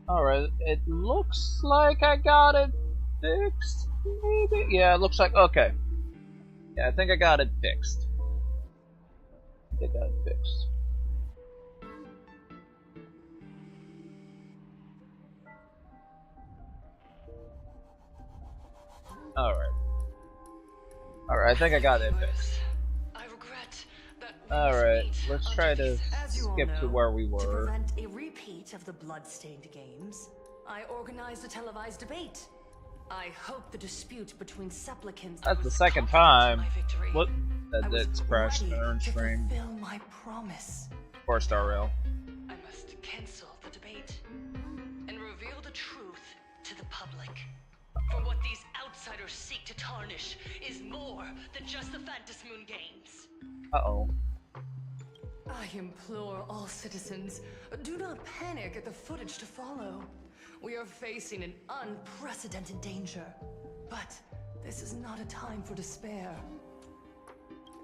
Alright, it looks like I got it fixed, maybe? Yeah, it looks like, okay. Yeah, I think I got it fixed. I think I got it fixed. Alright. Alright, I think I got it fixed. Alright, let's try to skip to where we were. To prevent a repeat of the blood-stained games, I organized a televised debate. I hope the dispute between supplicants. That's the second time. What? That's crashed the earn stream. Fulfill my promise. 4-star rail. I must cancel the debate and reveal the truth to the public. For what these outsiders seek to tarnish is more than just the Moon games. Uh-oh. I implore all citizens, do not panic at the footage to follow. We are facing an unprecedented danger. But this is not a time for despair.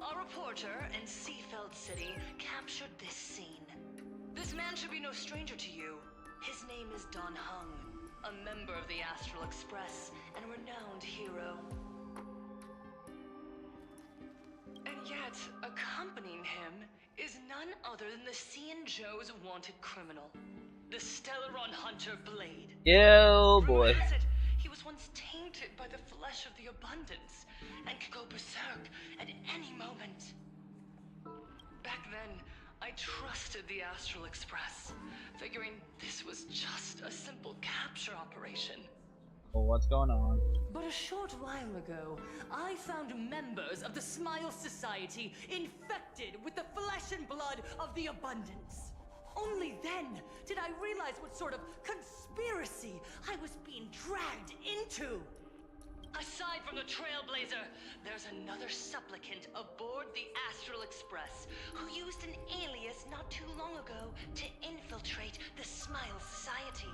Our reporter in Seafeld City captured this scene. This man should be no stranger to you. His name is Don Hung, a member of the Astral Express and a renowned hero. And yet, accompanying him is none other than the Cian Joe's wanted criminal, the Stellaron Hunter Blade. Yo, boy. He was once tainted by the flesh of the abundance and could go berserk at any moment. Back then, I trusted the Astral Express, figuring this was just a simple capture operation. Well, what's going on? But a short while ago, I found members of the Smile Society infected with the flesh and blood of the Abundance. Only then did I realize what sort of conspiracy I was being dragged into. Aside from the Trailblazer, there's another supplicant aboard the Astral Express who used an alias not too long ago to infiltrate the Smile Society.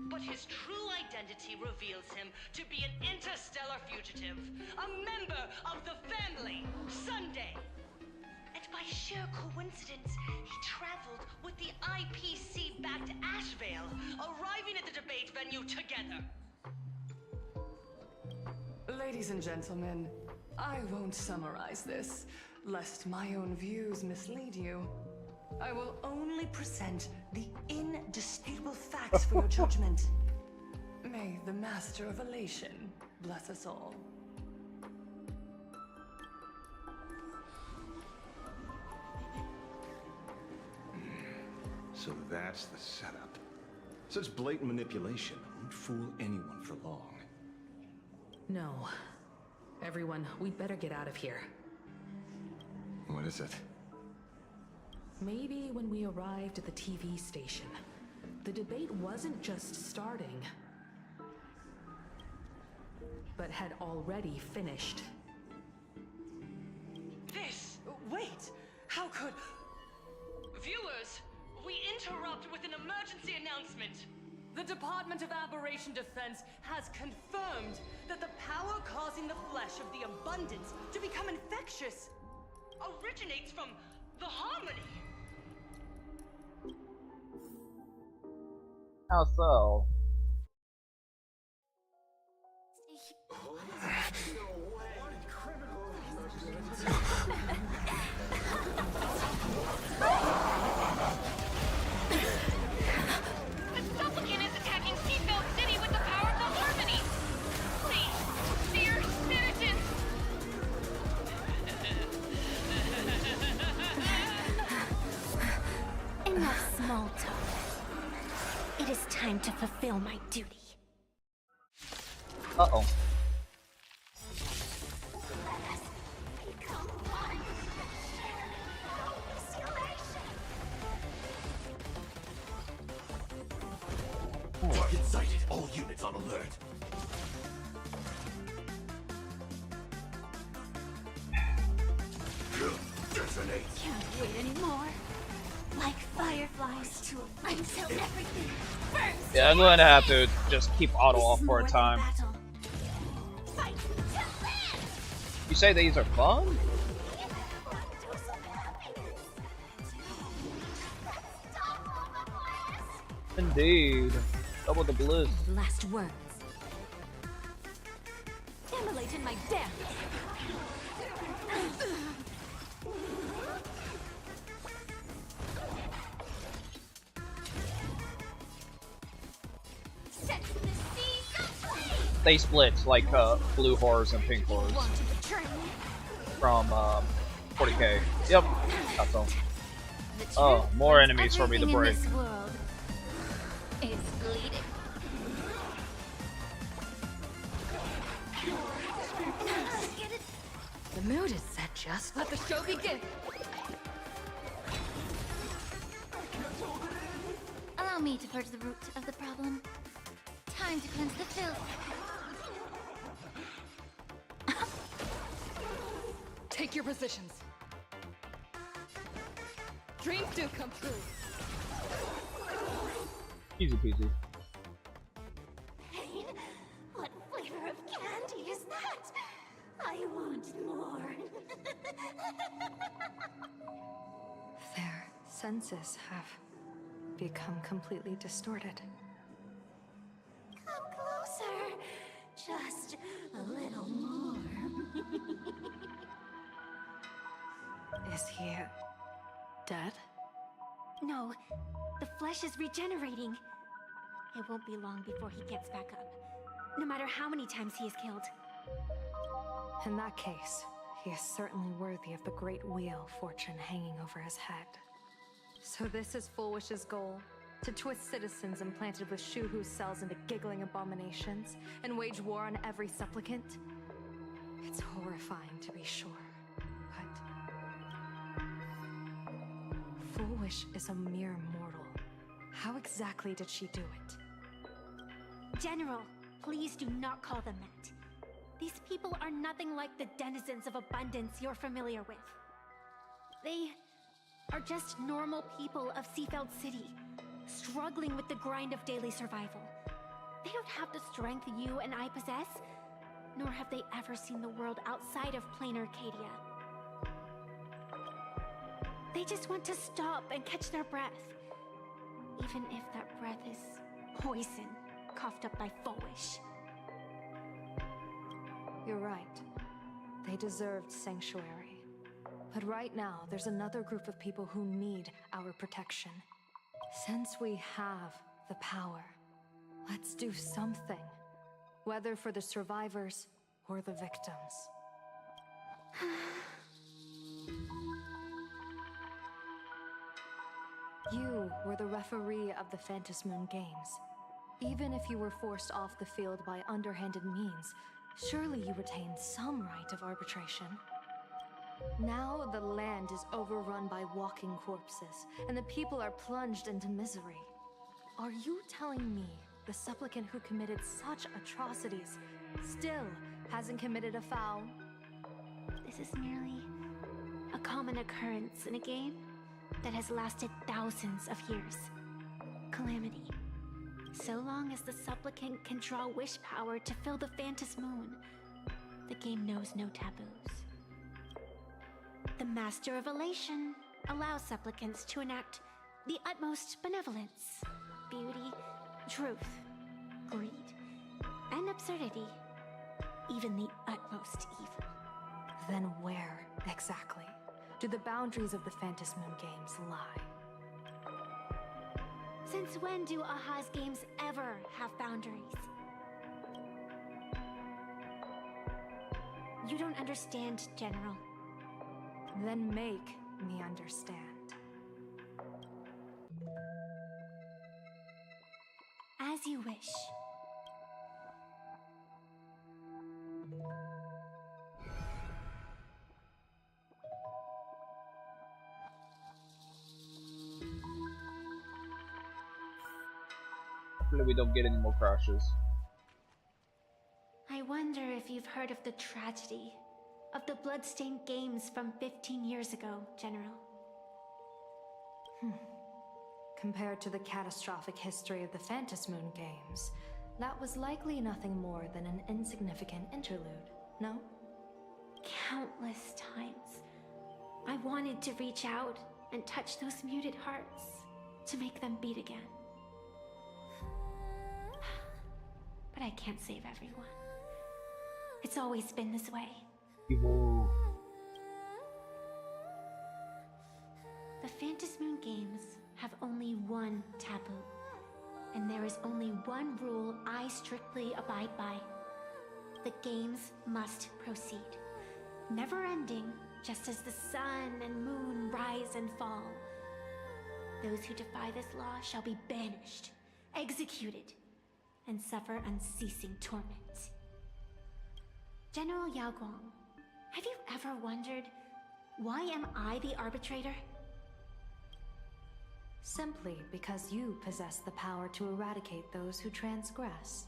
But his true identity reveals him to be an interstellar fugitive, a member of the family, Sunday. And by sheer coincidence, he traveled with the IPC-backed Ashvale, arriving at the debate venue together. Ladies and gentlemen, I won't summarize this, lest my own views mislead you. I will only present the indisputable facts for your judgment. May the Master of Elation bless us all. So that's the setup. Such blatant manipulation won't fool anyone for long. No. Everyone, we'd better get out of here. What is it? Maybe when we arrived at the TV station, the debate wasn't just starting, but had already finished. Wait! How could... Viewers, we interrupt with an emergency announcement. The Department of Aberration Defense has confirmed that the power causing the flesh of the Abundance to become infectious originates from the Harmony. How so? The supplicant is attacking Seafeld City with the power of the Harmony! Please, dear citizens! Enough small talk. It is time to fulfill my duty. Uh-oh. Target sighted. All units on alert. Detonate. Can't wait anymore. Like fireflies to until everything burns. Yeah, I'm going to have to just keep auto off for a time. You say these are fun? Indeed. Double the bliss. Last words. Immolate in my death! Set the seas aflame! They split like blue horrors and pink horrors Want to betray me? from 40k. Yep, that's all. The truth Oh, more is enemies for me to everything in break. this world is bleeding. Get it? The mood is set just. Let the show begin. Allow me to purge the root of the problem. Time to cleanse the filth. Take your positions. Dreams do come true. Easy peasy. Pain? What flavor of candy is that? I want more. Their senses have become completely distorted. Come closer. Just a little more. Is he dead? No, the flesh is regenerating. It won't be long before he gets back up. No matter how many times he is killed. In that case, he is certainly worthy of the great wheel fortune hanging over his head. So this is Fulwish's goal? To twist citizens implanted with Shuhu cells into giggling abominations, and wage war on every supplicant? It's horrifying to be sure, but... Fulwish is a mere mortal. How exactly did she do it? General, please do not call them that. These people are nothing like the denizens of abundance you're familiar with. They are just normal people of Seafeld City, struggling with the grind of daily survival. They don't have the strength you and I possess, nor have they ever seen the world outside of plain Arcadia. They just want to stop and catch their breath, even if that breath is poison coughed up by Fulwish. You're right. They deserved sanctuary. But right now, there's another group of people who need our protection. Since we have the power, let's do something. Whether for the survivors or the victims. You were the referee of the Phantasmoon Games. Even if you were forced off the field by underhanded means, surely you retain some right of arbitration. Now the land is overrun by walking corpses, and the people are plunged into misery. Are you telling me the supplicant who committed such atrocities still hasn't committed a foul? This is merely a common occurrence in a game that has lasted thousands of years. Calamity. So long as the supplicant can draw wish power to fill the Phantasmoon, the game knows no taboos. The Master of Elation allows supplicants to enact the utmost benevolence, beauty, truth, greed, and absurdity, even the utmost evil. Then where, exactly, do the boundaries of the Phantasmoon Games lie? Since when do Aha's games ever have boundaries? You don't understand, General. Then make me understand. As you wish. Hopefully we don't get any more crashes. I wonder if you've heard of the tragedy of the Bloodstained Games from 15 years ago, General. Compared to the catastrophic history of the Phantasmoon Games, that was likely nothing more than an insignificant interlude, no? Countless times, I wanted to reach out and touch those muted hearts to make them beat again. but I can't save everyone. It's always been this way. Evil. The Phantasmoon Games have only one taboo, and there is only one rule I strictly abide by. The games must proceed, never ending, just as the sun and moon rise and fall. Those who defy this law shall be banished, executed, and suffer unceasing torment. General Yao Guang, have you ever wondered, why am I the arbitrator? Simply because you possess the power to eradicate those who transgress.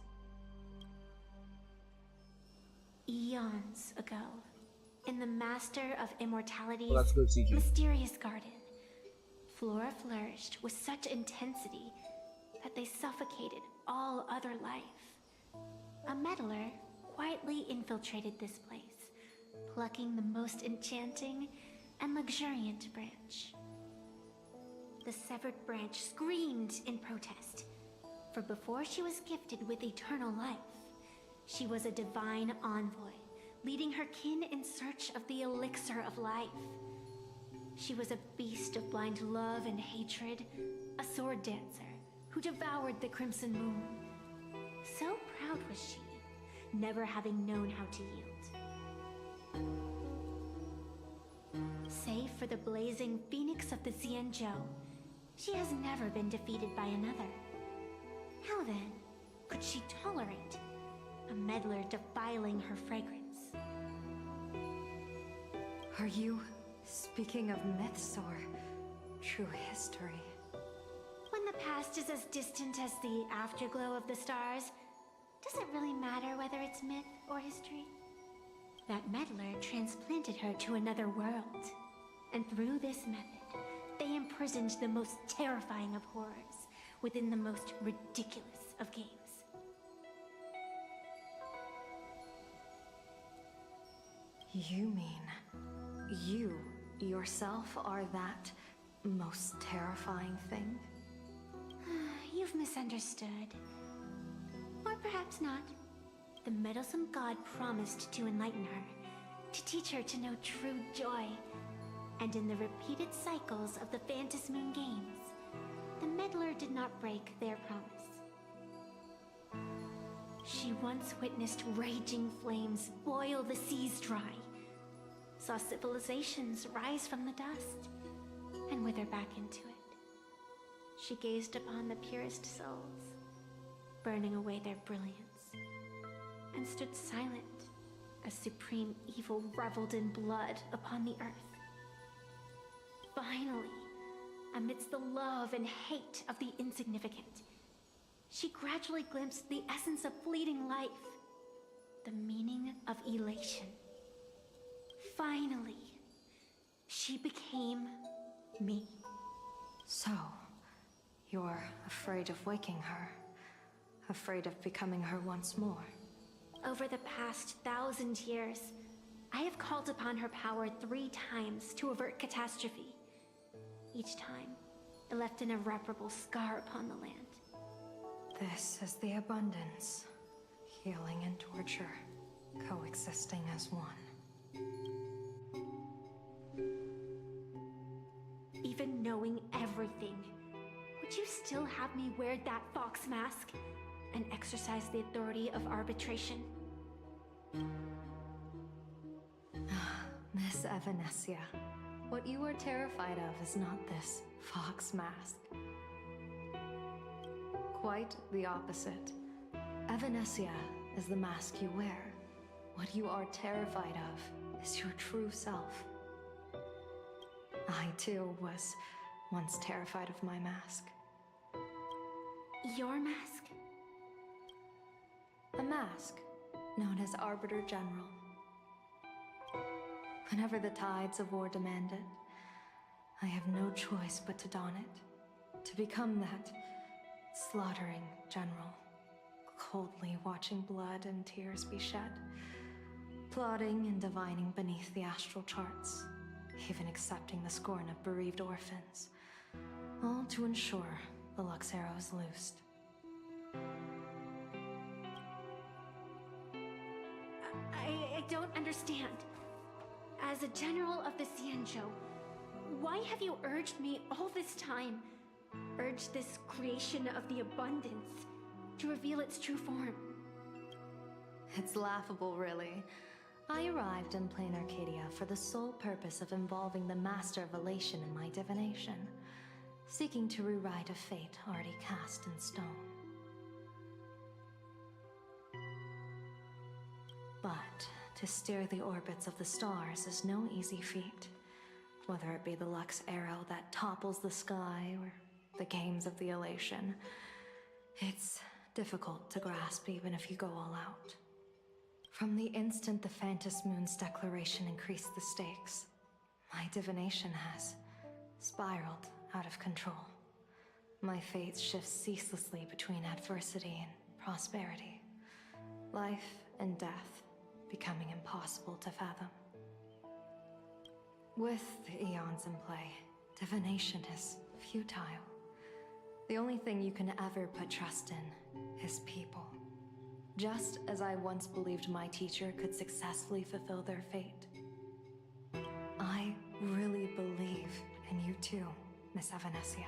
Eons ago, in the Master of Immortality's Well, that's good, CG. mysterious garden, flora flourished with such intensity that they suffocated all other life. A meddler quietly infiltrated this place, plucking the most enchanting and luxuriant branch. The severed branch screamed in protest, for before she was gifted with eternal life, she was a divine envoy, leading her kin in search of the elixir of life. She was a beast of blind love and hatred, a sword dancer who devoured the crimson moon. So proud was she, never having known how to yield. Save for the blazing phoenix of the Xianzhou, she has never been defeated by another. How then could she tolerate a meddler defiling her fragrance? Are you speaking of myths or true history? When the past is as distant as the afterglow of the stars, does it really matter whether it's myth or history? That meddler transplanted her to another world, and through this method, they imprisoned the most terrifying of horrors within the most ridiculous of games. You mean you yourself are that most terrifying thing? You've misunderstood. Or perhaps not. The meddlesome god promised to enlighten her, to teach her to know true joy. And in the repeated cycles of the Phantasmoon Games, the meddler did not break their promise. She once witnessed raging flames boil the seas dry, saw civilizations rise from the dust, and wither back into it. She gazed upon the purest souls, burning away their brilliance, and stood silent as supreme evil reveled in blood upon the earth. Finally, amidst the love and hate of the insignificant, she gradually glimpsed the essence of fleeting life, the meaning of elation. Finally, she became me. So, you're afraid of waking her, afraid of becoming her once more. Over the past 1,000 years, I have called upon her power 3 times to avert catastrophe. Each time, it left an irreparable scar upon the land. This is the abundance, healing and torture, coexisting as one. Even knowing everything, would you still have me wear that fox mask and exercise the authority of arbitration? Miss Evanesia, what you are terrified of is not this fox mask. Quite the opposite. Evanesia is the mask you wear. What you are terrified of is your true self. I too was once terrified of my mask. Your mask? A mask known as Arbiter General. Whenever the tides of war demand it, I have no choice but to don it, to become that slaughtering general, coldly watching blood and tears be shed, plotting and divining beneath the astral charts, even accepting the scorn of bereaved orphans, all to ensure the Luxero is loosed. I don't understand. As a general of the Xianzhou, why have you urged me all this time? Urged this creation of the abundance to reveal its true form? It's laughable, really. I arrived in plain Arcadia for the sole purpose of involving the Master of Elation in my divination, seeking to rewrite a fate already cast in stone. But to steer the orbits of the stars is no easy feat, whether it be the Lux arrow that topples the sky or the games of the Elation. It's difficult to grasp even if you go all out. From the instant the Phantom Moon's declaration increased the stakes, my divination has spiraled out of control. My fate shifts ceaselessly between adversity and prosperity, life and death becoming impossible to fathom. With the eons in play, divination is futile. The only thing you can ever put trust in is people. Just as I once believed my teacher could successfully fulfill their fate. I really believe in you too, Miss Evanesia.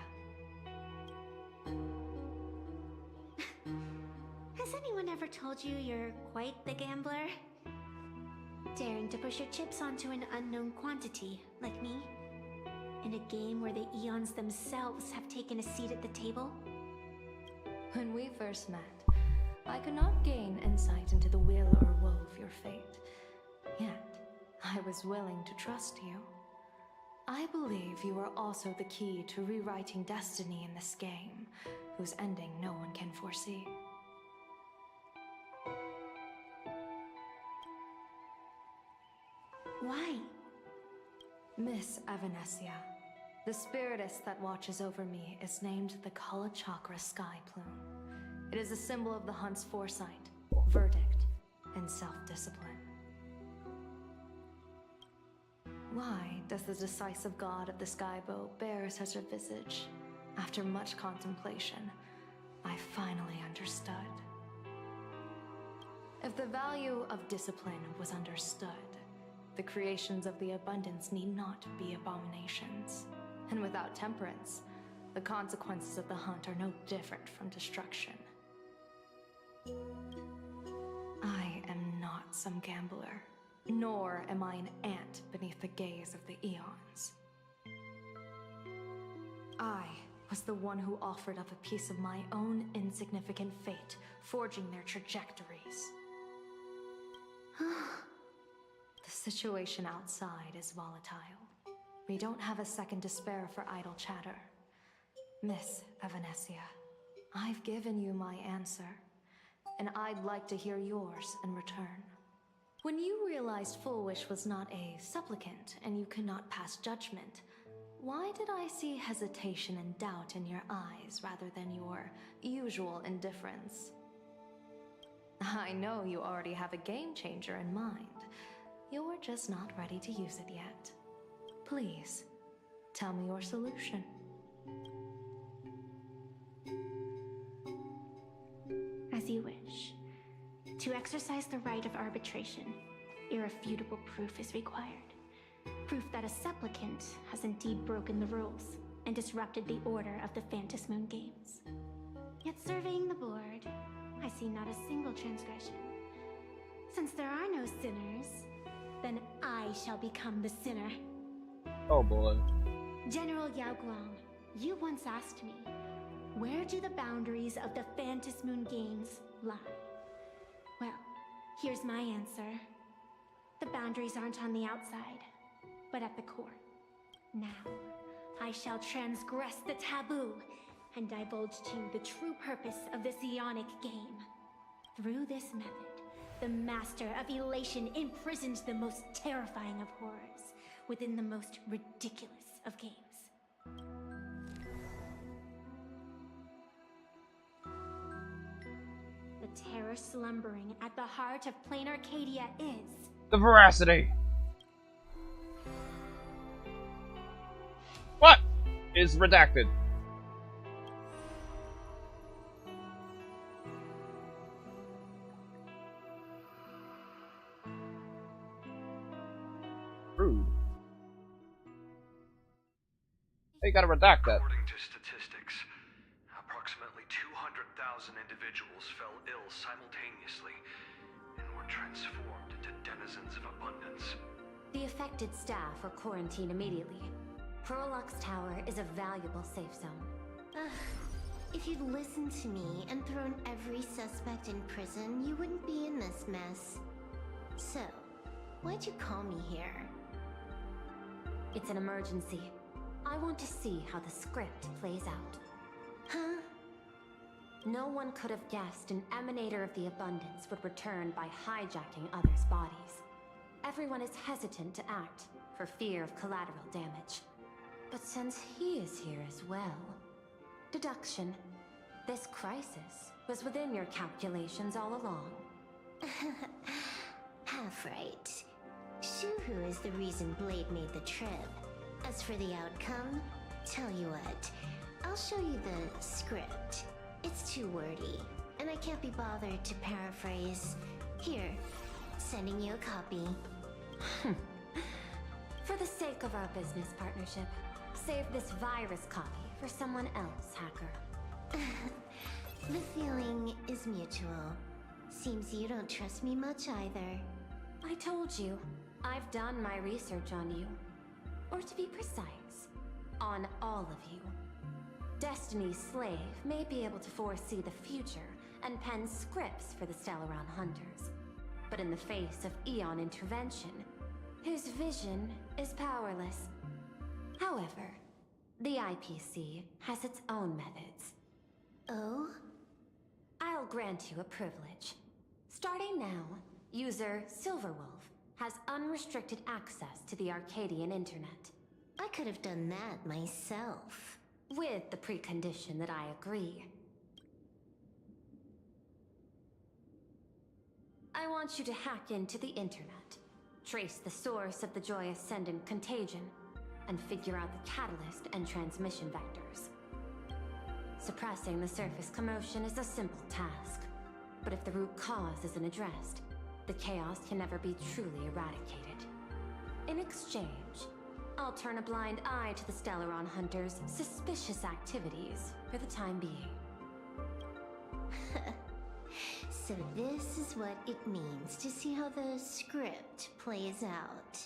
Has anyone ever told you you're quite the gambler? Daring to push your chips onto an unknown quantity, like me? In a game where the eons themselves have taken a seat at the table? When we first met, I could not gain insight into the will or woe of your fate. Yet, I was willing to trust you. I believe you are also the key to rewriting destiny in this game, whose ending no one can foresee. Why? Miss Evanesia, the spiritess that watches over me is named the Kala Chakra Sky Plume. It is a symbol of the hunt's foresight, verdict, and self-discipline. Why does the decisive god of the skybow bear such a visage? After much contemplation, I finally understood. If the value of discipline was understood, the creations of the abundance need not be abominations. And without temperance, the consequences of the hunt are no different from destruction. I am not some gambler, nor am I an ant beneath the gaze of the eons. I was the one who offered up a piece of my own insignificant fate, forging their trajectories. The situation outside is volatile. We don't have a second to spare for idle chatter. Miss Evanesia, I've given you my answer, and I'd like to hear yours in return. When you realized Fulwish was not a supplicant and you could not pass judgment, why did I see hesitation and doubt in your eyes rather than your usual indifference? I know you already have a game changer in mind. You're just not ready to use it yet. Please, tell me your solution. As you wish. To exercise the right of arbitration, irrefutable proof is required. Proof that a supplicant has indeed broken the rules and disrupted the order of the Phantom Moon Games. Yet surveying the board, I see not a single transgression. Since there are no sinners, then I shall become the sinner. Oh boy. General Yao Guang, you once asked me, where do the boundaries of the Phantom Moon Games lie? Well, here's my answer. The boundaries aren't on the outside, but at the core. Now, I shall transgress the taboo and divulge to you the true purpose of this Ionic game. Through this method, the Master of Elation imprisoned the most terrifying of horrors within the most ridiculous of games. The terror slumbering at the heart of plain Arcadia is... The veracity. What is redacted? Rude. Hey, you gotta redact that. According to statistics, approximately 200,000 individuals fell ill simultaneously and were transformed into denizens of abundance. The affected staff were quarantined immediately. Prolux Tower is a valuable safe zone. If you'd listened to me and thrown every suspect in prison, you wouldn't be in this mess. So, why'd you call me here? It's an emergency. I want to see how the script plays out. Huh? No one could have guessed an emanator of the abundance would return by hijacking others' bodies. Everyone is hesitant to act, for fear of collateral damage. But since he is here as well... Deduction. This crisis was within your calculations all along. Half right. Shuhu is the reason Blade made the trip. As for the outcome, tell you what, I'll show you the script. It's too wordy, and I can't be bothered to paraphrase. Here, sending you a copy. For the sake of our business partnership, save this virus copy for someone else, hacker. The feeling is mutual. Seems you don't trust me much either. I told you, I've done my research on you. Or to be precise, on all of you. Destiny's slave may be able to foresee the future and pen scripts for the Stellaron Hunters. But in the face of Eon intervention, his vision is powerless. However, the IPC has its own methods. Oh? I'll grant you a privilege. Starting now, user Silverwolf has unrestricted access to the Arcadian internet. I could have done that myself. With the precondition that I agree. I want you to hack into the internet, trace the source of the Joy Ascendant contagion, and figure out the catalyst and transmission vectors. Suppressing the surface commotion is a simple task, but if the root cause isn't addressed, the chaos can never be truly eradicated. In exchange, I'll turn a blind eye to the Stellaron Hunters' suspicious activities for the time being. So this is what it means to see how the script plays out.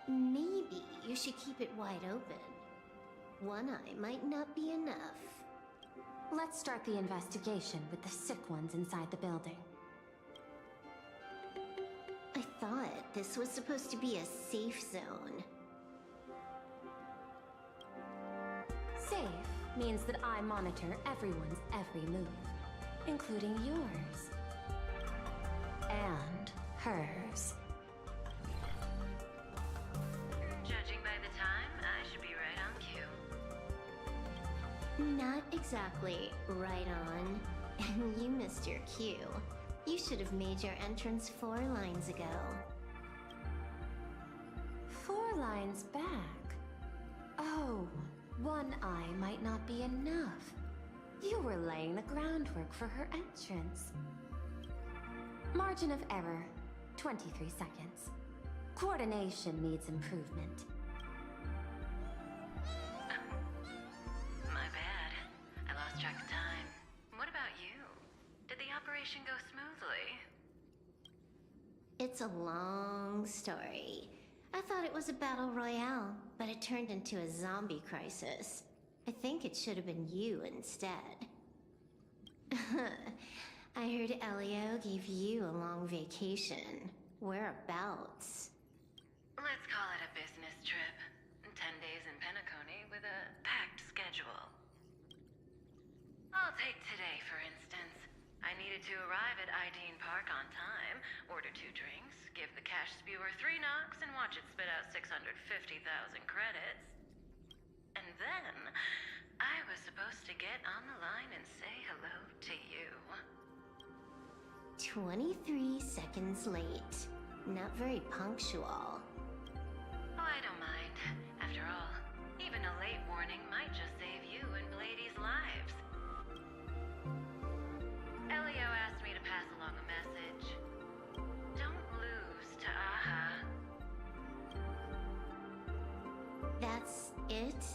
Maybe you should keep it wide open. One eye might not be enough. Let's start the investigation with the sick ones inside the building. I thought this was supposed to be a safe zone. Safe means that I monitor everyone's every move, including yours. And hers. Judging by the time, I should be right on cue. Not exactly right on. You missed your cue. You should have made your entrance 4 lines ago. 4 lines back? Oh, one eye might not be enough. You were laying the groundwork for her entrance. Margin of error, 23 seconds. Coordination needs improvement. My bad. I lost track of time. What about you? Did the operation go smoothly? It's a long story. I thought it was a battle royale, but it turned into a zombie crisis. I think it should have been you instead. I heard Elio gave you a long vacation. Whereabouts? Let's call it a business trip. 10 days in Penacony with a packed schedule. I'll take today, for instance. I needed to arrive at Ideen Park on time, order 2 drinks, give the cash spewer 3 knocks, and watch it spit out 650,000 credits. And then, I was supposed to get on the line and say hello to you. 23 seconds late. Not very punctual. Oh, I don't mind. After all, even a late warning might just save you and Blady's lives. Elio asked me to pass along a message. Don't lose to Aha. that's it?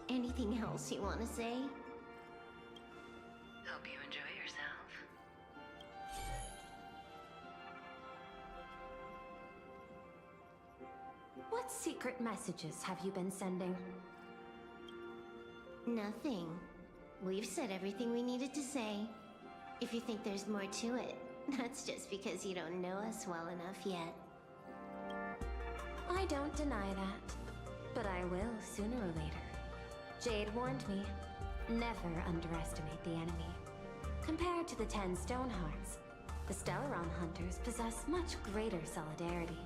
Anything else you want to say? Hope you enjoy yourself. What secret messages have you been sending? Nothing. We've said everything we needed to say. If you think there's more to it, that's just because you don't know us well enough yet. I don't deny that, but I will sooner or later. Jade warned me, never underestimate the enemy. Compared to the 10 Stonehearts, the Stellaron Hunters possess much greater solidarity.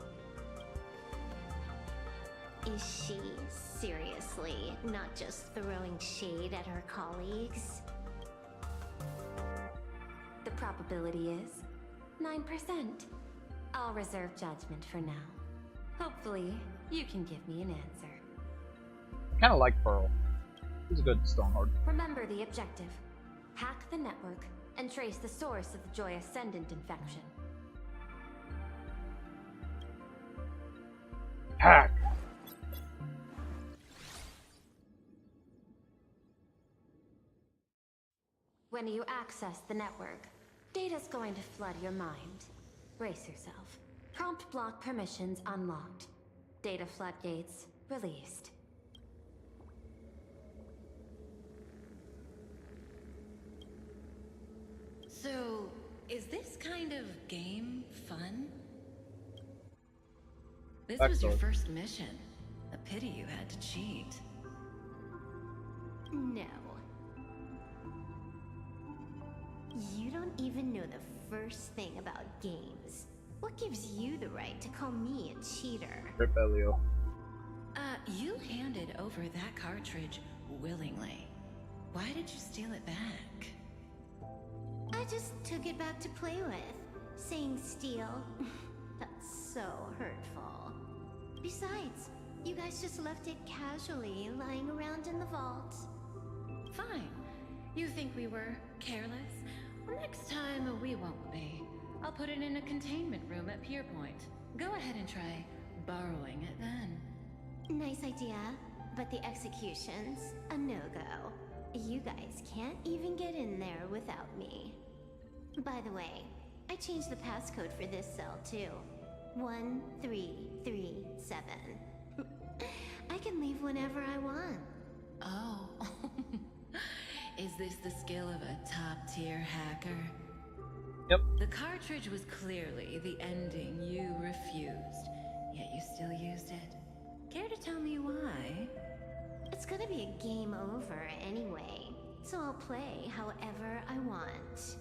Is she seriously not just throwing shade at her colleagues? The probability is 9%. I'll reserve judgment for now. Hopefully, you can give me an answer. Kind of like Pearl. He's a good Stoneheart. Remember the objective. Hack the network and trace the source of the Joy Ascendant infection. Hack! When you access the network, data's going to flood your mind. Brace yourself. Prompt block permissions unlocked. Data floodgates released. So, is this kind of game fun? This was your first mission. A pity you had to cheat. No. You don't even know the first thing about games. What gives you the right to call me a cheater? Rebellion. You handed over that cartridge willingly. Why did you steal it back? I just took it back to play with. Saying steal, that's so hurtful. Besides, you guys just left it casually lying around in the vault. Fine. You think we were careless? Well, next time we won't be. I'll put it in a containment room at Pierpoint. Go ahead and try borrowing it then. Nice idea, but the execution's a no-go. You guys can't even get in there without me. By the way, I changed the passcode for this cell too. 1337. I can leave whenever I want. Oh. Is this the skill of a top-tier hacker? Yep. The cartridge was clearly the ending you refused, yet you still used it. Care to tell me why? It's gonna be a game over anyway, so I'll play however I want.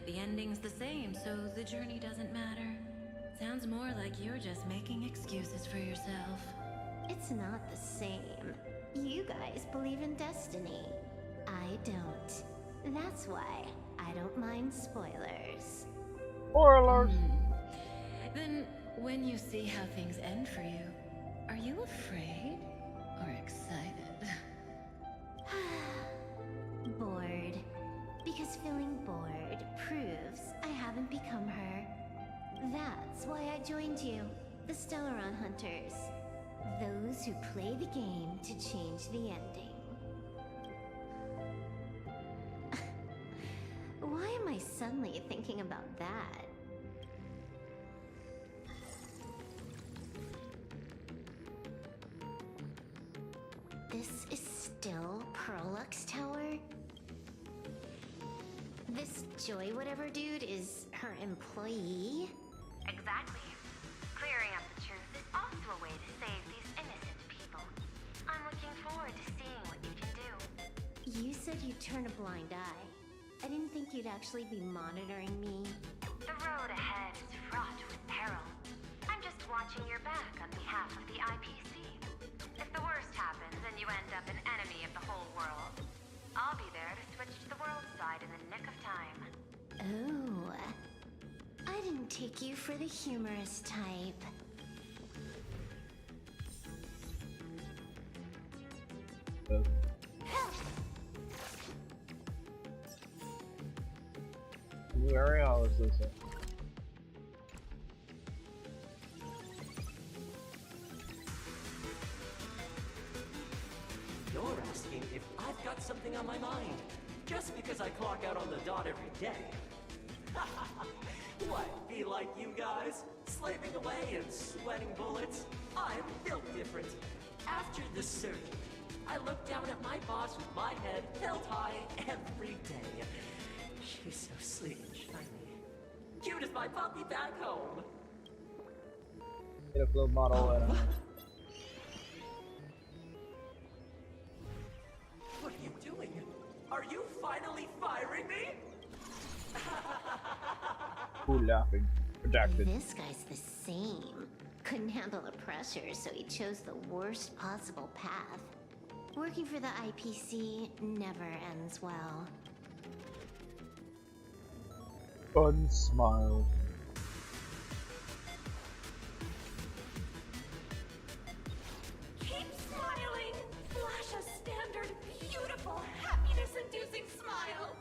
The ending's the same, so the journey doesn't matter. Sounds more like you're just making excuses for yourself. It's not the same. You guys believe in destiny. I don't. That's why I don't mind spoilers. Spoilers! Then, when you see how things end for you, are you afraid or excited? Bored. Because feeling bored proves I haven't become her. That's why I joined you, the Stellaron Hunters. Those who play the game to change the ending. Why am I suddenly thinking about that? This is still Perlux Tower? This Joy whatever dude is her employee? Exactly. Clearing up the truth is also a way to save these innocent people. I'm looking forward to seeing what you can do. You said you'd turn a blind eye. I didn't think you'd actually be monitoring me. The road ahead is fraught with peril. I'm just watching your back on behalf of the IPC. If the worst happens and you end up an enemy of the whole world, I'll be there to switch to the world side in the nick of time. Oh. I didn't take you for the humorous type. New area, or is this it? I've got something on my mind. Just because I clock out on the dot every day. What, be like you guys? Slaving away and sweating bullets? I'm built different. After the surgery, I look down at my boss with my head held high every day. She's so sweet and shiny. Cute as my puppy back home. Get a flow model and What are you doing? Are you finally firing me? who laughing? Redacted. This guy's the same. Couldn't handle the pressure, so he chose the worst possible path. Working for the IPC never ends well. Fun smile. Keep smiling! Flash a standard, beautiful, happiness-inducing smile!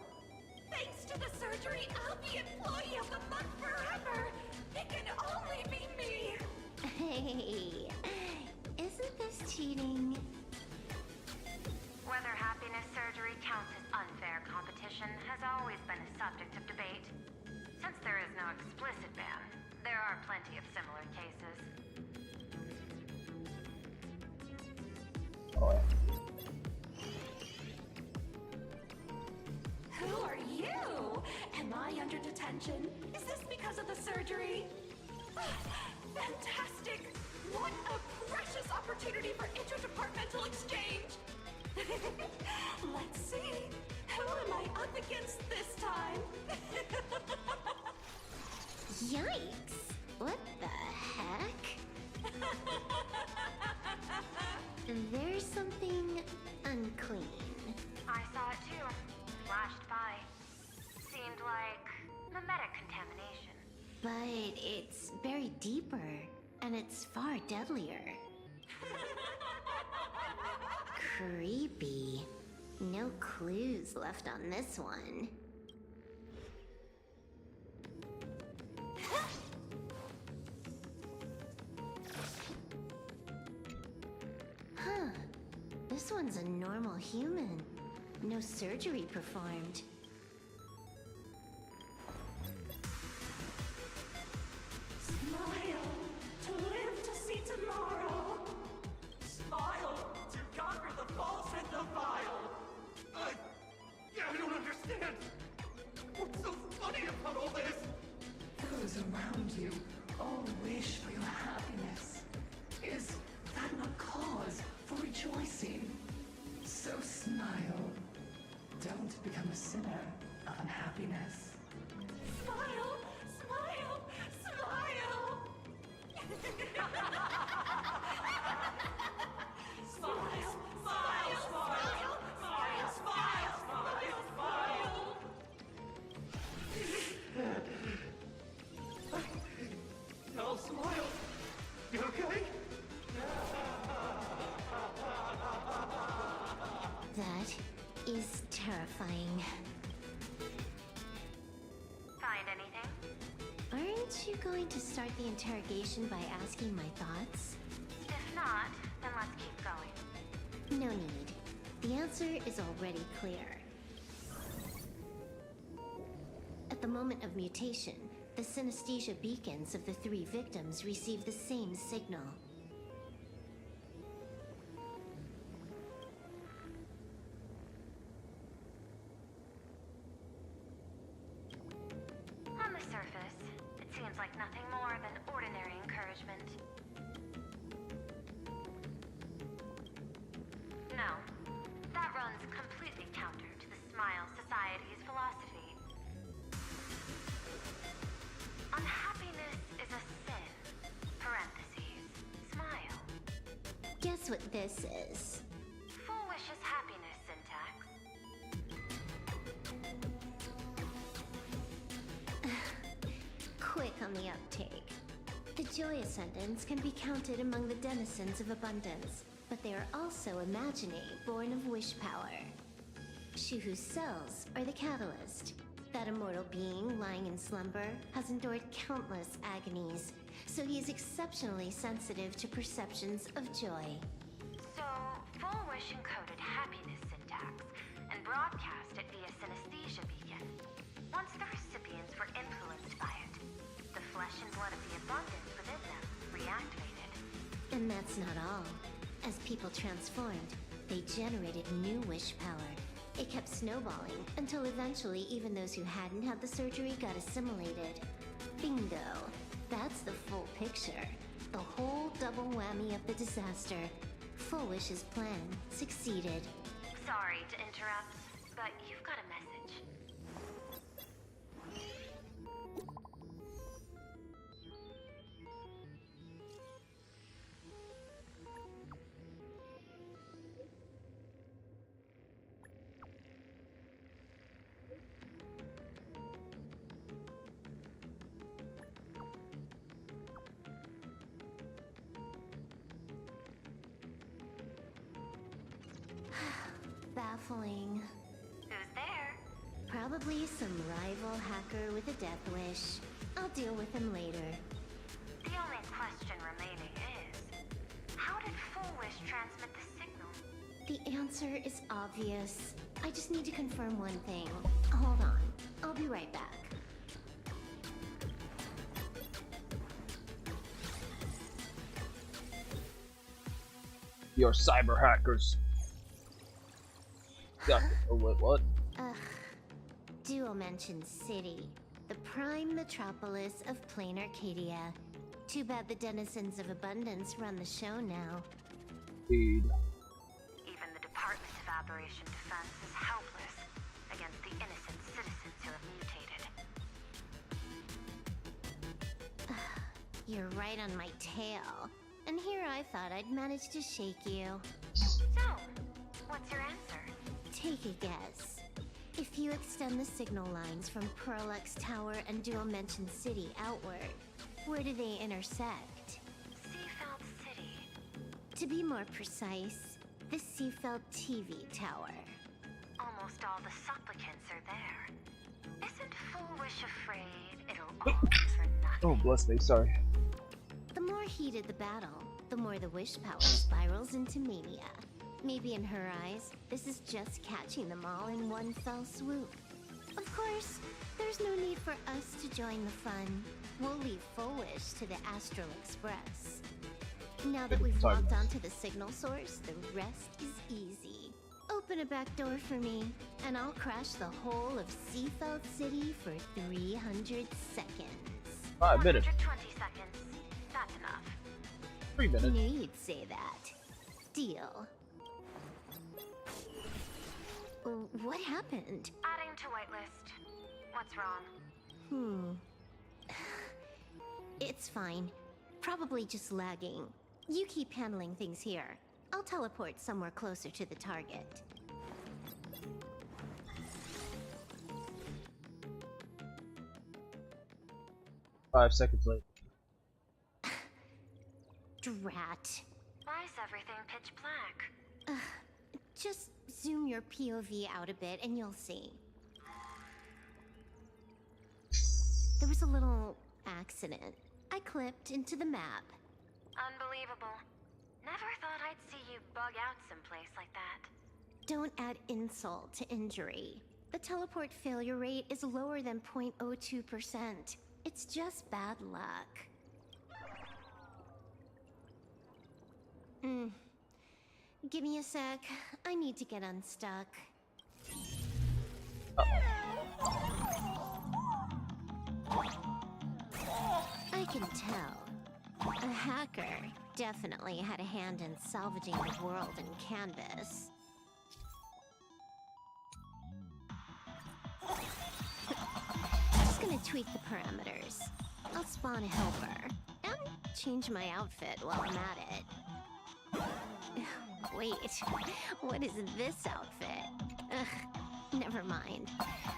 Thanks to the surgery, I'll be Employee of the Month forever! It can only be me! Hey, isn't this cheating? Whether happiness surgery counts as unfair competition has always been a subject of debate. Since there is no explicit ban, there are plenty of similar cases. Oh, yeah. Who are you? Am I under detention? Is this because of the surgery? Fantastic! What a precious opportunity for interdepartmental exchange! Let's see. Who am I up against this time? Yikes! What the heck? There's something unclean. I saw it too. Flashed by. Seemed like mimetic contamination. But it's buried deeper, and it's far deadlier. Creepy. No clues left on this one. Huh. This one's a normal human. No surgery performed. Smile to live to see tomorrow. Smile to conquer the false and the vile. I don't understand. What's so funny about all this? Those around you all wish for your happiness. Is that not cause for rejoicing? So smile. Don't become a sinner of unhappiness. Smile, smile, smile. Smile, smile, smile, smile, smile, smile, smile. No, smile. You okay? That is terrifying. Find anything? Aren't you going to start the interrogation by asking my thoughts? If not, then let's keep going. No need. The answer is already clear. At the moment of mutation, the synesthesia beacons of the 3 victims receive the same signal. On the surface, it seems like nothing more than ordinary encouragement. No, that runs completely counter to the Smile Society's philosophy. Unhappiness is a sin. Parentheses. Smile. Guess what this is? Fulwish's happiness syntax. Quick on the uptake. The Joy Ascendants can be counted among the denizens of abundance, but they are also imaginae born of wish power. Shuhu's cells are the catalyst. That immortal being lying in slumber has endured countless agonies, so he is exceptionally sensitive to perceptions of joy. So, Fulwish encoded happiness syntax broadcast it via synesthesia beacon. Once the recipients were influenced by it, the flesh and blood of the abundance within them reactivated. And that's not all. As people transformed, they generated new wish power. It kept snowballing until eventually even those who hadn't had the surgery got assimilated. Bingo. That's the full picture. The whole double whammy of the disaster. Fulwish's plan succeeded. Sorry to interrupt, but you've got a message. Baffling. Who's there? Probably some rival hacker with a death wish. I'll deal with him later. The only question remaining is, how did Fulwish transmit the signal? The answer is obvious. I just need to confirm one thing. Hold on. I'll be right back. Your cyber hackers. Oh, wait, what? Dual Mention City, the prime metropolis of plain Arcadia. Too bad the denizens of abundance run the show now. Indeed. Even the Department of Aberration Defense is helpless against the innocent citizens who have mutated. You're right on my tail. And here I thought I'd manage to shake you. So, what's your answer? Take a guess. If you extend the signal lines from Pearl-X Tower and Dual Mention City outward, where do they intersect? Seafeld City. To be more precise, the Seafeld TV Tower. Almost all the supplicants are there. Isn't Fulwish afraid it'll all be for nothing? Oh, bless me, sorry. The more heated the battle, the more the wish power spirals into mania. Maybe in her eyes, this is just catching them all in one fell swoop. Of course, there's no need for us to join the fun. We'll leave Fulwish to the Astral Express. Now that we've logged onto the signal source, the rest is easy. Open a back door for me, and I'll crash the whole of Seafeld City for 300 seconds. 5 minutes. 120 seconds. That's enough. 3 minutes. Knew you'd say that. Deal. What happened? Adding to whitelist. What's wrong? It's fine. Probably just lagging. You keep handling things here. I'll teleport somewhere closer to the target. Five seconds late. Drat. Why is everything pitch black? Just zoom your POV out a bit and you'll see. There was a little accident. I clipped into the map. Unbelievable. Never thought I'd see you bug out someplace like that. Don't add insult to injury. The teleport failure rate is lower than 0.02%. It's just bad luck. Give me a sec. I need to get unstuck. I can tell. A hacker definitely had a hand in salvaging the world in Canvas. Just gonna tweak the parameters. I'll spawn a helper and change my outfit while I'm at it. Wait, what is this outfit? Ugh, never mind.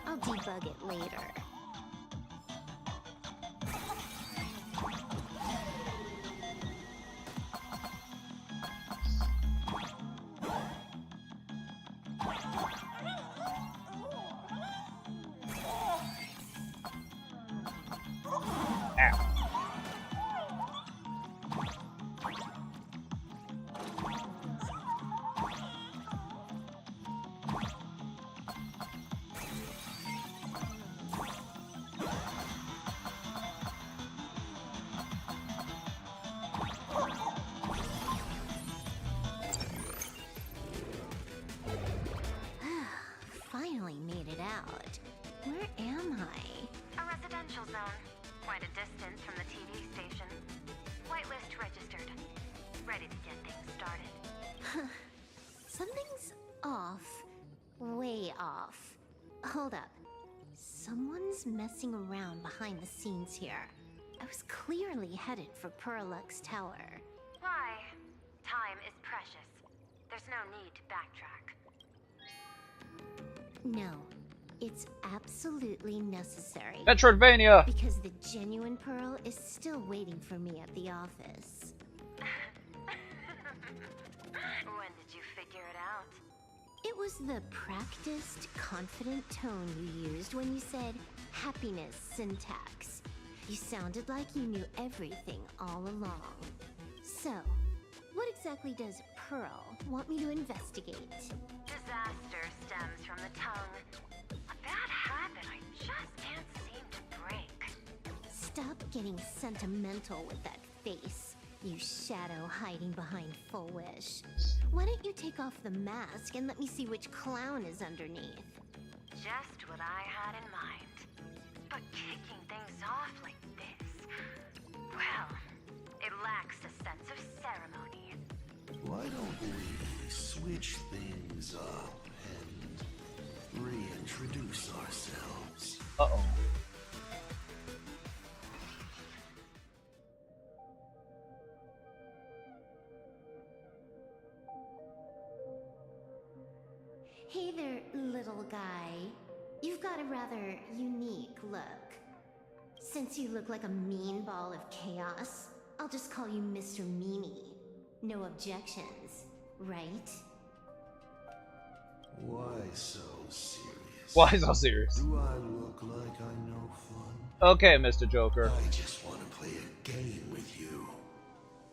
I'll debug it later. ready to get things started. Something's off. Way off. Hold up. Someone's messing around behind the scenes here. I was clearly headed for Perlux Tower. Why? Time is precious. There's no need to backtrack. No, it's absolutely necessary. Metroidvania! Because the genuine Pearl is still waiting for me at the office. When did you figure it out? It was the practiced, confident tone you used when you said happiness syntax. You sounded like you knew everything all along. So, what exactly does Pearl want me to investigate? Disaster stems from the tongue. A bad habit I just can't seem to break. Stop getting sentimental with that face, you shadow hiding behind Fulwish. Why don't you take off the mask and let me see which clown is underneath? Just what I had in mind. But kicking things off like this, well, it lacks a sense of ceremony. Why don't we switch things up and reintroduce ourselves? Uh-oh. Hey there, little guy. You've got a rather unique look. Since you look like a mean ball of chaos, I'll just call you Mr. Meanie. No objections, right? Why so serious? Why so serious? Do I look like I know fun? Okay, Mr. Joker. I just want to play a game with you,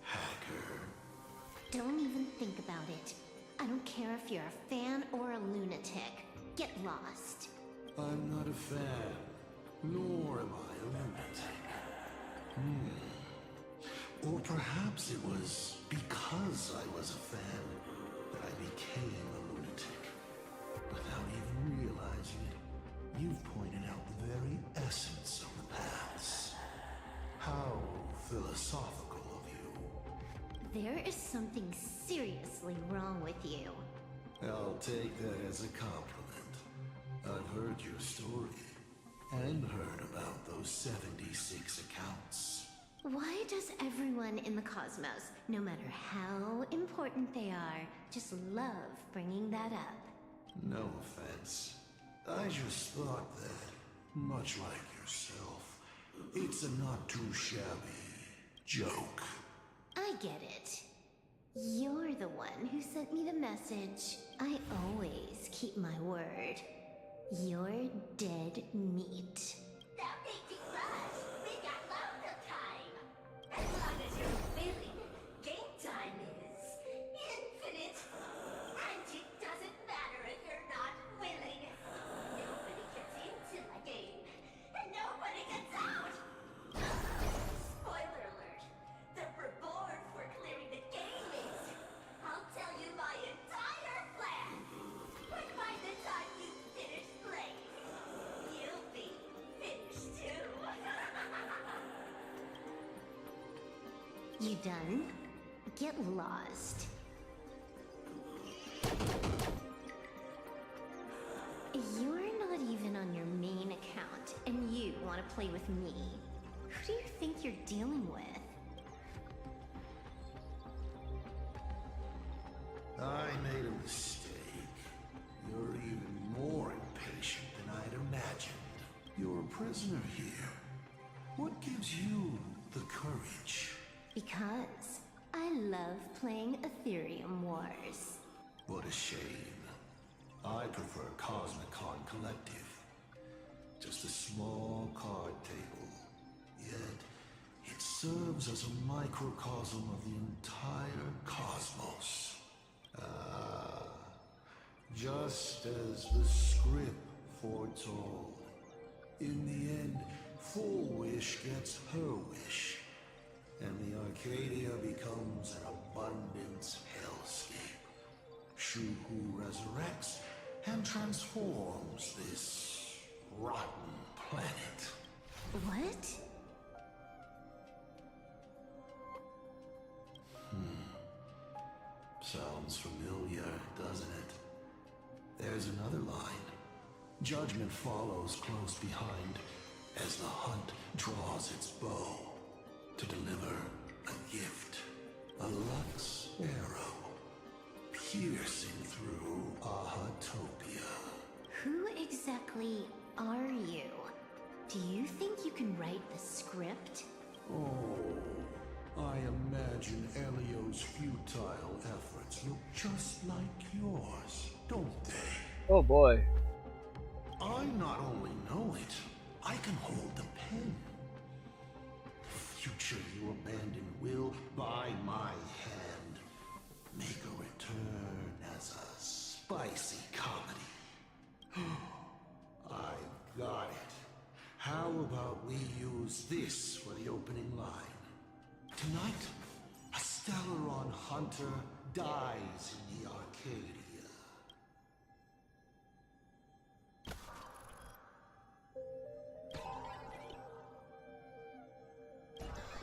hacker. Don't even think about it. I don't care if you're a fan or a lunatic. Get lost. I'm not a fan, nor am I a lunatic. Or perhaps it was because I was a fan that I became a lunatic. Without even realizing it, you've pointed out the very essence of the paths. How philosophical of you. There is something seriously wrong with you. I'll take that as a compliment. I've heard your story, and heard about those 76 accounts. Why does everyone in the cosmos, no matter how important they are, just love bringing that up? No offense. I just thought that, much like yourself, it's a not too shabby joke. I get it. You're the one who sent me the message. I always keep my word. You're dead meat. Stop making fuss. We got loads of time. As long as you're willing, game time is infinite. And it doesn't matter if you're not willing. Nobody gets into my game, and nobody gets out. Spoiler alert. The reward for clearing the game is, I'll tell you my entire plan. But by the time you finish playing, you'll be finished too. You done? Get lost. You're not even on your main account, and you want to play with me. Who do you think you're dealing with? I made a mistake. You're even more impatient than I'd imagined. You're a prisoner here. What gives you the courage? Because I love playing Ethereum Wars. What a shame. I prefer Cosmicon Collective. Just a small card table. Yet, it serves as a microcosm of the entire cosmos. Just as the script foretold. In the end, Fulwish gets her wish. And the Arcadia becomes an abundance hellscape. Shuhu resurrects and transforms this rotten planet. What? Sounds familiar, doesn't it? There's another line. Judgment follows close behind as the hunt draws its bow to deliver a gift. A Lux arrow piercing through Ahatopia. Who exactly are you? Do you think you can write the script? Oh, I imagine Elio's futile efforts look just like yours, don't they? Oh boy. I not only know it, I can hold the pen. The future you abandon will, by my hand, make a return as a spicy comedy. I've got it. How about we use this for the opening line? Tonight, a Stellaron hunter dies in the Arcadia.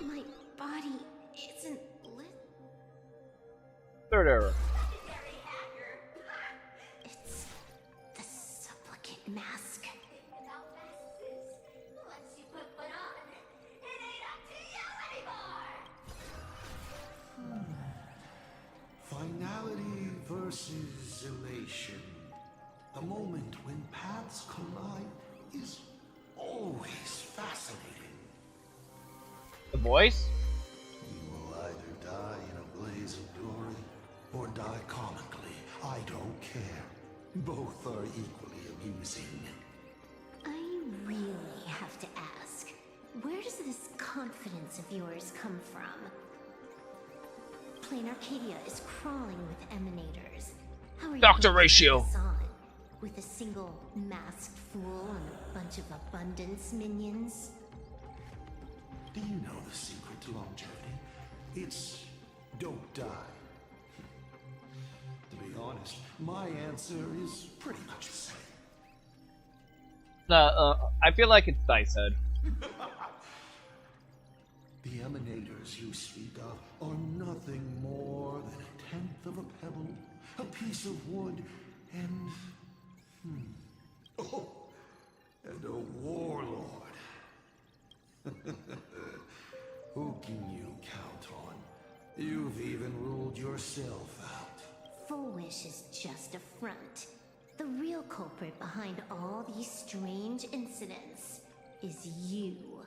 My body isn't lit. Third error. Legendary hacker. It's the supplicant mask. Without masks, once you put one on, it ain't up to you anymore. Finality versus elation. The moment when paths collide is always fascinating. The voice? You will either die in a blaze of glory or die comically. I don't care. Both are equally amusing. I really have to ask, where does this confidence of yours come from? Plain Arcadia is crawling with emanators. How are you Doctor going to take Ratio. this on? With a single masked fool and a bunch of abundance minions? Do you know the secret to longevity? It's don't die. To be honest, my answer is pretty much the same. I feel like it's Dice Head. The emanators you speak of are nothing more than a tenth of a pebble, a piece of wood, and and a warlord. Who can you count on? You've even ruled yourself out. Fulwish is just a front. The real culprit behind all these strange incidents is you.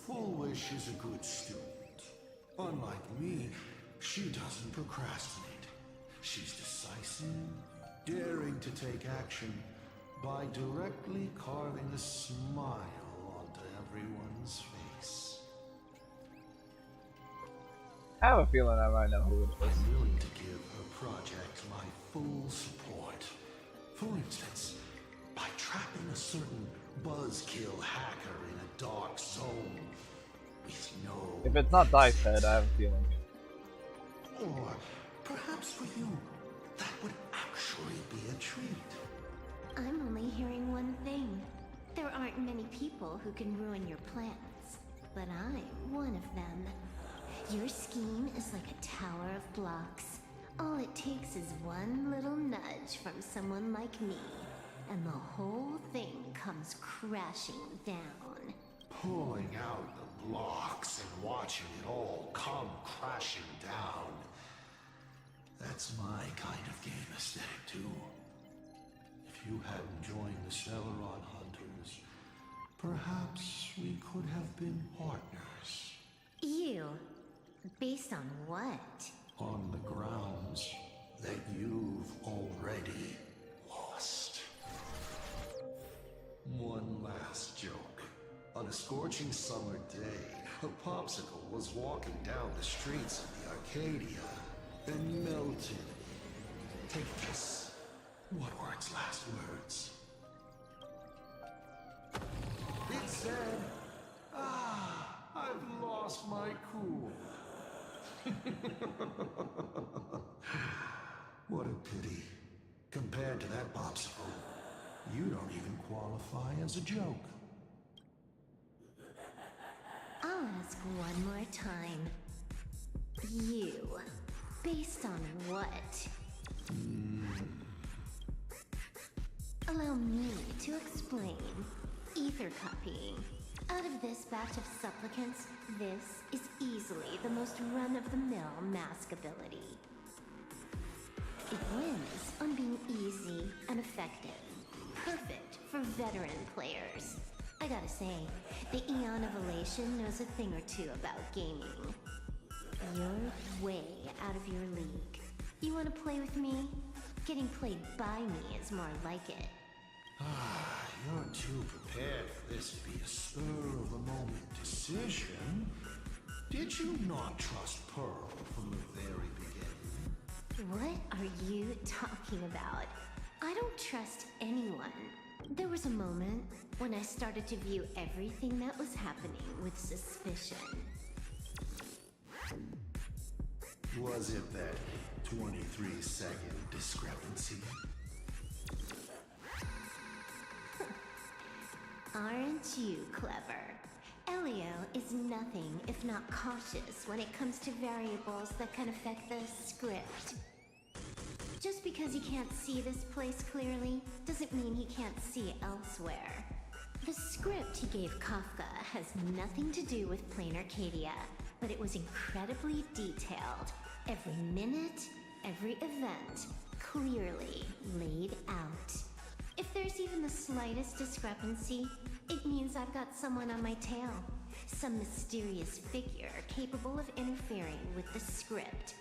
Fulwish is a good student. Unlike me, she doesn't procrastinate. She's decisive, daring to take action by directly carving a smile onto everyone's face. I have a feeling I might know who it is. I'm willing to give her project my full support. For instance, by trapping a certain buzzkill hacker in a dark zone with no... If it's not Dice Head, I have a feeling. Or perhaps for you, that would actually be a treat. I'm only hearing one thing. There aren't many people who can ruin your plans, but I'm one of them. Your scheme is like a tower of blocks. All it takes is one little nudge from someone like me, and the whole thing comes crashing down. Pulling out the blocks and watching it all come crashing down. That's my kind of game aesthetic, too. If you hadn't joined the Stellaron Hunters, perhaps we could have been partners. You? Based on what? On the grounds that you've already lost. One last joke. On a scorching summer day, a popsicle was walking down the streets of the Arcadia and melted. Take this. What were its last words? It said, I've lost my cool. What a pity. Compared to that popsicle, you don't even qualify as a joke. I'll ask one more time. You. Based on what? Allow me to explain. Ether copying. Out of this batch of supplicants, this is easily the most run-of-the-mill mask ability. It wins on being easy and effective. Perfect for veteran players. I gotta say, the Eon of Elation knows a thing or two about gaming. You're way out of your league. You wanna play with me? Getting played by me is more like it. You're too prepared for this to be a spur-of-the-moment decision. Did you not trust Pearl from the very beginning? What are you talking about? I don't trust anyone. There was a moment when I started to view everything that was happening with suspicion. Was it that 23-second discrepancy? Aren't you clever? Elio is nothing if not cautious when it comes to variables that can affect the script. Just because he can't see this place clearly, doesn't mean he can't see elsewhere. The script he gave Kafka has nothing to do with Plain Arcadia, but it was incredibly detailed. Every minute, every event, clearly laid out. If there's even the slightest discrepancy, it means I've got someone on my tail. Some mysterious figure capable of interfering with the script.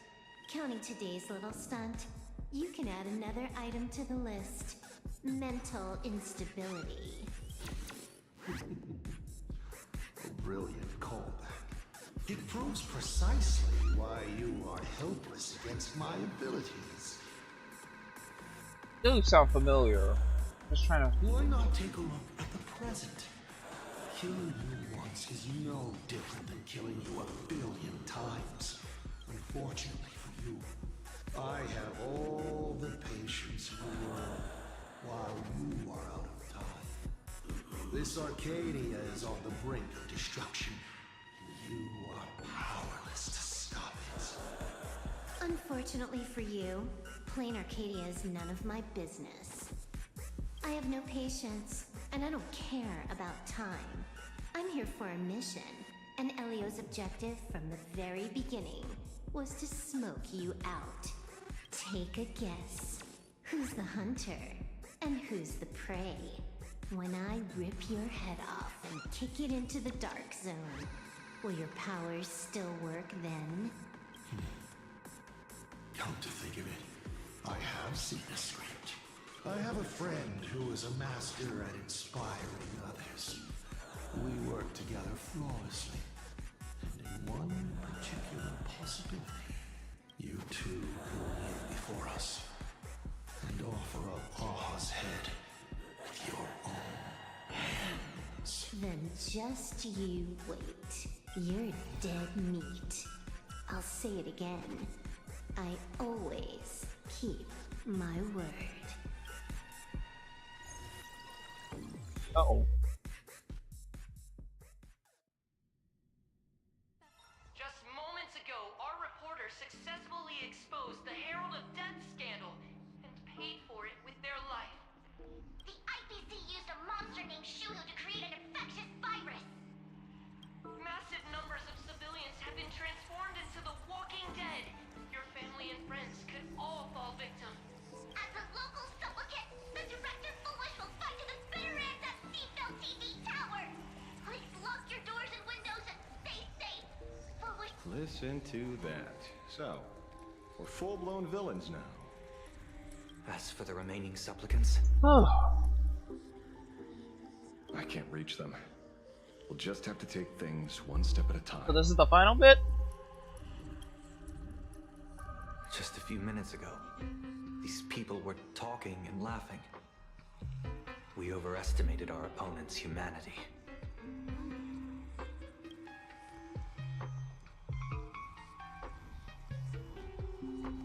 Counting today's little stunt, you can add another item to the list. Mental instability. A brilliant callback. It proves precisely why you are helpless against my abilities. You sound familiar. Just trying to. Why not take a look at the present? Killing you once is no different than killing you 1,000,000,000 times. Unfortunately for you, I have all the patience in the world while you are out of time. This Arcadia is on the brink of destruction, and you are powerless to stop it. Unfortunately for you, Plain Arcadia is none of my business. I have no patience, and I don't care about time. I'm here for a mission, and Elio's objective from the very beginning was to smoke you out. Take a guess. Who's the hunter, and who's the prey? When I rip your head off and kick it into the dark zone, will your powers still work then? Come to think of it, I have seen a script. I have a friend who is a master at inspiring others. We work together flawlessly. And in one particular possibility, you two will kneel before us and offer up Aha's head with your own hands. Then just you wait. You're dead meat. I'll say it again. I always keep my word. Uh-oh. Just moments ago, our reporter successfully exposed the Herald of Death scandal and paid for it with their life. The IPC used a monster named Shulu to create an infectious virus. Massive numbers of civilians have been transformed into the Walking Dead. Your family and friends could all fall victim. As a local supplicant, the director Fulwish will fight to the bitter end at Seafeld TV Tower. Please lock your doors and windows and stay safe. Fulwish. Listen to that. So, we're full-blown villains now. As for the remaining supplicants, Oh. I can't reach them. We'll just have to take things one step at a time. So this is the final bit? just a few minutes ago, these people were talking and laughing. We overestimated our opponent's humanity.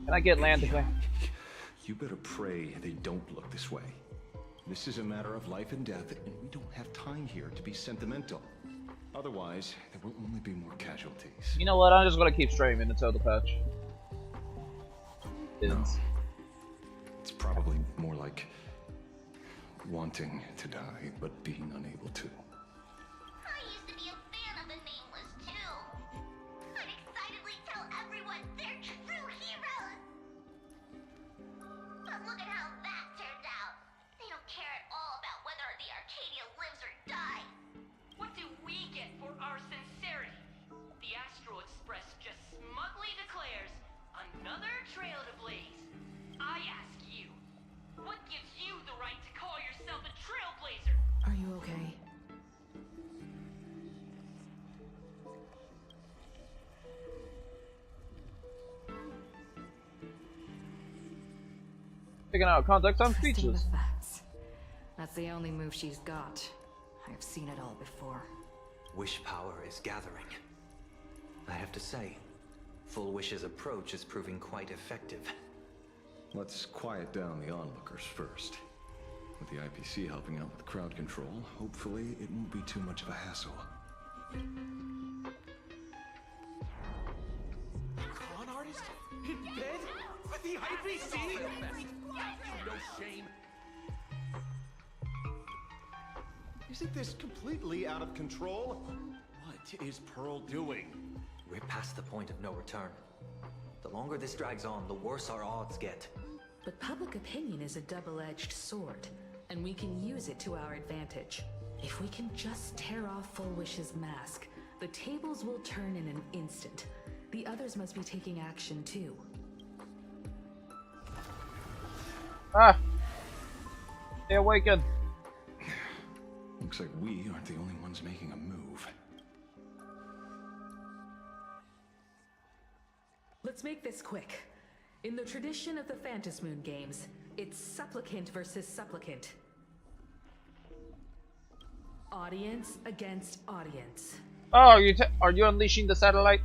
Can I get land again? You better pray they don't look this way. This is a matter of life and death, and we don't have time here to be sentimental. Otherwise, there will only be more casualties. You know what? I'm just gonna keep streaming until the patch. is. It's probably more like wanting to die, but being unable to. I used to be a fan of the Nameless, too. I'd excitedly tell everyone they're true heroes. But look at how that turned out. They don't care at all about whether the Arcadia lives or dies. What do we get for our sincerity? The Astral Express just smugly declares another trail to blaze. I ask you, what gives you the right to call yourself a trailblazer? Are you okay? Taking out of context, I'm Trusting speechless. the facts. That's the only move she's got. I've seen it all before. Wish power is gathering. I have to say, Fulwish's approach is proving quite effective. Let's quiet down the onlookers first. With the IPC helping out with crowd control, hopefully it won't be too much of a hassle. Con artist? In bed? With the IPC? No shame. Isn't this completely out of control? What is Pearl doing? We're past the point of no return. The longer this drags on, the worse our odds get. But public opinion is a double-edged sword, and we can use it to our advantage. If we can just tear off Fulwish's mask, the tables will turn in an instant. The others must be taking action too. Ah! They awakened. Looks like we aren't the only ones making a move. Let's make this quick. In the tradition of the Phantasmoon games, it's supplicant versus supplicant. Audience against audience. Oh, are you unleashing the satellite?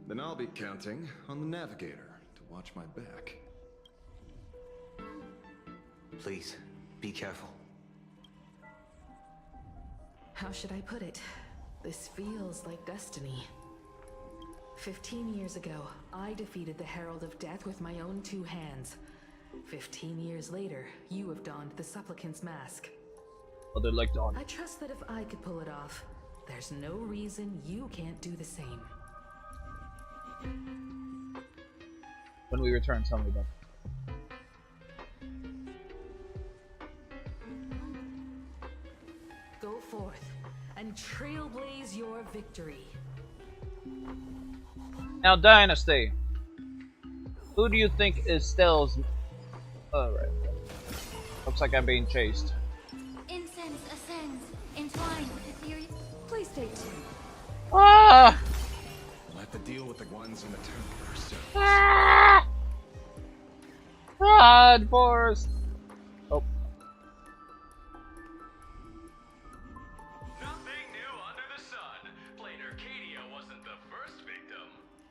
Then I'll be counting on the navigator to watch my back. Please, be careful. How should I put it? This feels like destiny. 15 years ago, I defeated the Herald of Death with my own two hands. 15 years later, you have donned the supplicant's mask. Oh, they're like dawn. I trust that if I could pull it off, there's no reason you can't do the same. When we return, tell me about it. Go forth and trailblaze your victory. Now, Dynasty. Who do you think is Stell's... Oh, right. Looks like I'm being chased. Incense ascends, entwined with ethereal. Please stay tuned. Ah! We'll have to deal with the ones in the temple ourselves. Ah! God, Forrest. Oh. Nothing new under the sun. Plain Arcadia wasn't the first victim.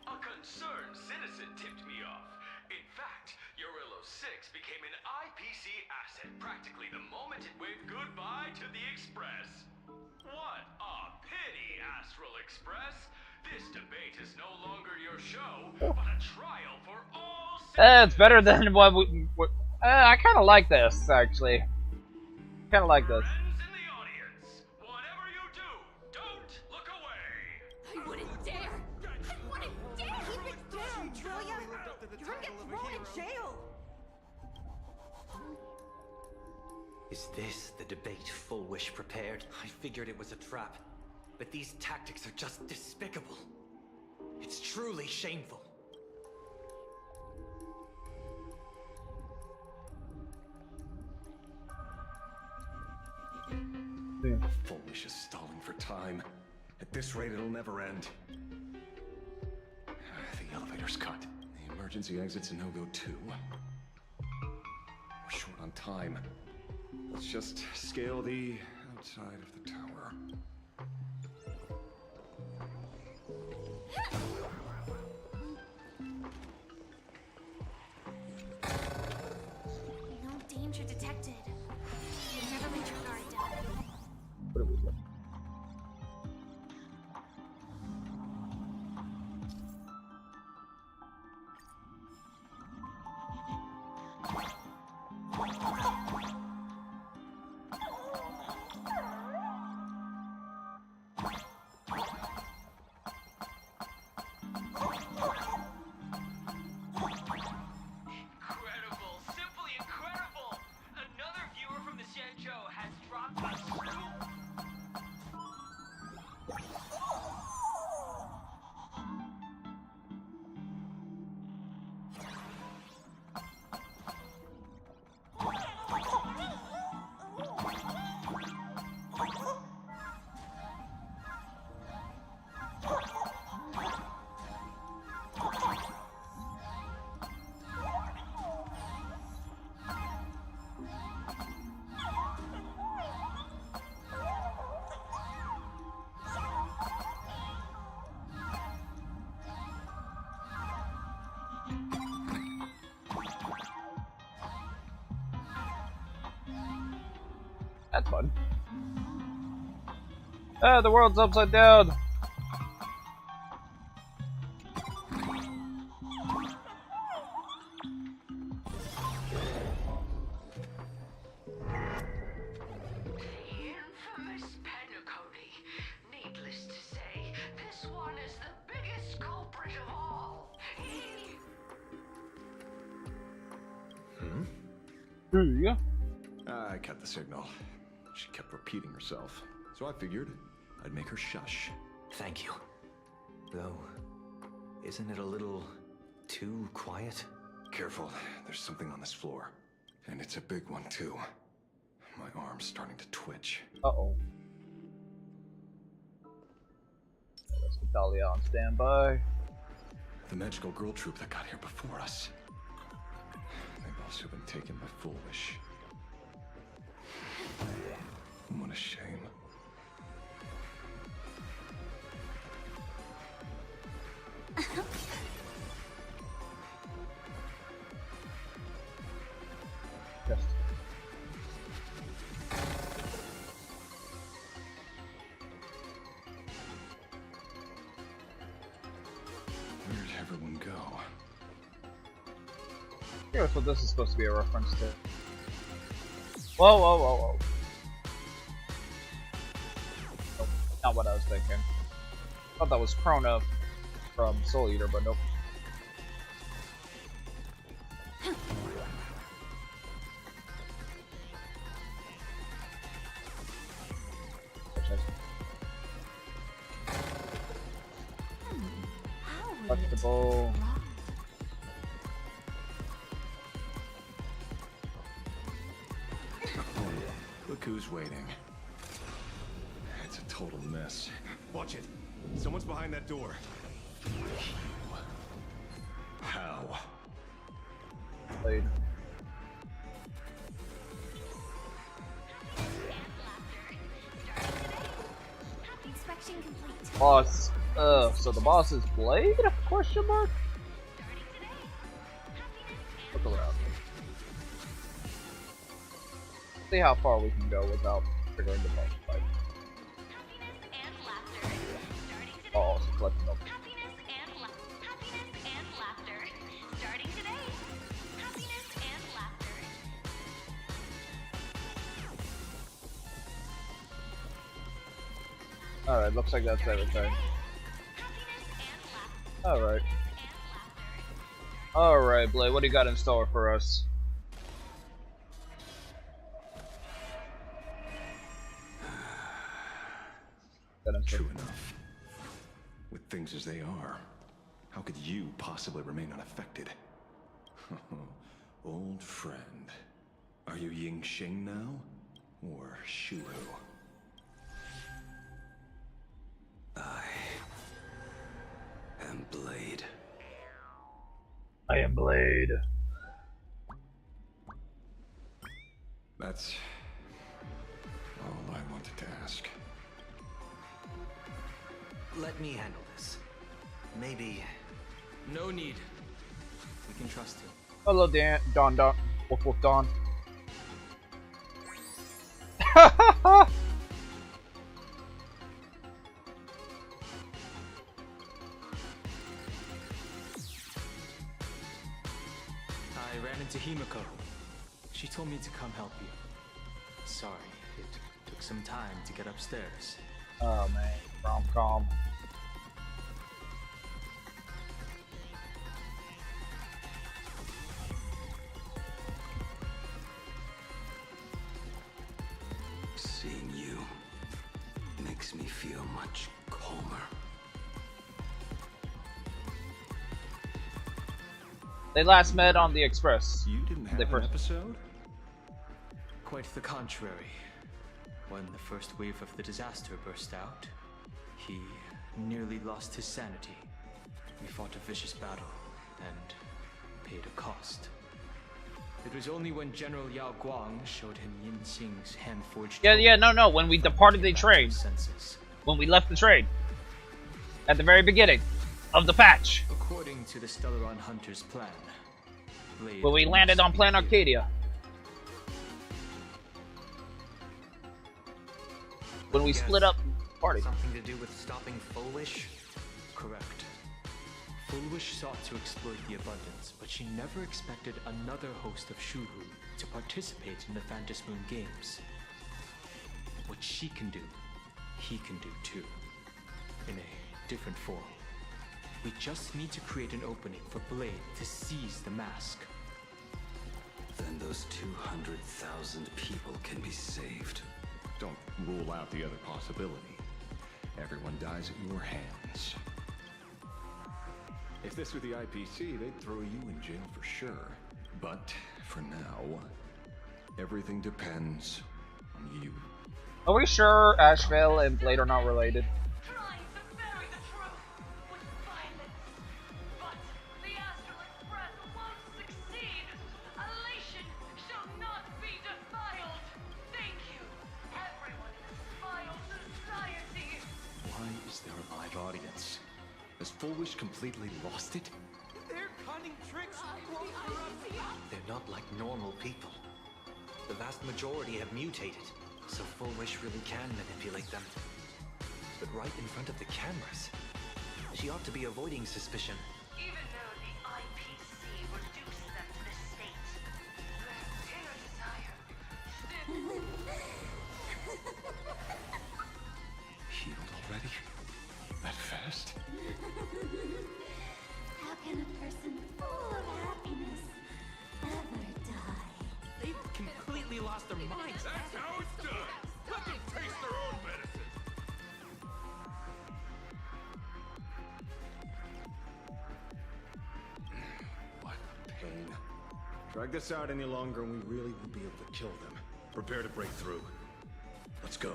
A concerned citizen tipped me off. In fact, Urillo 6 became an IPC asset practically the moment it waved goodbye to the Express. What a pity, Astral Express. This debate is no longer your show, but a trial for all citizens. It's better than what we... I kind of like this, actually. Kind of like this. Friends in the audience, whatever you do, don't look away. I wouldn't dare! I wouldn't dare! Keep it down, Julia! You're gonna get thrown in jail! Is this the debate Fulwish prepared? I figured it was a trap. But these tactics are just despicable. It's truly shameful. Yeah. Fulwish is stalling for time. At this rate, it'll never end. The elevator's cut. The emergency exit's a no-go too. We're short on time. Let's just scale the outside of the tower. No danger detected. Never let your guard down. What are we doing? That's fun. Ah, the world's upside down. Infamous Penacony. Needless to say, this one is the biggest culprit of all. Yeah. I cut the signal. She kept repeating herself, so I figured I'd make her shush. Thank you. Though, isn't it a little too quiet? Careful, there's something on this floor. And it's a big one, too. My arm's starting to twitch. Uh-oh. Let's get Talia on standby. The magical girl troop that got here before us. They've also been taken by Fulwish. What a shame. Yes. Where'd everyone go? Here's what this is supposed to be a reference to. Whoa, whoa, whoa, whoa. Nope, not what I was thinking. Thought that was Krona from Soul Eater, but nope. Touch the bowl. Look who's waiting. It's a total mess. Watch it. Someone's behind that door. How? Played. Inspection complete. Boss. So the boss is Blade? Question mark? Look around. See how far we can go without triggering the boss fight. Oh, so collecting up. Alright, looks like that's everything. Alright. Alright, Blade, what do you got in store for us? True enough. With things as they are, how could you possibly remain unaffected? Old friend. Are you Ying Shing now? Or Shuhu? I am Blade. I am Blade. That's all I wanted to ask. Let me handle this. Maybe. No need. We can trust him. Hello, Don. Wolf Wolf Don. I ran into Himiko. She told me to come help you. Sorry, it took some time to get upstairs. Oh man, rom-com. Seeing you makes me feel much calmer. They last met on the Express. You didn't have an episode? Quite the contrary. When the first wave of the disaster burst out, he nearly lost his sanity. We fought a vicious battle and paid a cost. It was only when General Yao Guang showed him Yin Xing's hand-forged... No, when we departed the train. When we left the train. At the very beginning of the patch. According to the Stellaron Hunter's plan, Blade when we landed on Planet Arcadia. when we split up party. Something to do with stopping Fulwish? Correct. Fulwish sought to exploit the abundance, but she never expected another host of Shuhu to participate in the Phantom Moon Games. What she can do, he can do too. In a different form. We just need to create an opening for Blade to seize the mask. Then those 200,000 people can be saved. Don't rule out the other possibility. Everyone dies at your hands. If this were the IPC, they'd throw you in jail for sure. But for now, everything depends on you. Are we sure Asheville and Blade are not related? Audience. Has Fulwish completely lost it? Their cunning tricks won't corrupt. They're not like normal people. The vast majority have mutated, so Fulwish really can manipulate them. But right in front of the cameras, she ought to be avoiding suspicion. Even though the IPC reduced them to the state, their inner desire still... Healed already? That fast? How can a person full of happiness ever die? They've completely lost their minds. That's how it's done. Let them taste their own medicine. What a pain. Drag this out any longer and we really won't be able to kill them. Prepare to break through. Let's go.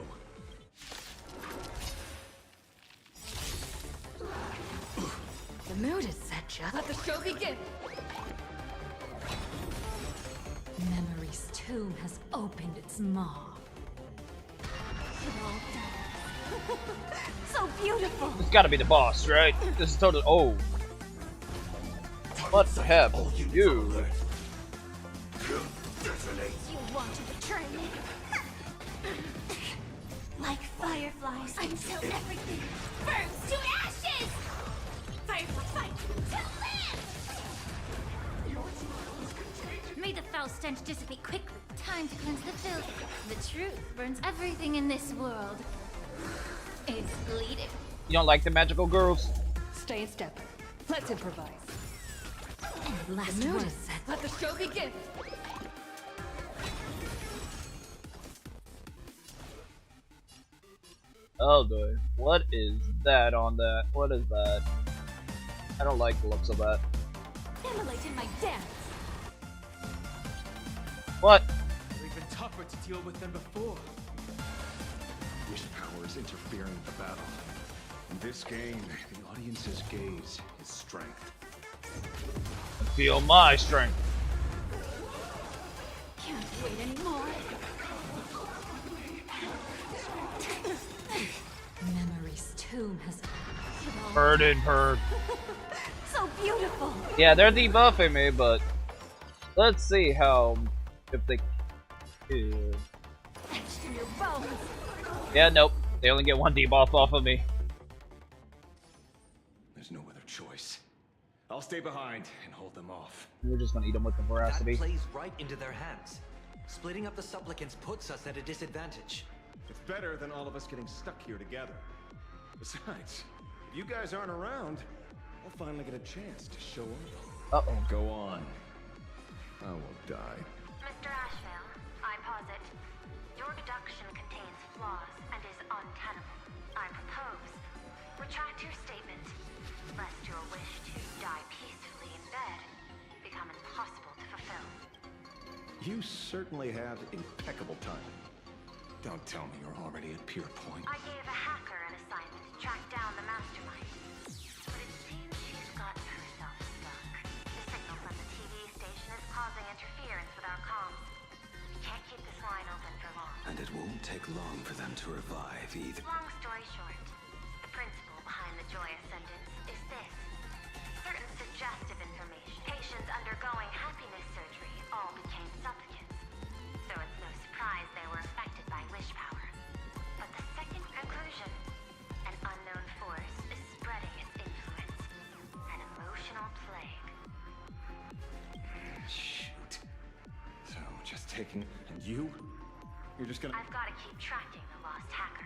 The mood is set, Jeff. Let the show begin! Memory's tomb has opened its maw. So beautiful! It's gotta be the boss, right? This is totally. Oh. What have you? You want to betray me? Like fireflies until everything burns to ashes! Firefly, to live! May the foul stench dissipate quickly. Time to cleanse the filth. The truth burns everything in this world. It's bleeding. You don't like the magical girls? Stay in step. Let's improvise. Last word. Let the show begin! Oh boy. What is that on that? What is that? I don't like the looks of that. Immolate in my dance! What? They've been tougher to deal with than before. Wish power is interfering with the battle. In this game, the audience's gaze is strength. Feel my strength. Can't wait anymore. Memory's tomb has Burden her. So beautiful! Yeah, they're debuffing me, but let's see how if they. Etched in your bones! Yeah, nope. They only get one debuff off of me. There's no other choice. I'll stay behind and hold them off. We're just gonna eat them with the veracity. That plays right into their hands. Splitting up the supplicants puts us at a disadvantage. It's better than all of us getting stuck here together. Besides, if you guys aren't around, I'll finally get a chance to show up. Uh-oh. Go on. I won't die. Mr. Asheville, I posit, your deduction contains flaws and is untenable. I propose, retract your statement, lest your wish to die peacefully in bed become impossible to fulfill. You certainly have impeccable timing. Don't tell me you're already at Pier Point. I gave a hacker an assignment to track down the mastermind, but it seems she's gotten herself stuck. The signal from the TV station is causing interference with our comms. We can't keep this line open for long. And it won't take long for them to revive either. Long story short, the principle behind the Joy Ascendance is this. Certain suggestive information. Patients undergoing happiness surgery all became supplicants. So it's no surprise they were affected by wish power. But the second taking, and you're just gonna... I've got to keep tracking the lost hacker.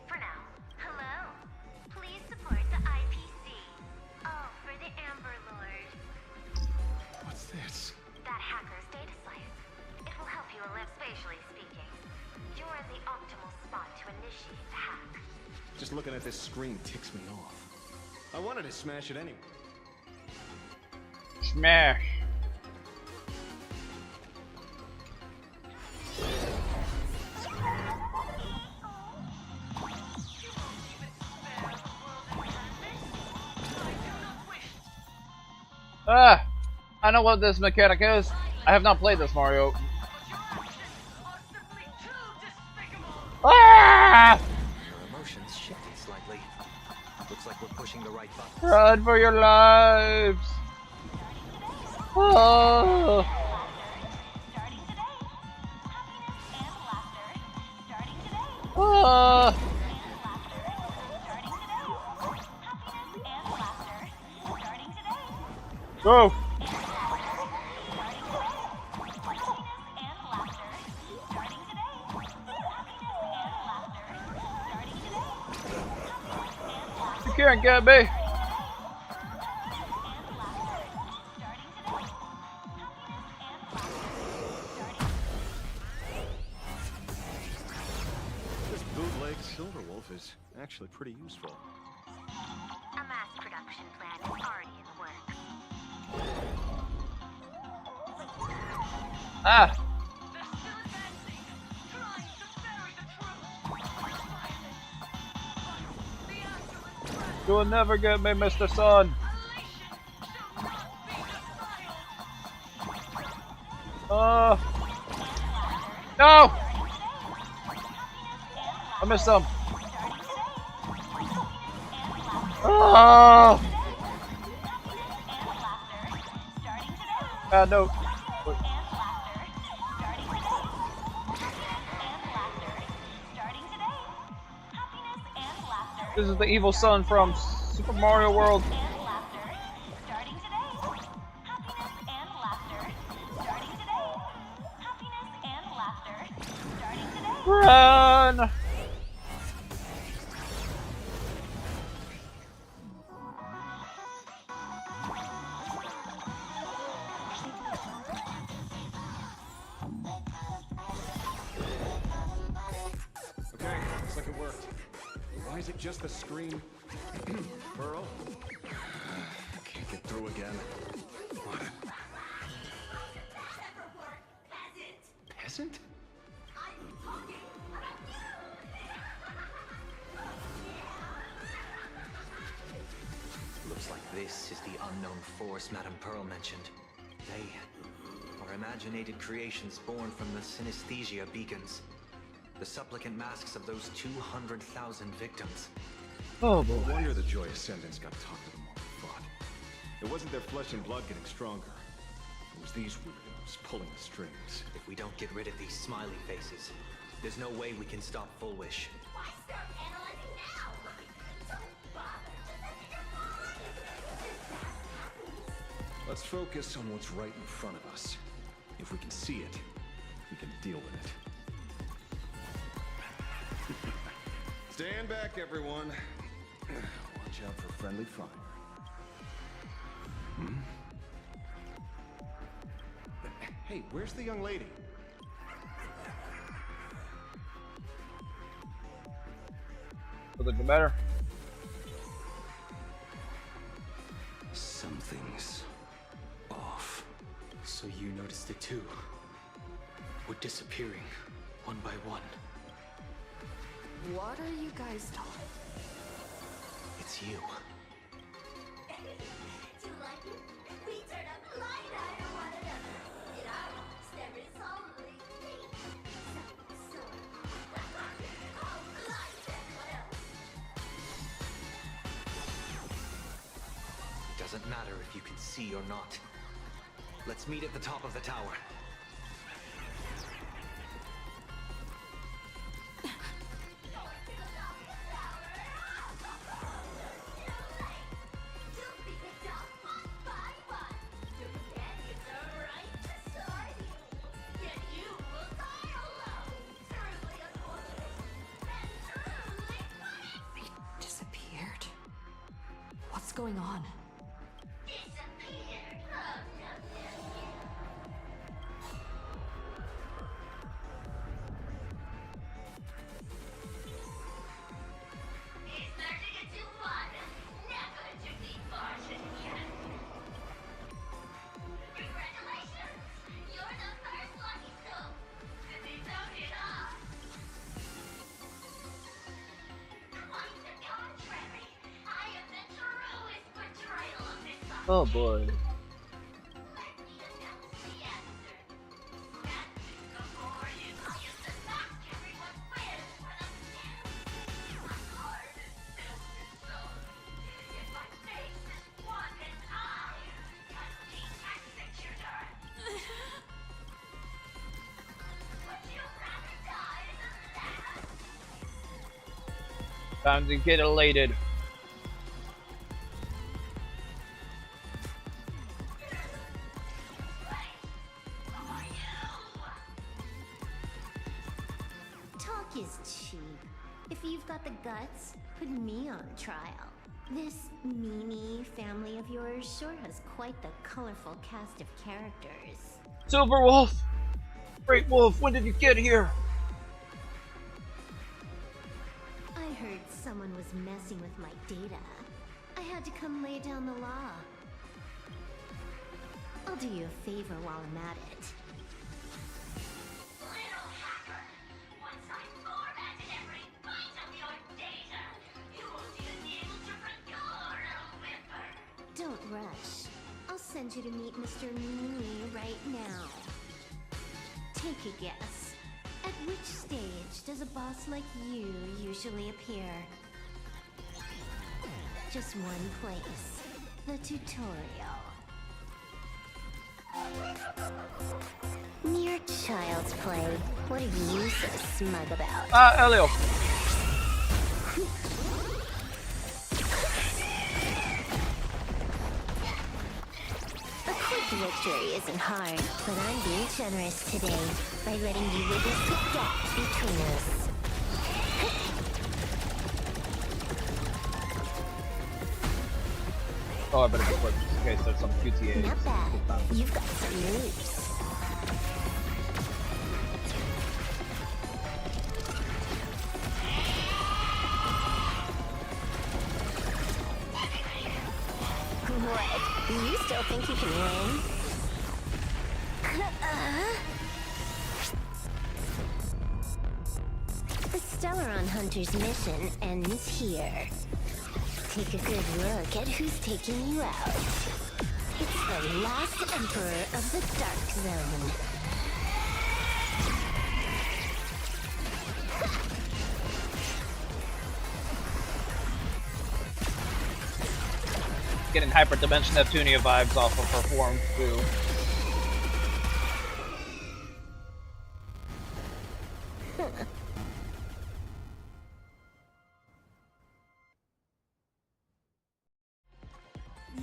For now, hello. Please support the IPC. All for the Amber Lord. What's this? That hacker's data slice. It will help you live spatially speaking. You're in the optimal spot to initiate the hack. Just looking at this screen ticks me off. I wanted to smash it anyway. Smash. Ah! I know what this mechanic is. I have not played this Mario. Ah! Your emotions shifted slightly. Looks like we're pushing the right button. Run for your lives! Oh! Oh! Go! You can't get me! This bootleg Silverwolf is actually pretty useful. A mass production plan is already in the works. Ah! You will never get me, Mr. Sun! No! I missed some. Oh! No. Wait. This is the evil son from Super Mario World. Run! Okay, looks like it worked. Why is it just the screen? Pearl? Can't get through again. What? Peasant? Looks like this is the unknown force Madame Pearl mentioned. They are imaginated creations born from the synesthesia beacons. The supplicant masks of those 200,000 victims. Oh boy. No wonder the Joy Ascendants got tougher the more we fought. It wasn't their flesh and blood getting stronger. It was these weirdos pulling the strings. If we don't get rid of these smiley faces, there's no way we can stop Fulwish. Why start analyzing now? Don't bother. Let's focus on what's right in front of us. If we can see it, we can deal with it. Stand back, everyone. Watch out for friendly fire. Hey, where's the young lady? Does it matter? Something's off. So you noticed it too? We're disappearing, one by one. What are you guys talking? It's you. Do you like it? We turn up the light eye on one another. In our homes, there is only me. So. Oh, like everyone else. It doesn't matter if you can see or not. Let's meet at the top of the tower. going on? Disappeared. Oh, no, It's starting to get too fun. Never to be fortune again. Congratulations! You're the first lucky soup. And they found it all. Quite the contrary. I am the truest portrayal of this song. Oh boy. Let me announce the answer. Standing before you, I am the mask everyone wears for themselves. My heart is filled with soul. If my face is one and I am the executor. Would you rather die than that? Time to get elated. Talk is cheap. If you've got the guts, put me on trial. This Mimi family of yours sure has quite the colorful cast of characters. Silver Wolf! Great Wolf, when did you get here? I heard someone was messing with my data. I had to come lay down the law. I'll do you a favor while I'm at it. Little hacker, once I formatted every byte of your data, you won't even be able to procure a whimper. Don't rush. I'll send you to meet Mr. Mimi right now. Take a guess. At which stage does a boss like you usually appear? Just one place. The tutorial. Mere child's play. What are you so smug about? Elio. A quick victory isn't hard, but I'm being generous today by letting you witness the gap between us. Oh, I better be quick just in case there's some QTA. Not bad. You've got some moves. What? You still think you can win? The Stellaron Hunter's mission ends here. Take a good look at who's taking you out. It's the last Emperor of the Dark Zone. Getting Hyperdimension Neptunia vibes off of her form too.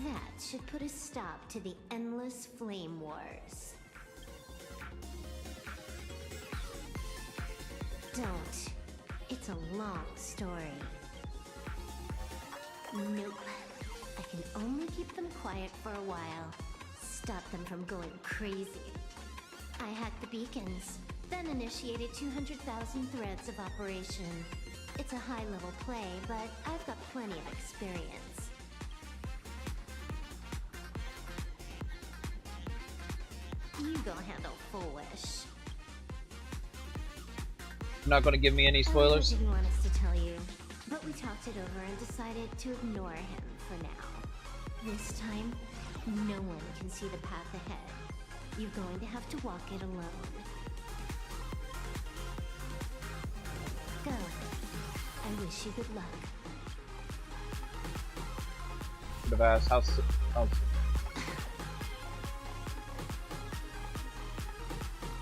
That should put a stop to the endless flame wars. Don't. It's a long story. Nope. I can only keep them quiet for a while. Stop them from going crazy. I hacked the beacons, then initiated 200,000 threads of operation. It's a high-level play, but I've got plenty of experience. You go handle Fulwish. You're not going to give me any spoilers? I didn't want us to tell you, but we talked it over and decided to ignore him for now. This time, no one can see the path ahead. You're going to have to walk it alone. Go. I wish you good luck. Should have asked how.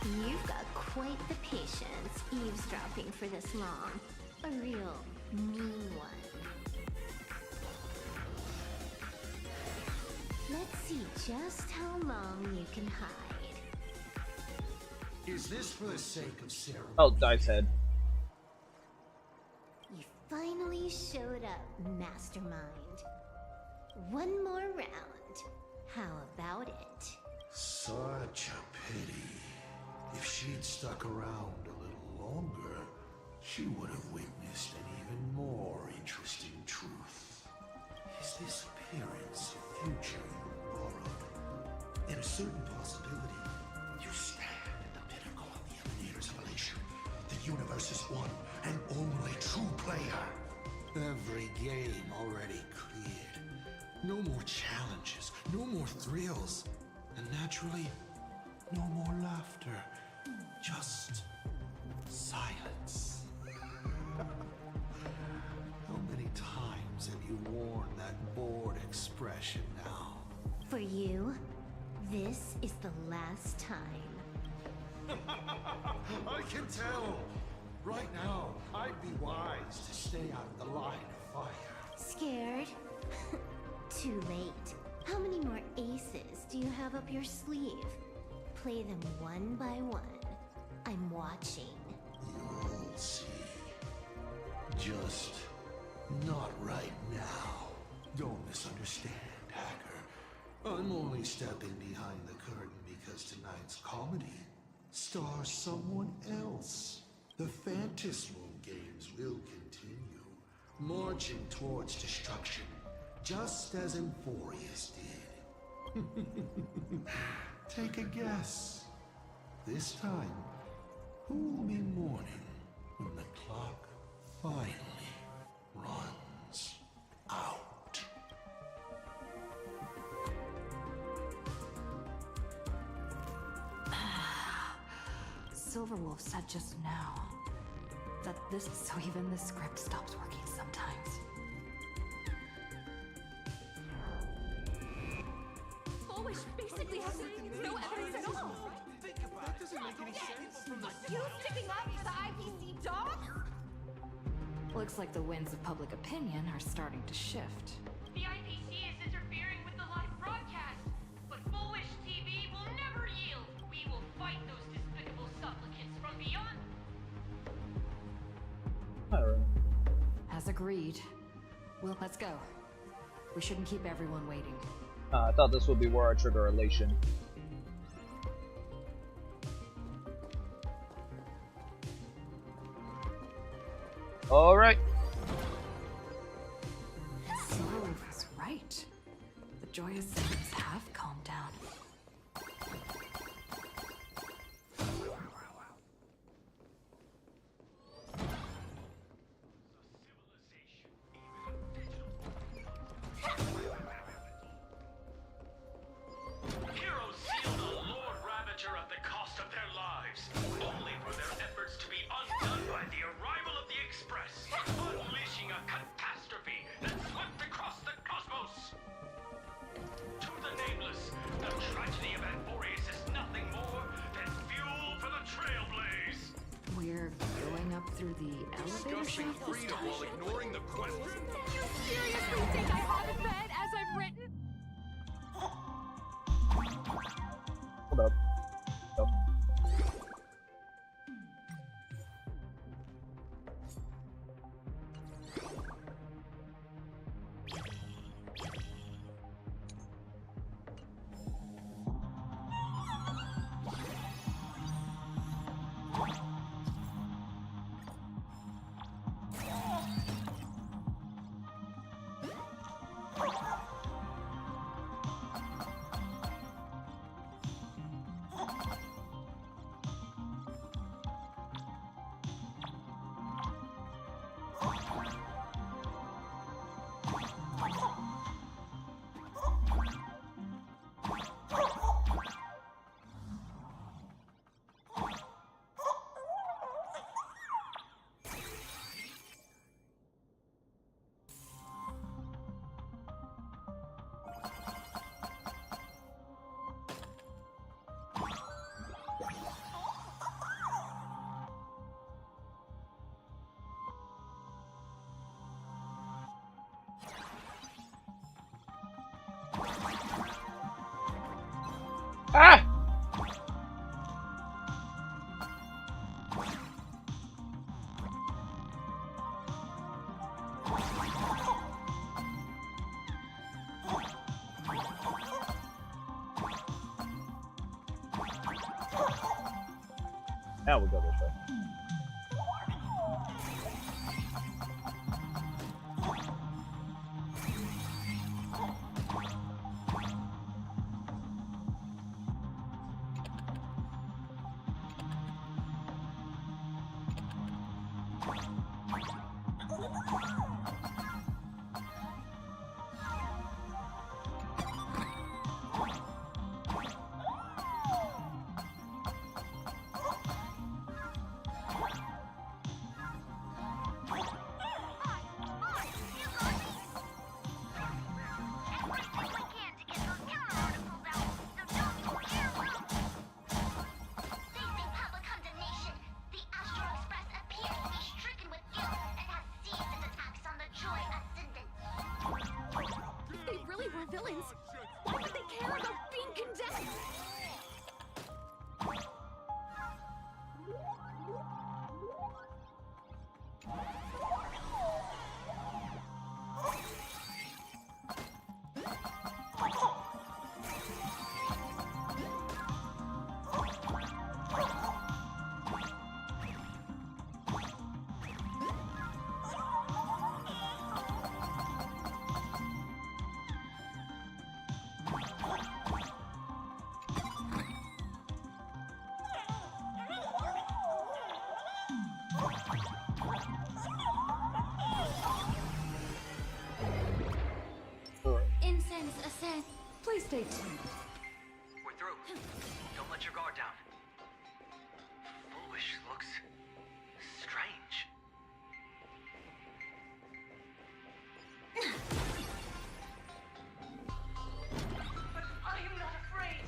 You've got quite the patience eavesdropping for this long. A real mean one. Let's see just how long you can hide. Is this for the sake of Sarah? Oh, Dice Head. You finally showed up, Mastermind. One more round. How about it? Such a pity. If she'd stuck around a little longer, she would have witnessed an even more interesting truth. Is this appearance of future you borrowed? In a certain possibility, you stand at the pinnacle of the Emanator's evolution. The universe's one and only true player. Every game already cleared. No more challenges, no more thrills, and naturally, no more laughter. Just silence. How many times have you worn that bored expression now? For you, this is the last time. I can tell. Right now, I'd be wise to stay out of the line of fire. Scared? Too late. How many more aces do you have up your sleeve? Play them one by one. I'm watching. You'll see. Just not right now. Don't misunderstand, Hacker. I'm only stepping behind the curtain because tonight's comedy stars someone else. The Phantasmal games will continue, marching towards destruction, just as Emphorius did. Take a guess. This time, who will be mourning when the clock finally runs out? Silverwolf said just now that this is so even the script stops working sometimes. Fulwish basically has no evidence at all. That doesn't make any sense. You sticking up for the IPC dogs? Looks like the winds of public opinion are starting to shift. The IPC is interfering with the live broadcast, but Fulwish TV will never yield. We will fight those despicable supplicants from beyond. As agreed. Well, let's go. We shouldn't keep everyone waiting. I thought this would be where I trigger elation. Alright. Silverwolf was right. The joyous symptoms have calmed down. Heroes seal the Lord Ravager at the cost of their lives, only for their efforts to be undone by the arrival of the Express, unleashing a catastrophe that swept across the cosmos. To the nameless, the tragedy of Emphorius is nothing more than fuel for the Trailblaze. We're going up through the elevator Discussing shaft this freedom time? while ignoring the question? You seriously think I haven't read as I've written? Hold up. Oh. Ah! Now we go this way. Villains. Why would they care about being condemned? Incense ascend. Please stay tuned. We're through. Don't let your guard down. Fulwish looks strange. But I am not afraid.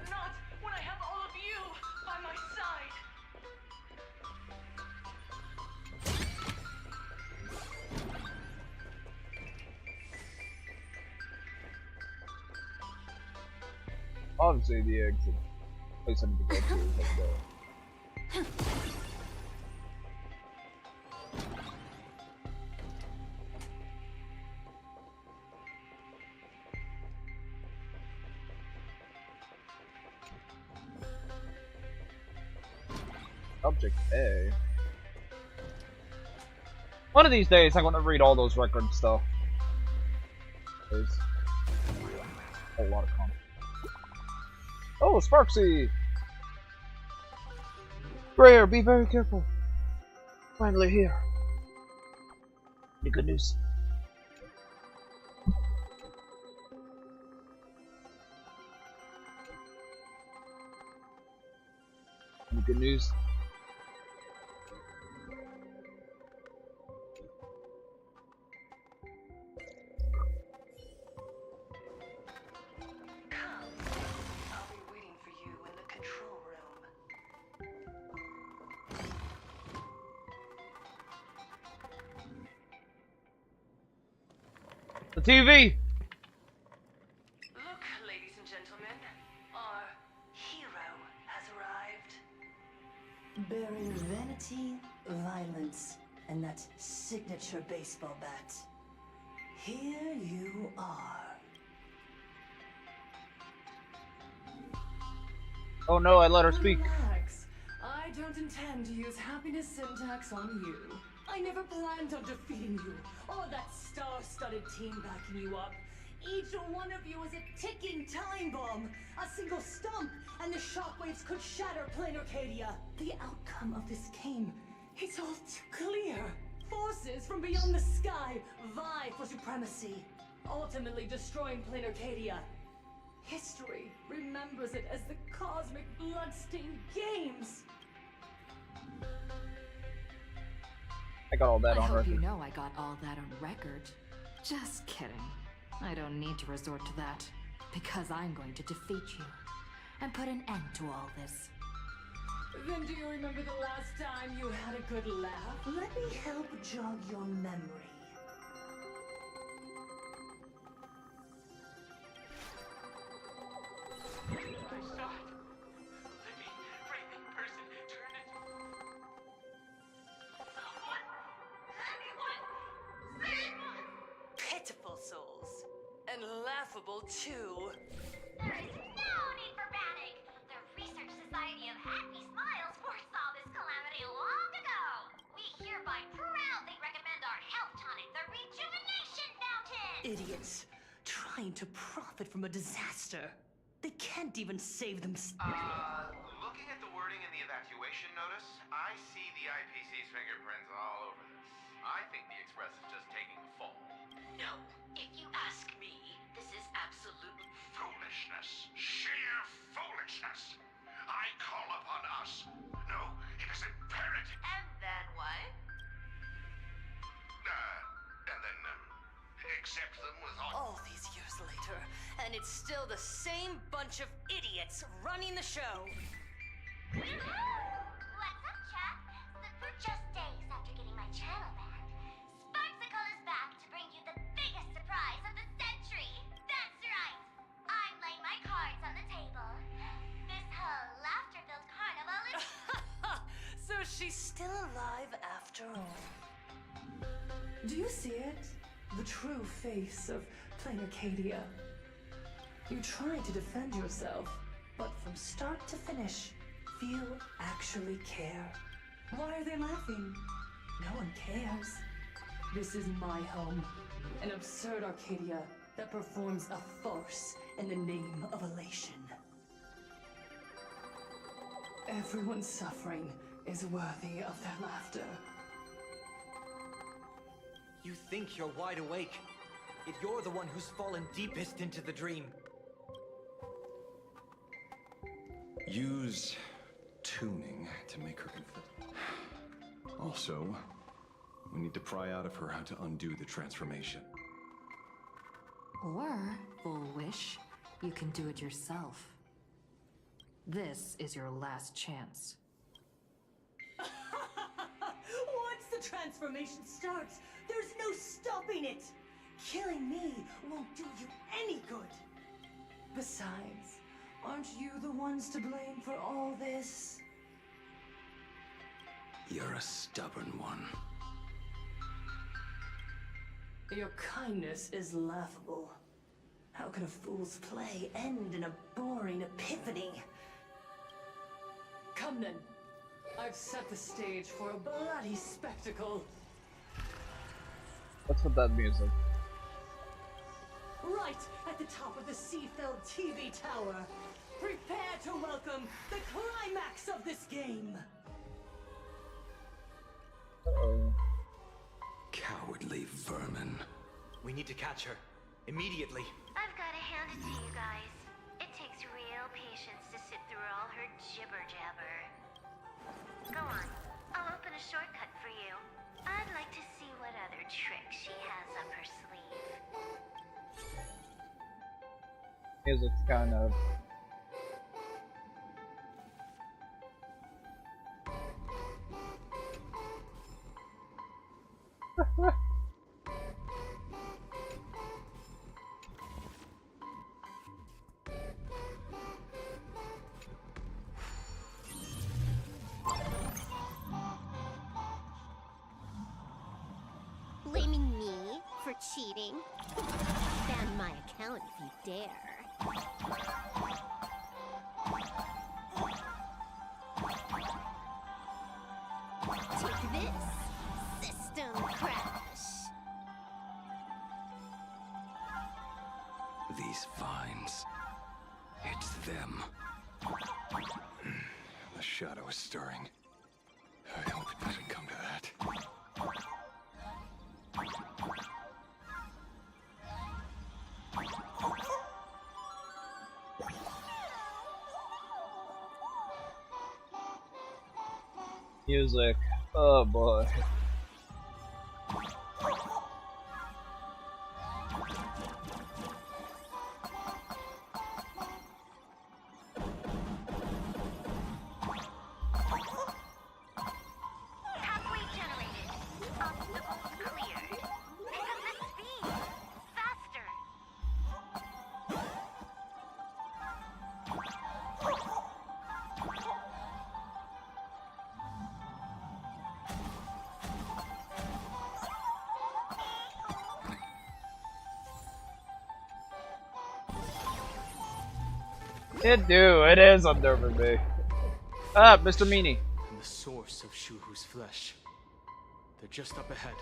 Not when I have all of you by my side. Obviously, the exit place I need to go to is like there. Object A. One of these days, I'm going to read all those record stuff. There's a lot of content. Oh, Sparksy! Rare, be very careful. Finally here. Any good news? Any good news? The TV! Look, ladies and gentlemen, our hero has arrived. Bearing vanity, violence, and that signature baseball bat. Here you are. Oh no, I let her speak. Relax. I don't intend to use happiness syntax on you. I never planned on defeating you, or that star-studded team backing you up. Each one of you is a ticking time bomb. A single stump, and the shockwaves could shatter plain Arcadia. The outcome of this game is all too clear. Forces from beyond the sky vie for supremacy, ultimately destroying plain Arcadia. History remembers it as the Cosmic Bloodstained Games. I got all that I on hope record. you know I got all that on record. Just kidding. I don't need to resort to that, because I'm going to defeat you and put an end to all this. Then do you remember the last time you had a good laugh? Let me help jog your memory. Pitiful souls. And laughable, too. There is no need for panic. The Research Society I proudly recommend our health tonic, the Rejuvenation Fountain! Idiots. Trying to profit from a disaster. They can't even save themselves. Looking at the wording in the evacuation notice, I see the IPC's fingerprints all over this. I think the Express is just taking the fall. No, if you ask me, this is absolutely Foolishness. Sheer foolishness. I call upon us. No, it is imperative. And then what? And then, accept them with all... All these years later, and it's still the same bunch of idiots running the show. What's up, chap? For just days after getting my channel back, Sparksicle is back to bring you the biggest surprise of the century. That's right. I'm laying my cards on the table. This whole laughter-filled carnival is... So she's still alive after all. Do you see it? The true face of plain Arcadia. You try to defend yourself, but from start to finish, few actually care. Why are they laughing? No one cares. This is my home, an absurd Arcadia that performs a farce in the name of elation. Everyone's suffering is worthy of their laughter. You think you're wide awake, yet you're the one who's fallen deepest into the dream. Use tuning to make her confess. Also, we need to pry out of her how to undo the transformation. Or, Fulwish, you can do it yourself. This is your last chance. Once the transformation starts, there's no stopping it! Killing me won't do you any good! Besides, aren't you the ones to blame for all this? You're a stubborn one. Your kindness is laughable. How can a fool's play end in a boring epiphany? Come then. I've set the stage for a bloody spectacle. What's with that music? Right at the top of the sea-filled TV tower. Prepare to welcome the climax of this game. Uh-oh. Cowardly vermin. We need to catch her. Immediately. I've gotta hand it to you guys. It takes real patience to sit through all her jibber-jabber. Go on. I'll open a shortcut for you. I'd like to see what other tricks she has up her sleeve. Music's kind of... Blaming me for cheating? Ban my account if you dare. Take this, system crash. These vines. It's them. The shadow is stirring. I hope it doesn't come to that. Music. Oh boy. Pathway generated. Obstacles cleared. Pick up the speed. Faster. It is unnerving me. Ah, Mr. Meanie. And the source of Shuhu's flesh. They're just up ahead.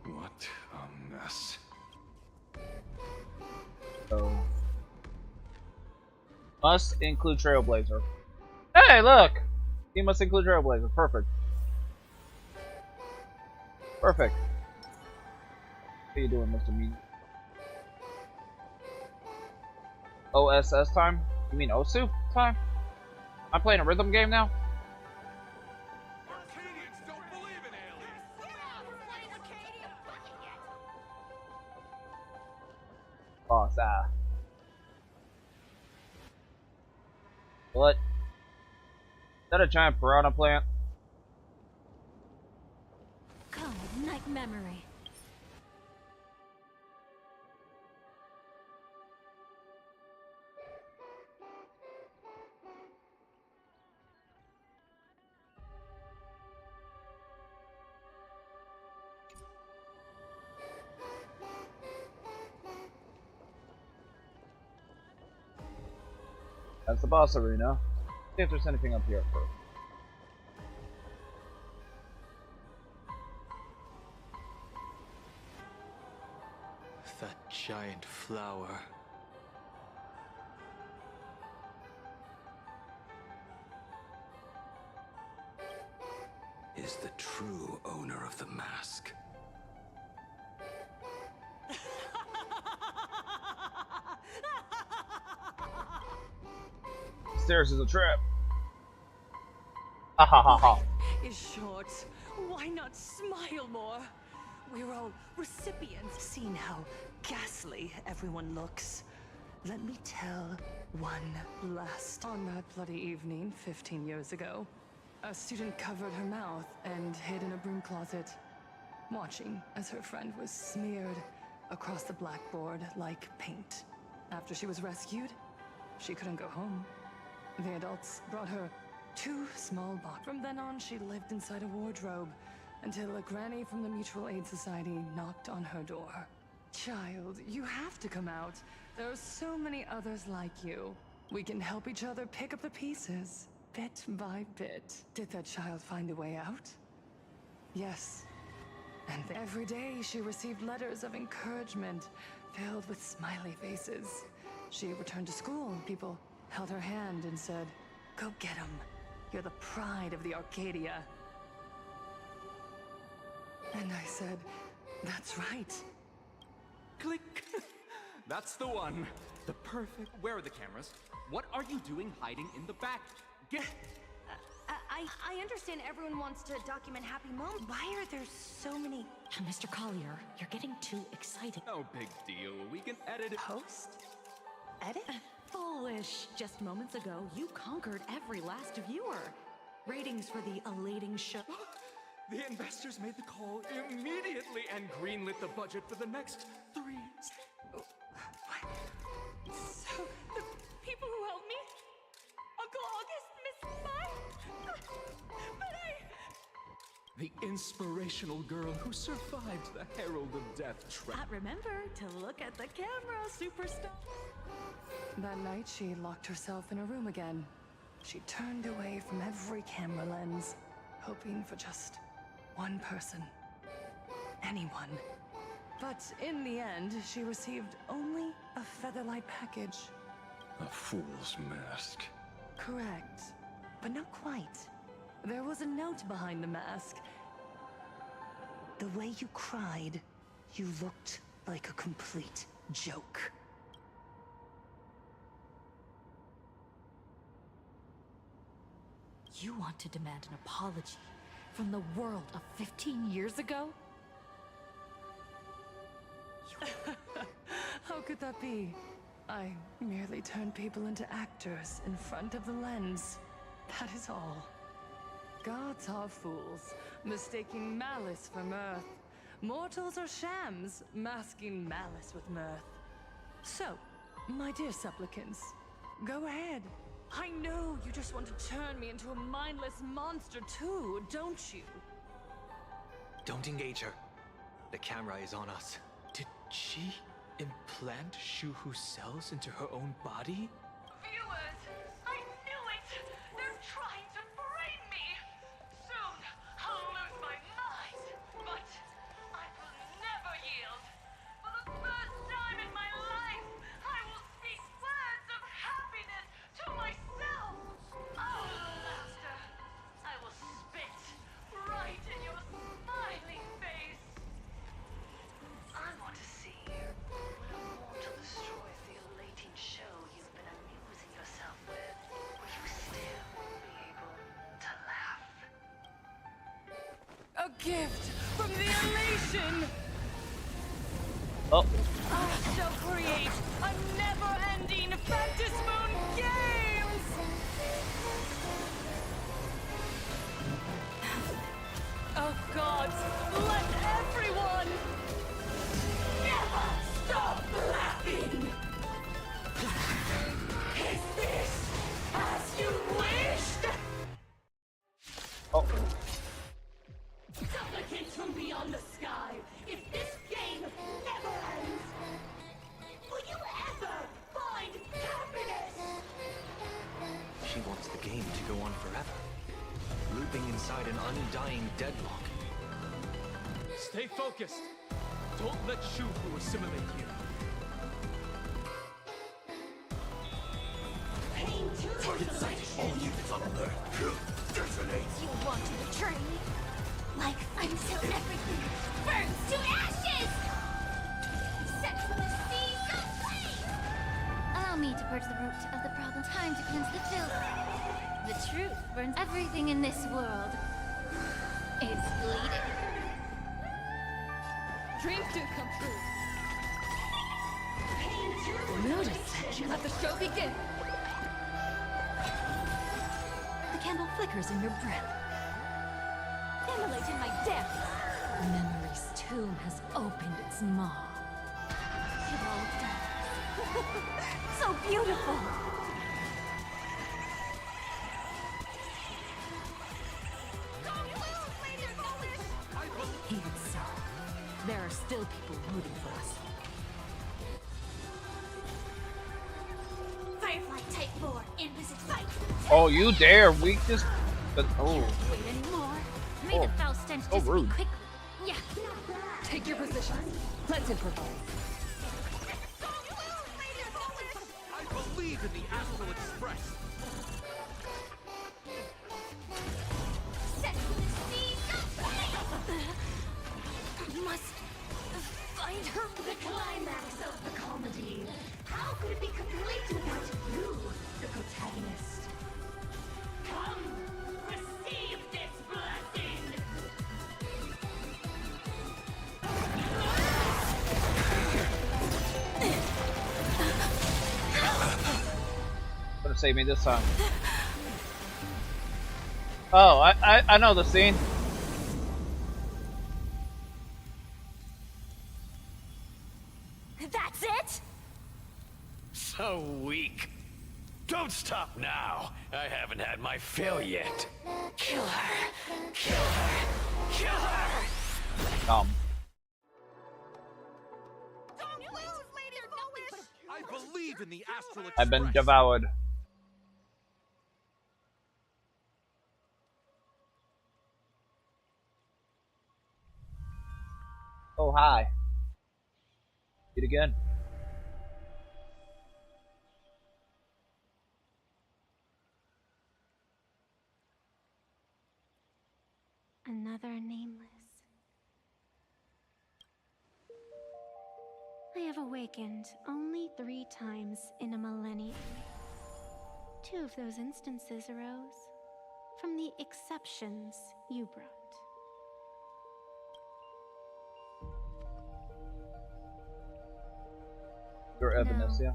What a mess. So must include Trailblazer. Hey, look! He must include Trailblazer. Perfect. Perfect. What are you doing, Mr. Mean? OSS time? You mean OSU time? I'm playing a rhythm game now? Boss, What? Is that a giant piranha plant? Cold night memory. That's the boss arena. See if there's anything up here first. That giant flower. Is the true owner of the mask. Stairs is a trap. Ha ha ha ha. Is short. Why not smile more? We're all recipients. Seen how ghastly everyone looks. Let me tell one last. On that bloody evening 15 years ago, a student covered her mouth and hid in a broom closet, watching as her friend was smeared across the blackboard like paint. After she was rescued, she couldn't go home. The adults brought her 2 small boxes. From then on, she lived inside a wardrobe until a granny from the Mutual Aid Society knocked on her door. Child, you have to come out. There are so many others like you. We can help each other pick up the pieces, bit by bit. Did that child find a way out? Yes. And every day she received letters of encouragement filled with smiley faces. She returned to school and people held her hand and said, "Go get him. You're the pride of the Arcadia." And I said, "That's right." Click. That's the one. The perfect. Where are the cameras? What are you doing hiding in the back? Get. I understand everyone wants to document happy moments. Why are there so many? Mr. Collier, you're getting too excited. No big deal. We can edit it. Post? Edit? Fulwish. Just moments ago, you conquered every last viewer. Ratings for the Elating show. The investors made the call immediately and greenlit the budget for the next 3. So, the people who helped me? Uncle August, Miss but The inspirational girl who survived the Herald of Death trap. Remember to look at the camera, superstar. That night, she locked herself in a room again. She turned away from every camera lens, hoping for just one person. Anyone. But in the end, she received only a featherlight package. A fool's mask. Correct. But not quite. There was a note behind the mask. The way you cried, you looked like a complete joke. You want to demand an apology from the world of 15 years ago? How could that be? I merely turned people into actors in front of the lens. That is all. Gods are fools, mistaking malice for mirth. Mortals are shams, masking malice with mirth. So, my dear supplicants, go ahead. I know you just want to turn me into a mindless monster too, don't you? Don't engage her. The camera is on us. Did she implant Shuhu cells into her own body? Viewers, I knew it! They're trying to frame me! Soon, I'll lose gift from the elation. Oh. I shall create a never-ending Phantasmoon Games! Oh gods, let everyone Never stop laughing! Is this as you wished? Oh. Supplicants from beyond the sky, if this game never ends, will you ever find happiness? She wants the game to go on forever, looping inside an undying deadlock. Stay focused. Don't let Shuhu assimilate you. Target sight, all units on alert. Detonate. You want to betray me? Like until everything burns to ashes! Set from the seas of flame! Allow me to purge the root of the problem. Time to cleanse the filth. The truth burns everything in this world. It's bleeding. dreams do come true. Notice, let the show begin. The candle flickers in your breath. Immolate in my death. Memory's tomb has opened its maw. It all dies. So beautiful! Even so, there are still people rooting for us. Firefly Type 4, Invisage Fight! Oh, you dare weakness? But oh. Wait anymore. May the foul stench Oh, dissipate rude. quickly. Yeah. Take your position. Let's improvise. I believe in the Astral Express. Set to the seas of flame! Must find her. The climax of the comedy. How could it be complete without you, the protagonist? Come, receive this blessing! Gonna save me this time. Oh, I know the scene. That's it? So weak. Don't stop now. I haven't had my fill yet. Kill her! Kill her! Kill her! I believe in the Astral Express. I've been devoured. Oh, hi. Eat again. Another nameless. I have awakened only 3 times in a millennium. 2 of those instances arose from the exceptions you brought. Your evidence, yeah.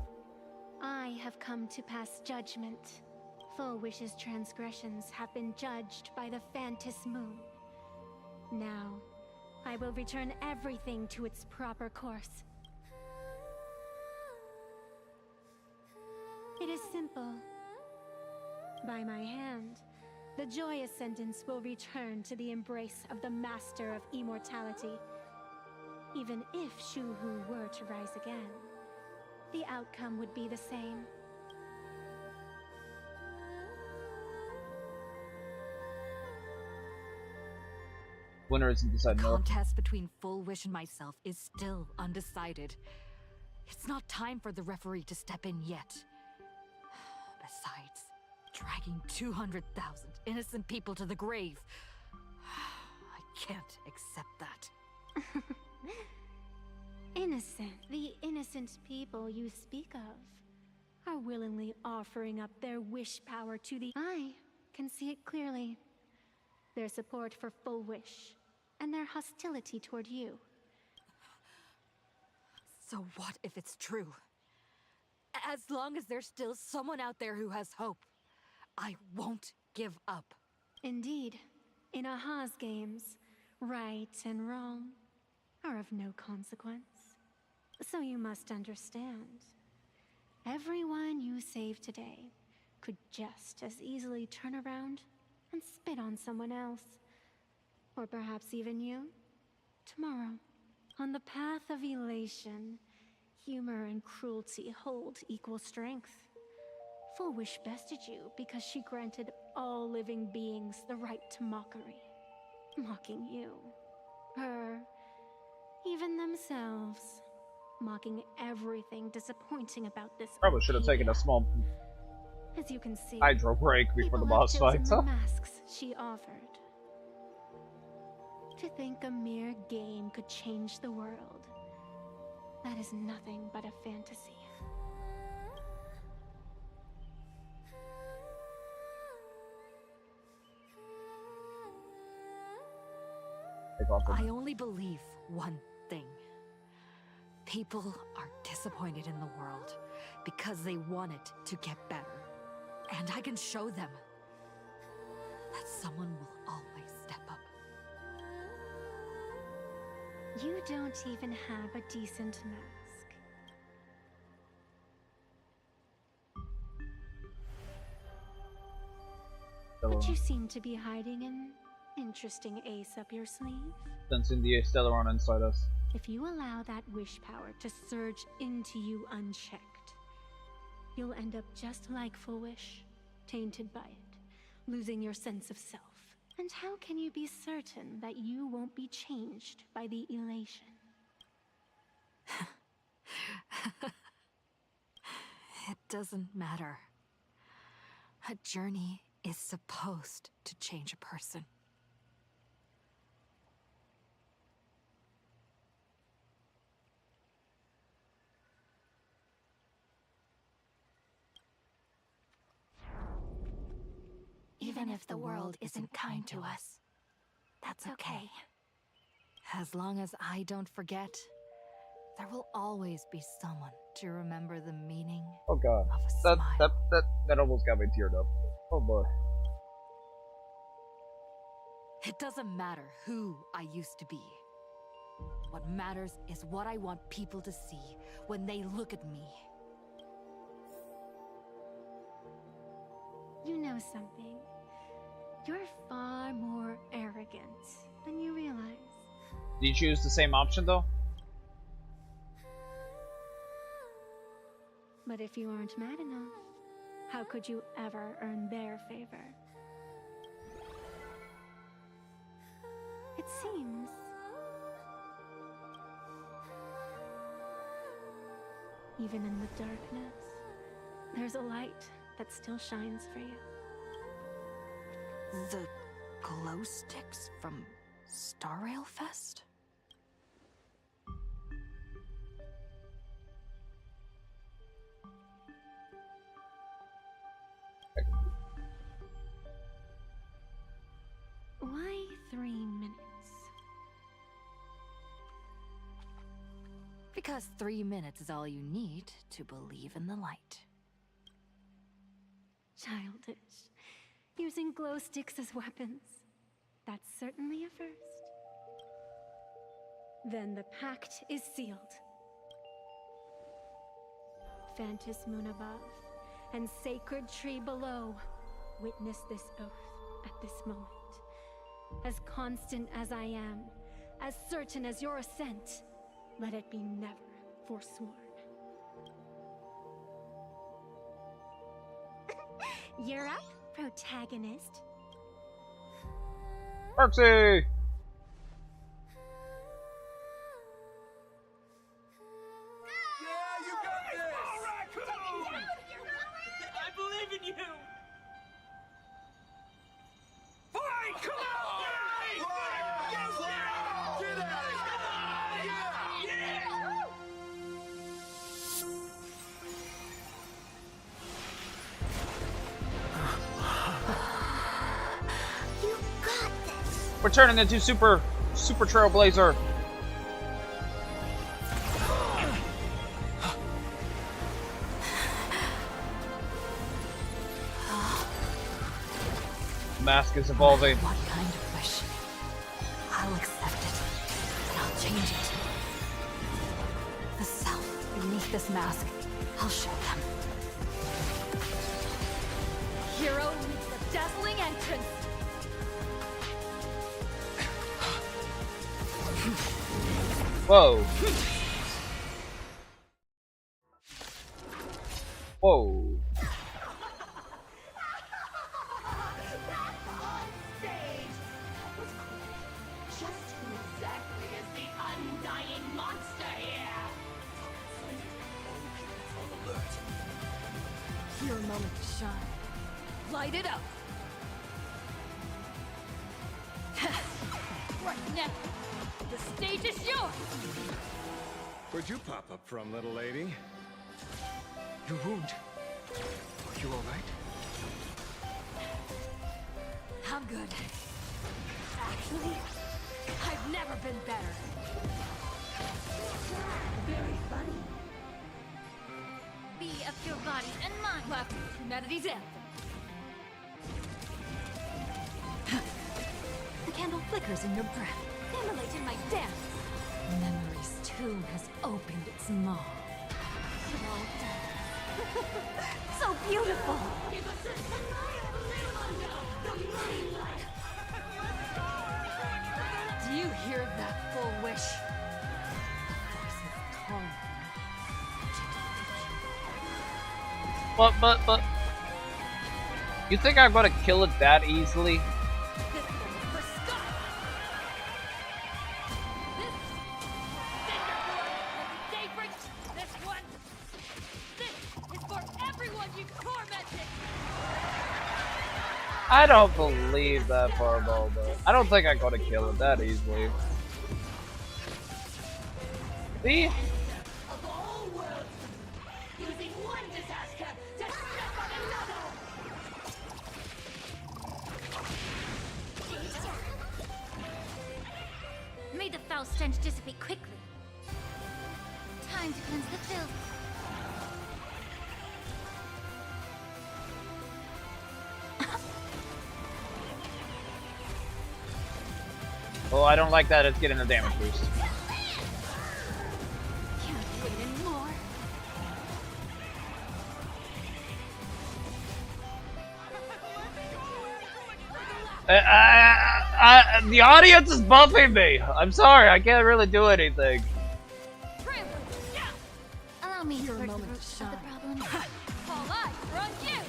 I have come to pass judgment. Fulwish's transgressions have been judged by the Phantasmoon. Now, I will return everything to its proper course. It is simple. By my hand, the Joy Ascendants will return to the embrace of the Master of Immortality. Even if Shuhu were to rise again, the outcome would be the same. Winner isn't decided. The No. contest between Fulwish and myself is still undecided. It's not time for the referee to step in yet. Besides, dragging 200,000 innocent people to the grave. I can't accept that. Innocent. The innocent people you speak of are willingly offering up their wish power to the... I can see it clearly. Their support for Fulwish and their hostility toward you. So what if it's true? As long as there's still someone out there who has hope, I won't give up. Indeed, in Aha's games, right and wrong are of no consequence. So you must understand, everyone you save today could just as easily turn around and spit on someone else. Or perhaps even you, tomorrow. On the path of elation, humor and cruelty hold equal strength. Fulwish bested you because she granted all living beings the right to mockery. Mocking you, her, even themselves. Mocking everything disappointing about this. Probably should have taken a small As you can see, hydro break before the boss people have fight. chosen the masks she offered. To think a mere game could change the world, that is nothing but a fantasy. I only believe one thing. People are disappointed in the world because they want it to get better. And I can show them that someone will always step up. You don't even have a decent mask. But you seem to be hiding an interesting ace up your sleeve. Sensing the Stellaron inside us. If you allow that wish power to surge into you unchecked, you'll end up just like Fulwish, tainted by it, losing your sense of self. And how can you be certain that you won't be changed by the elation? It doesn't matter. A journey is supposed to change a person. Even if the world isn't kind to us, that's okay. As long as I don't forget, there will always be someone to remember the meaning Oh god. of a That almost got me teared up. Oh boy. It doesn't matter who I used to be. What matters is what I want people to see when they look at me. You know something? You're far more arrogant than you realize. Do you choose the same option though? But if you aren't mad enough, how could you ever earn their favor? It seems even in the darkness, there's a light that still shines for you. The glow sticks from Star Rail Fest? Why 3 minutes? Because 3 minutes is all you need to believe in the light. Childish. Using glow sticks as weapons. That's certainly a first. Then the pact is sealed. Phantom moon above and sacred tree below, witness this oath at this moment. As constant as I am, as certain as your assent, let it be never forsworn. You're up, protagonist. Mercy! Yeah, you got this! I believe in you! Fine, come on! Get at it! Yeah! You got this! We're turning into super Super Trailblazer. Mask is evolving. What kind of wish? I'll accept it, and I'll change it. The self beneath this mask, I'll show them. Hero meets the dazzling entrance. Whoa. Whoa. Your moment to shine. Light it up. Right now, the stage is yours. Where'd you pop up from, little lady? Your wound. Are you alright? I'm good. Actually, I've never been better. Very funny. Be of your body and mind. Left humanity's anthem. The candle flickers in your breath. Immolate in my dance. Memory's tomb has opened its maw. So beautiful. Do you hear that, Fulwish? The voices calling you. But... You think I'm gonna kill it that easily? I don't believe that fireball, though. I don't think I'm gonna kill it that easily. See? May the foul stench dissipate quickly. Time to cleanse the filth. Oh, I don't like that it's getting a damage boost. Can't wait anymore. The audience is buffing me. I'm sorry, I can't really do anything. Allow me to work the roots of the problem. All eyes are on you.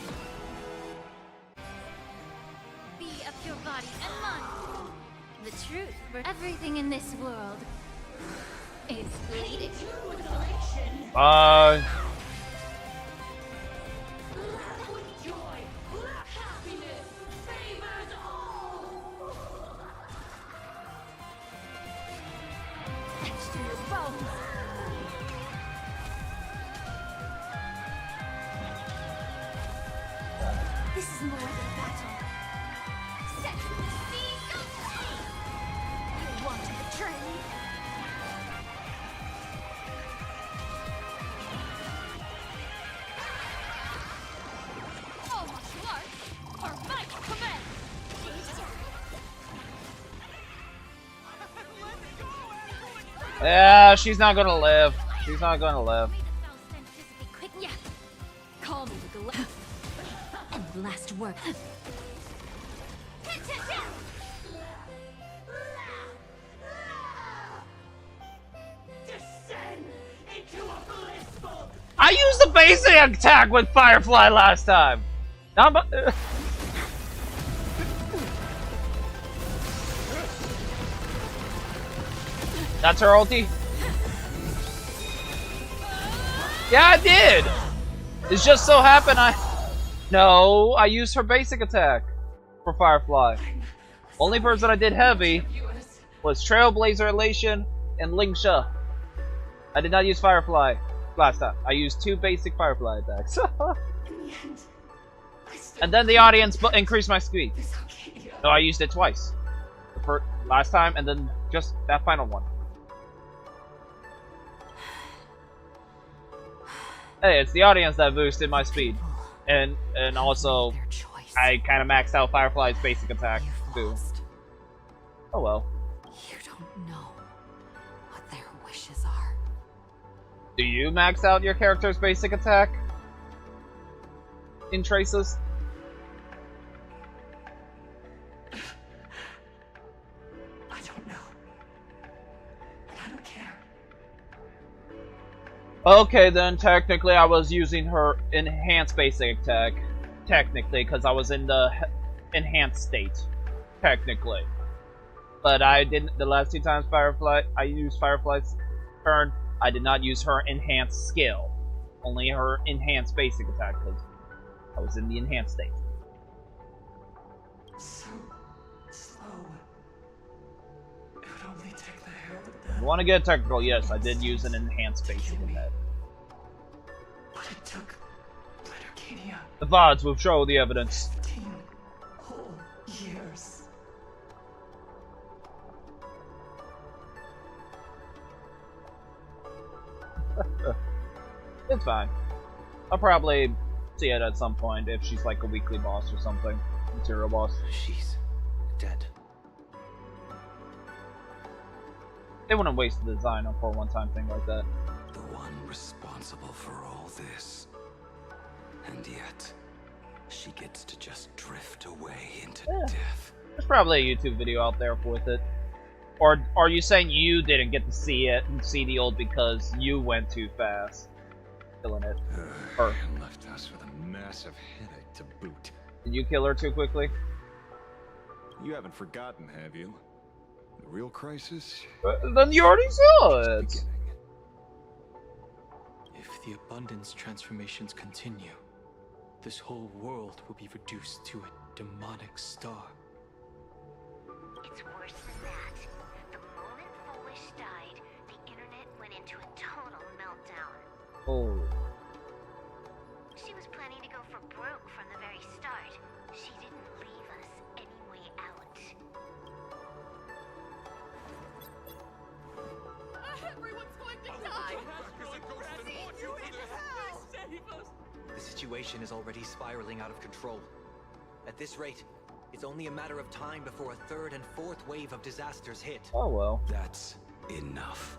Be of your body and mind. The truth for everything in this world is bleeding. This is more than a battle. Set the seas aflame! You want to betray me? All martial arts are my command. Yeah, she's not gonna live. She's not gonna live. Yeah. Call me with the last and last word. I used the basic attack with Firefly last time. Now That's her ulti? Yeah, I did! It just so happened No, I used her basic attack for Firefly. Only person I did heavy was Trailblazer, Elation, and Lingsha. I did not use Firefly last time. I used 2 basic Firefly attacks. And then the audience increased my speed. No, I used it twice. last time, and then just that final one. Hey, it's the audience that boosted my speed, and also I kind of maxed out Firefly's basic attack too. Oh well. You don't know what their wishes are. Do you max out your character's basic attack in Traces? I don't know. But I don't care. Okay, then technically I was using her enhanced basic attack. Technically, because I was in the enhanced state. Technically. But I didn't, the last 2 times I used Firefly's turn, I did not use her enhanced skill. Only her enhanced basic attack, because I was in the enhanced state. So slow. It would only take the Herald of If Death. you want to get technical, yes, I did use an enhanced basic attack. But it took Arcadia The VODs will show the evidence. 15 whole years. It's fine. I'll probably see it at some point if she's like a weekly boss or something. Material boss. She's dead. They wouldn't waste the design for a one-time thing like that. The one responsible for all this. And yet, she gets to just drift away into death. There's probably a YouTube video out there with it. Or are you saying you didn't get to see it and see the old because you went too fast? Killing it. Or And left us with a massive headache to boot. did you kill her too quickly? You haven't forgotten, have you? The real crisis? Then you already saw it! If the abundance transformations continue, this whole world will be reduced to a demonic star. It's worse than that. The moment Fulwish died, the internet went into a total meltdown. Oh. She was planning to go for broke from the very start. She didn't leave us any way out. Everyone's going to die! You in hell! Save us! The situation is already spiraling out of control. At this rate, it's only a matter of time before a 3rd and 4th wave of disasters hit. Oh well. That's enough.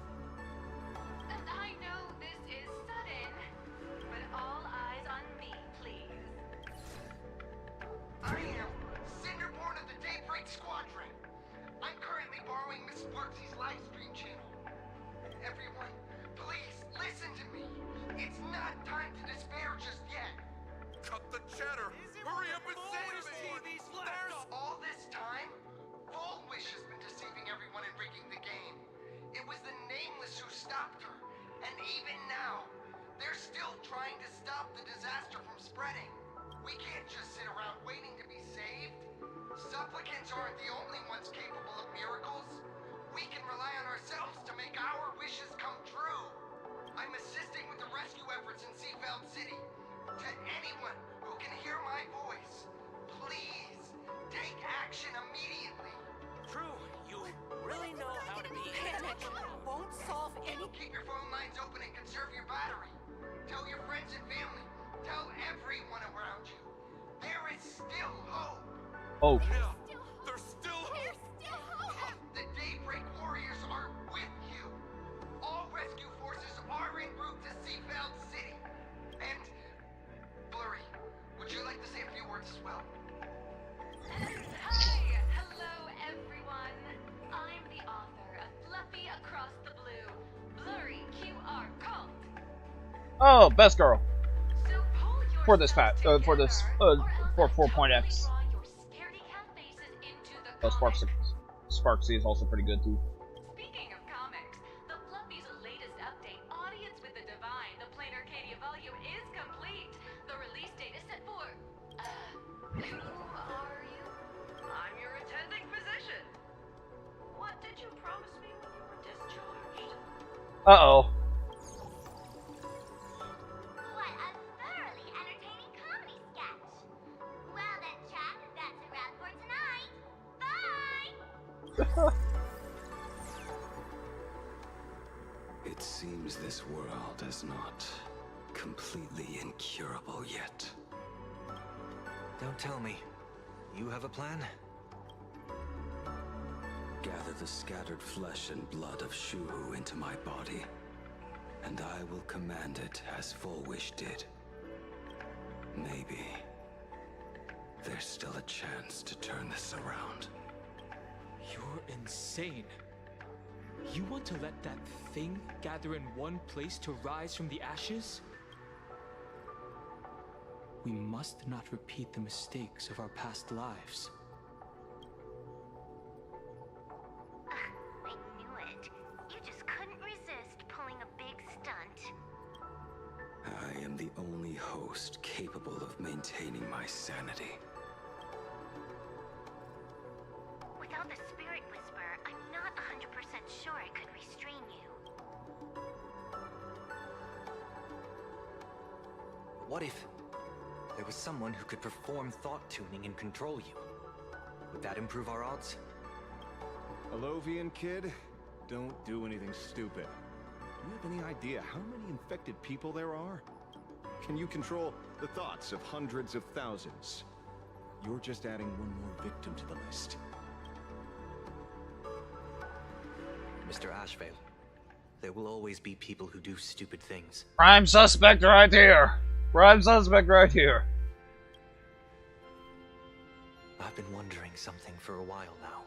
And I know this is sudden, but all eyes on me, please. I am Cinderborn of the Daybreak Squadron. I'm currently borrowing Miss Sparksy's live stream channel. Everyone, please listen to me. It's not time to despair just yet. Cut the chatter! Hurry up and save me! All this time, Fulwish has been deceiving everyone and rigging the game. It was the Nameless who stopped her. And even now, they're still trying to stop the disaster from spreading. We can't just sit around waiting to be saved. Supplicants aren't the only ones capable of miracles. We can rely on ourselves to make our wishes come true. I'm assisting with the rescue efforts in Seafeld City. To anyone who can hear my voice, please take action immediately. True, you really know how to be. Panic won't solve any. Keep your phone lines open and conserve your battery. Tell your friends and family. Tell everyone around you. There is still hope. Oh. There's still hope! The Daybreak Warriors are with you. All rescue forces are en route to Seafeld City. And, Blurry, would you like to say a few words as well? Hi! Hello, everyone. I'm the author of Fluffy Across the Blue, Blurry QR Cult. Oh, best girl. So pull your For this for 4.x. Oh, Sparksy is also pretty good too. Speaking of comics, the Fluffy's latest update, Audience with the Divine, the Plain Arcadia volume is complete. The release date is set for... who are you? I'm your attending physician. What did you promise me when you were discharged? Uh-oh. What a thoroughly entertaining comedy sketch. Well then, chat, that's a wrap for tonight. Bye! It seems this world is not completely incurable yet. Don't tell me. You have a plan? Gather the scattered flesh and blood of Shuhu into my body, and I will command it as Fulwish did. Maybe there's still a chance to turn this around. You're insane. You want to let that thing gather in one place to rise from the ashes? We must not repeat the mistakes of our past lives. I knew it. You just couldn't resist pulling a big stunt. I am the only host capable of maintaining my sanity. Without the Spirit Whisperer, I'm not 100% sure I could restrain you. What if there was someone who could perform thought tuning and control you? Would that improve our odds? Alovian kid, don't do anything stupid. Do you have any idea how many infected people there are? Can you control the thoughts of hundreds of thousands? You're just adding one more victim to the list. Mr. Ashvale, there will always be people who do stupid things. Prime suspect right here. Prime suspect right here. I've been wondering something for a while now.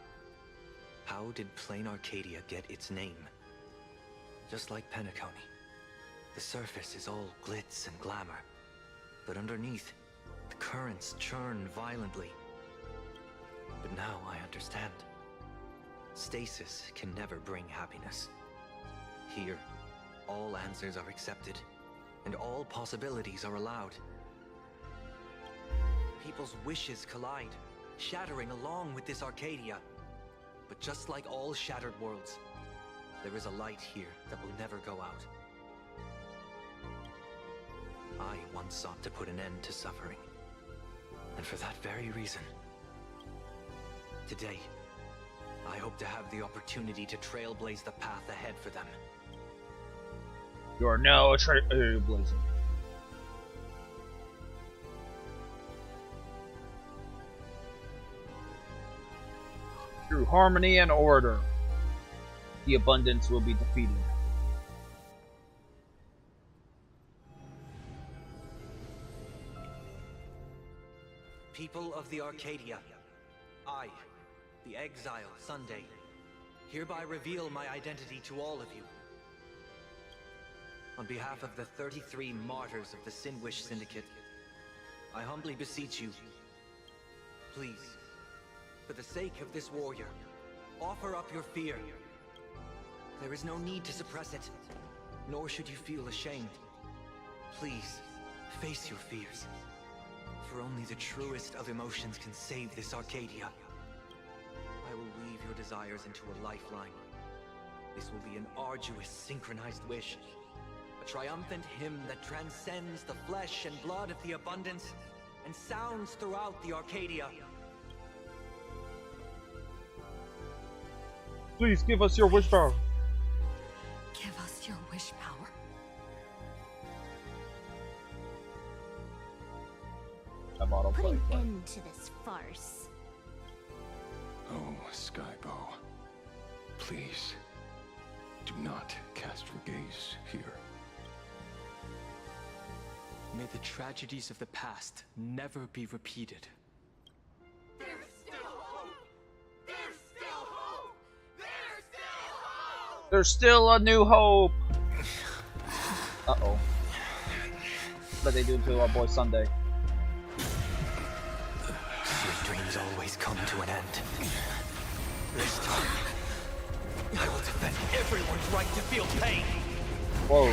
How did Plain Arcadia get its name? Just like Penacony, the surface is all glitz and glamour, but underneath, the currents churn violently. But now I understand. Stasis can never bring happiness. Here, all answers are accepted, and all possibilities are allowed. People's wishes collide, shattering along with this Arcadia. But just like all shattered worlds, there is a light here that will never go out. I once sought to put an end to suffering, and for that very reason, today, I hope to have the opportunity to trailblaze the path ahead for them. You are now a trailblazer. Through harmony and order, the abundance will be defeated. People of the Arcadia, I, the Exile Sunday, hereby reveal my identity to all of you. On behalf of the 33 martyrs of the Sinwish Syndicate, I humbly beseech you, please, for the sake of this warrior, offer up your fear. There is no need to suppress it, nor should you feel ashamed. Please, face your fears, for only the truest of emotions can save this Arcadia. I will weave your desires into a lifeline. This will be an arduous, synchronized wish. A triumphant hymn that transcends the flesh and blood of the abundance and sounds throughout the Arcadia. Please give us your wish power. Give us your wish power. I'm on a Put an play. end to this farce. Oh, Skybow. Please, do not cast your gaze here. May the tragedies of the past never be repeated. There's still hope! There's still hope! There's still hope! There's still a new hope. Uh-oh. What they do to our boy Sunday? Your dreams always come to an end. This time, I will defend everyone's right to feel pain. Whoa.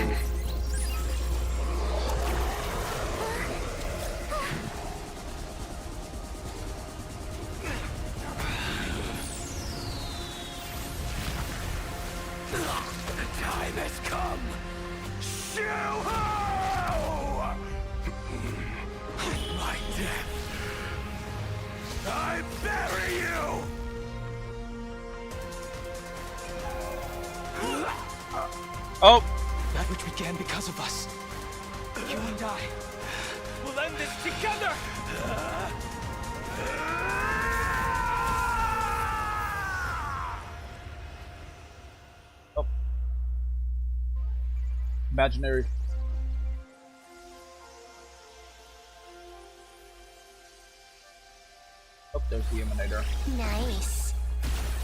The time has come. Shuhu! My death. I bury you! Oh! That which began because of us. You and I will end this together! Oh. Imaginary. Oh, there's the emanator. Nice.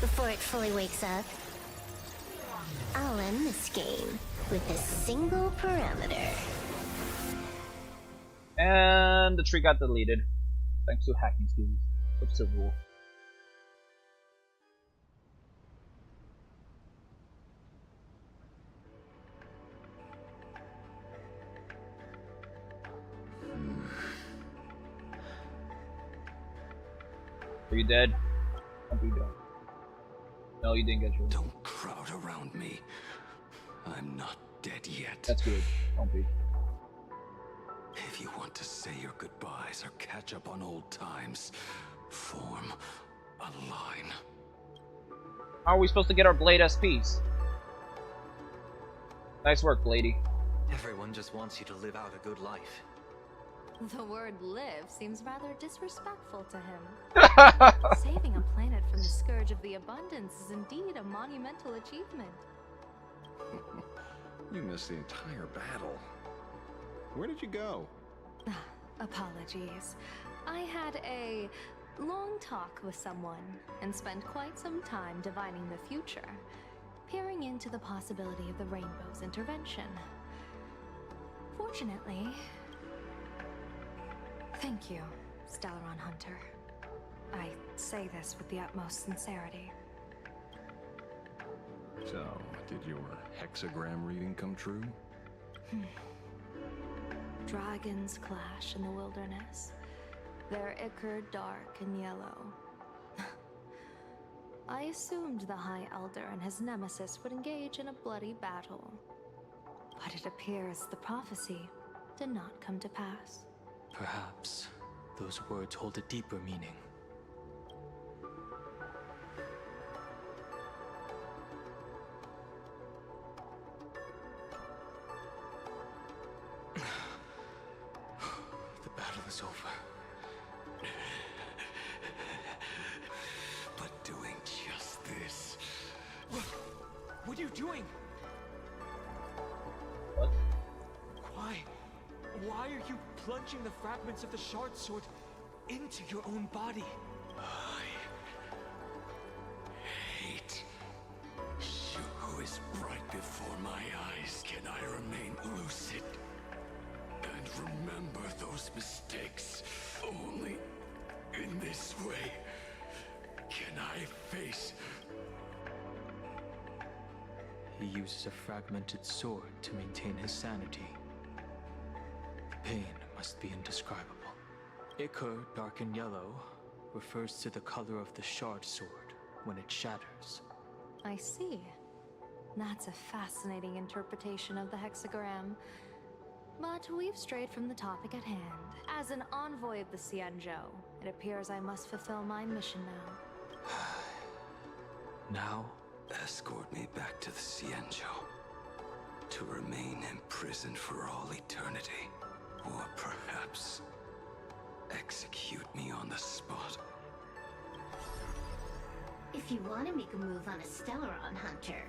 Before it fully wakes up, I'll end this game with a single parameter. And the tree got deleted. Thanks to hacking skills of Silverwolf. Are you dead? Don't be dead. No, you didn't get your. Don't crowd around me. I'm not dead yet. That's good. Don't be. If you want to say your goodbyes or catch up on old times, form a line. How are we supposed to get our Blade SPs? Nice work, Blady. Everyone just wants you to live out a good life. The word live seems rather disrespectful to him. Saving a planet from the scourge of the abundance is indeed a monumental achievement. You missed the entire battle. Where did you go? Apologies. I had a long talk with someone and spent quite some time divining the future, peering into the possibility of the Rainbow's intervention. Fortunately... Thank you, Stellaron Hunter. I say this with the utmost sincerity. So, did your hexagram reading come true? Dragons clash in the wilderness. Their ichor dark and yellow. I assumed the High Elder and his nemesis would engage in a bloody battle. But it appears the prophecy did not come to pass. Perhaps those words hold a deeper meaning. The battle is over. But doing just this... What are you doing? What? Why are you plunging the fragments of the shard sword into your own body? I hate you. Who is right before my eyes? Can I remain lucid and remember those mistakes? Only in this way can I face. He uses a fragmented sword to maintain his sanity. The pain must be indescribable. Ichor, dark and yellow, refers to the color of the shard sword when it shatters. I see. That's a fascinating interpretation of the hexagram. But we've strayed from the topic at hand. As an envoy of the Xianzhou, it appears I must fulfill my mission now. Now? Escort me back to the Xianzhou. To remain imprisoned for all eternity. Or perhaps execute me on the spot. If you want to make a move on a Stellaron Hunter,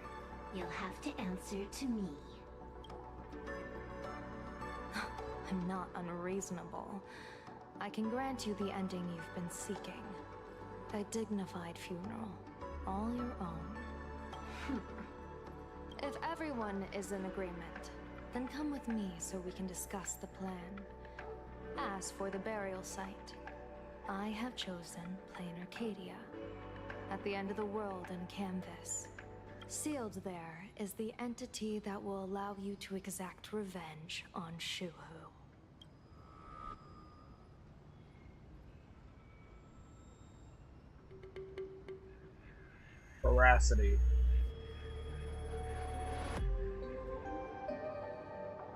you'll have to answer to me. I'm not unreasonable. I can grant you the ending you've been seeking. A dignified funeral, all your own. If everyone is in agreement, then come with me so we can discuss the plan. As for the burial site, I have chosen Plain Arcadia, at the end of the world in Canvas. Sealed there is the entity that will allow you to exact revenge on Shuhu. Veracity.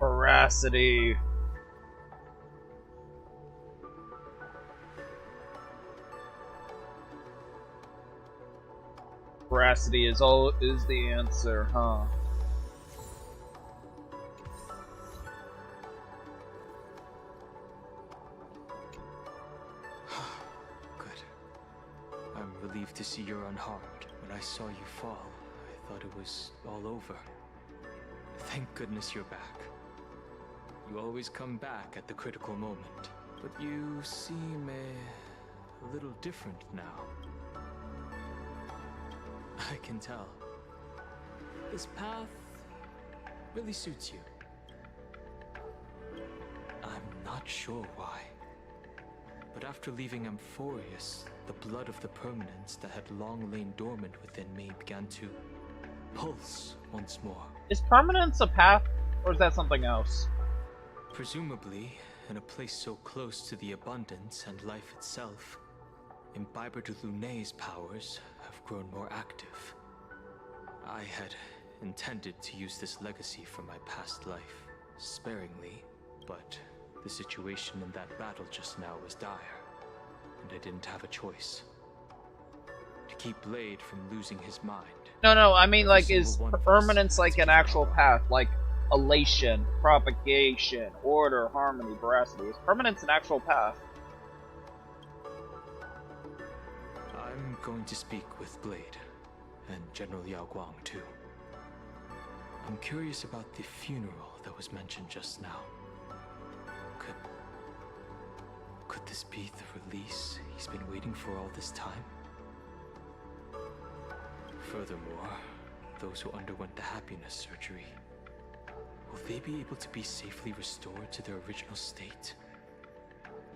Veracity. Veracity is the answer, huh? relieved to see you're unharmed. When I saw you fall, I thought it was all over. Thank goodness you're back. You always come back at the critical moment, but you seem a little different now. I can tell. This path really suits you. I'm not sure why, but after leaving Amphorius, the blood of the permanents that had long lain dormant within me began to pulse once more. Is permanence a path, or is that something else? Presumably, in a place so close to the abundance and life itself, Imbiber de Lunay's powers have grown more active. I had intended to use this legacy from my past life, sparingly, but the situation in that battle just now was dire, and I didn't have a choice. To keep Blade from losing his mind. No, I mean, like, is permanence like an actual path? Like, elation, propagation, order, harmony, veracity. Is permanence an actual path? I'm going to speak with Blade, and General Yao Guang too. I'm curious about the funeral that was mentioned just now. Could this be the release he's been waiting for all this time? Furthermore, those who underwent the happiness surgery, will they be able to be safely restored to their original state?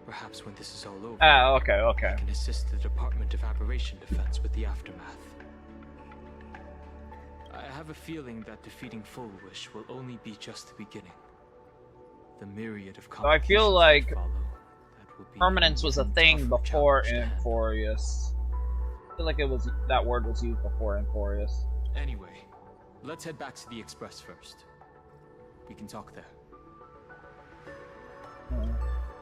Perhaps when this is all over, okay. I can assist the Department of Aberration Defense with the aftermath. I have a feeling that defeating Fulwish will only be just the beginning. The myriad of So I feel like that follow, permanence was a thing before Amphorius. I feel like that word was used before Amphorius. Anyway, let's head back to the Express first. We can talk there. I'm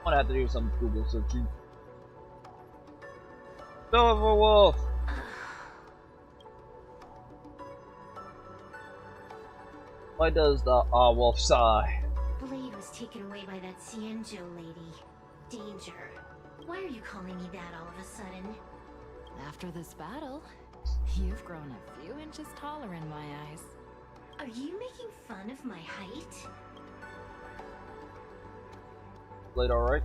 gonna have to do some Google searching. Silver Wolf! Why does the wolf sigh? Blade was taken away by that Cienjo lady. Danger. Why are you calling me that all of a sudden? After this battle, you've grown a few inches taller in my eyes. Are you making fun of my height? Blade alright?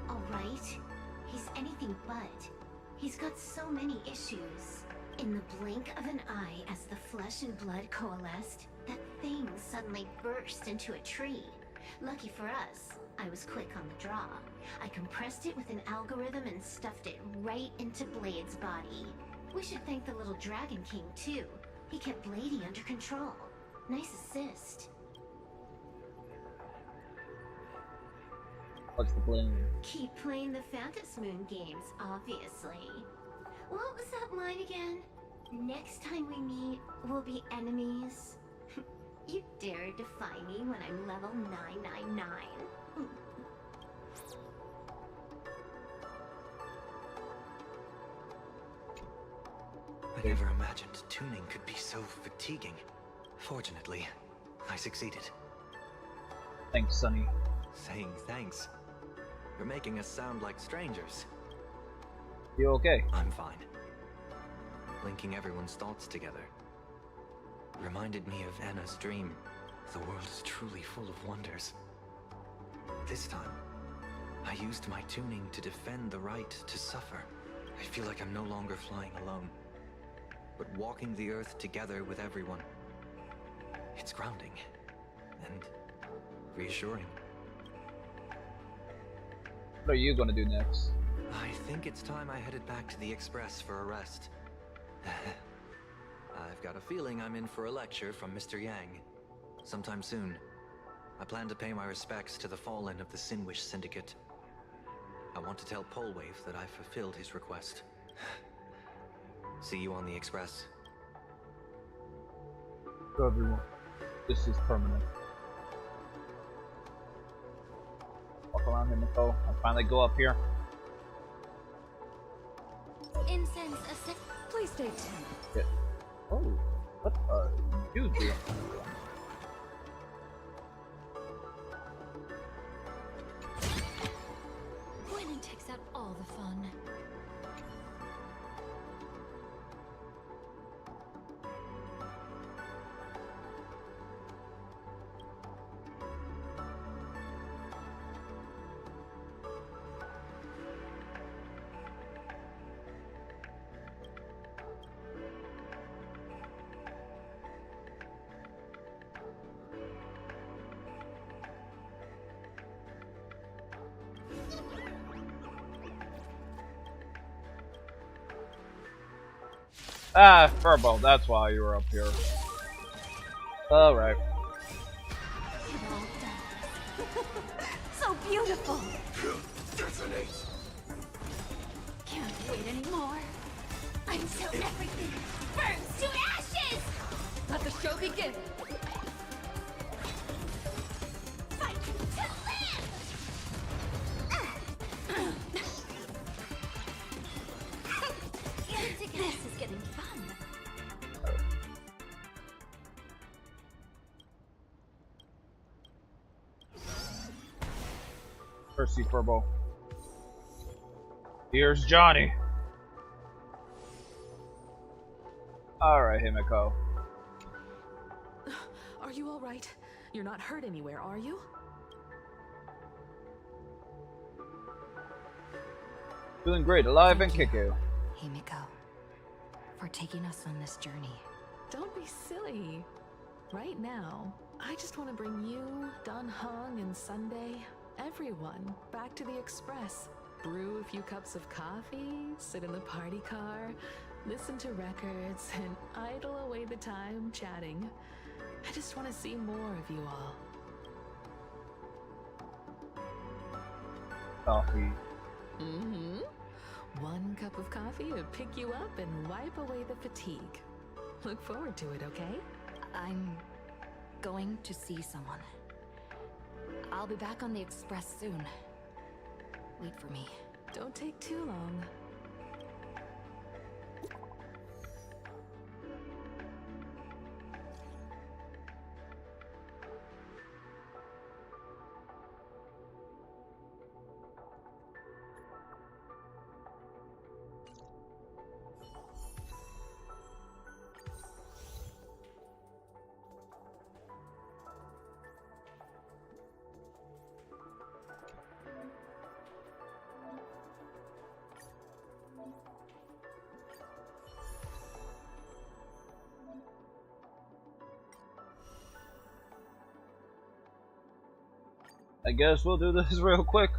Alright. He's anything but. He's got so many issues. In the blink of an eye, as the flesh and blood coalesced, that thing suddenly burst into a tree. Lucky for us, I was quick on the draw. I compressed it with an algorithm and stuffed it right into Blade's body. We should thank the little Dragon King, too. He kept Bladey under control. Nice assist. What's the blame? Keep playing the Phantasmoon games, obviously. What was that line again? Next time we meet, we'll be enemies. You dare defy me when I'm level 999. I never imagined tuning could be so fatiguing. Fortunately, I succeeded. Thanks, Sonny. Saying thanks. You're making us sound like strangers. You okay? I'm fine. Linking everyone's thoughts together reminded me of Anna's dream. The world is truly full of wonders. This time, I used my tuning to defend the right to suffer. I feel like I'm no longer flying alone, but walking the earth together with everyone. It's grounding and reassuring. What are you gonna do next? I think it's time I headed back to the Express for a rest. I've got a feeling I'm in for a lecture from Mr. Yang. Sometime soon. I plan to pay my respects to the fallen of the Sinwish Syndicate. I want to tell Polwave that I fulfilled his request. See you on the Express. So everyone, this is permanent. Walk around here, Nicole. I'll finally go up here. Incense, please stay tuned. Yeah. Oh, what are you doing? Winning takes out all the fun. Ah, Furbo, that's why you were up here. Alright. So beautiful. Detonate. Can't wait anymore. Until everything burns to ashes. Let the show begin. Fight to live. This is getting fun. Percy Furbo. Here's Johnny. Alright, Himiko. Are you alright? You're not hurt anywhere, are you? Feeling great, alive Thank and you, kicking. Himiko, for taking us on this journey. Don't be silly. Right now, I just want to bring you, Dun Hung, and Sunday, everyone, back to the Express. Brew a few cups of coffee, sit in the party car, listen to records, and idle away the time chatting. I just want to see more of you all. Coffee. Mm-hmm. One cup of coffee to pick you up and wipe away the fatigue. Look forward to it, okay? I'm going to see someone. I'll be back on the Express soon. Wait for me. Don't take too long. I guess we'll do this real quick.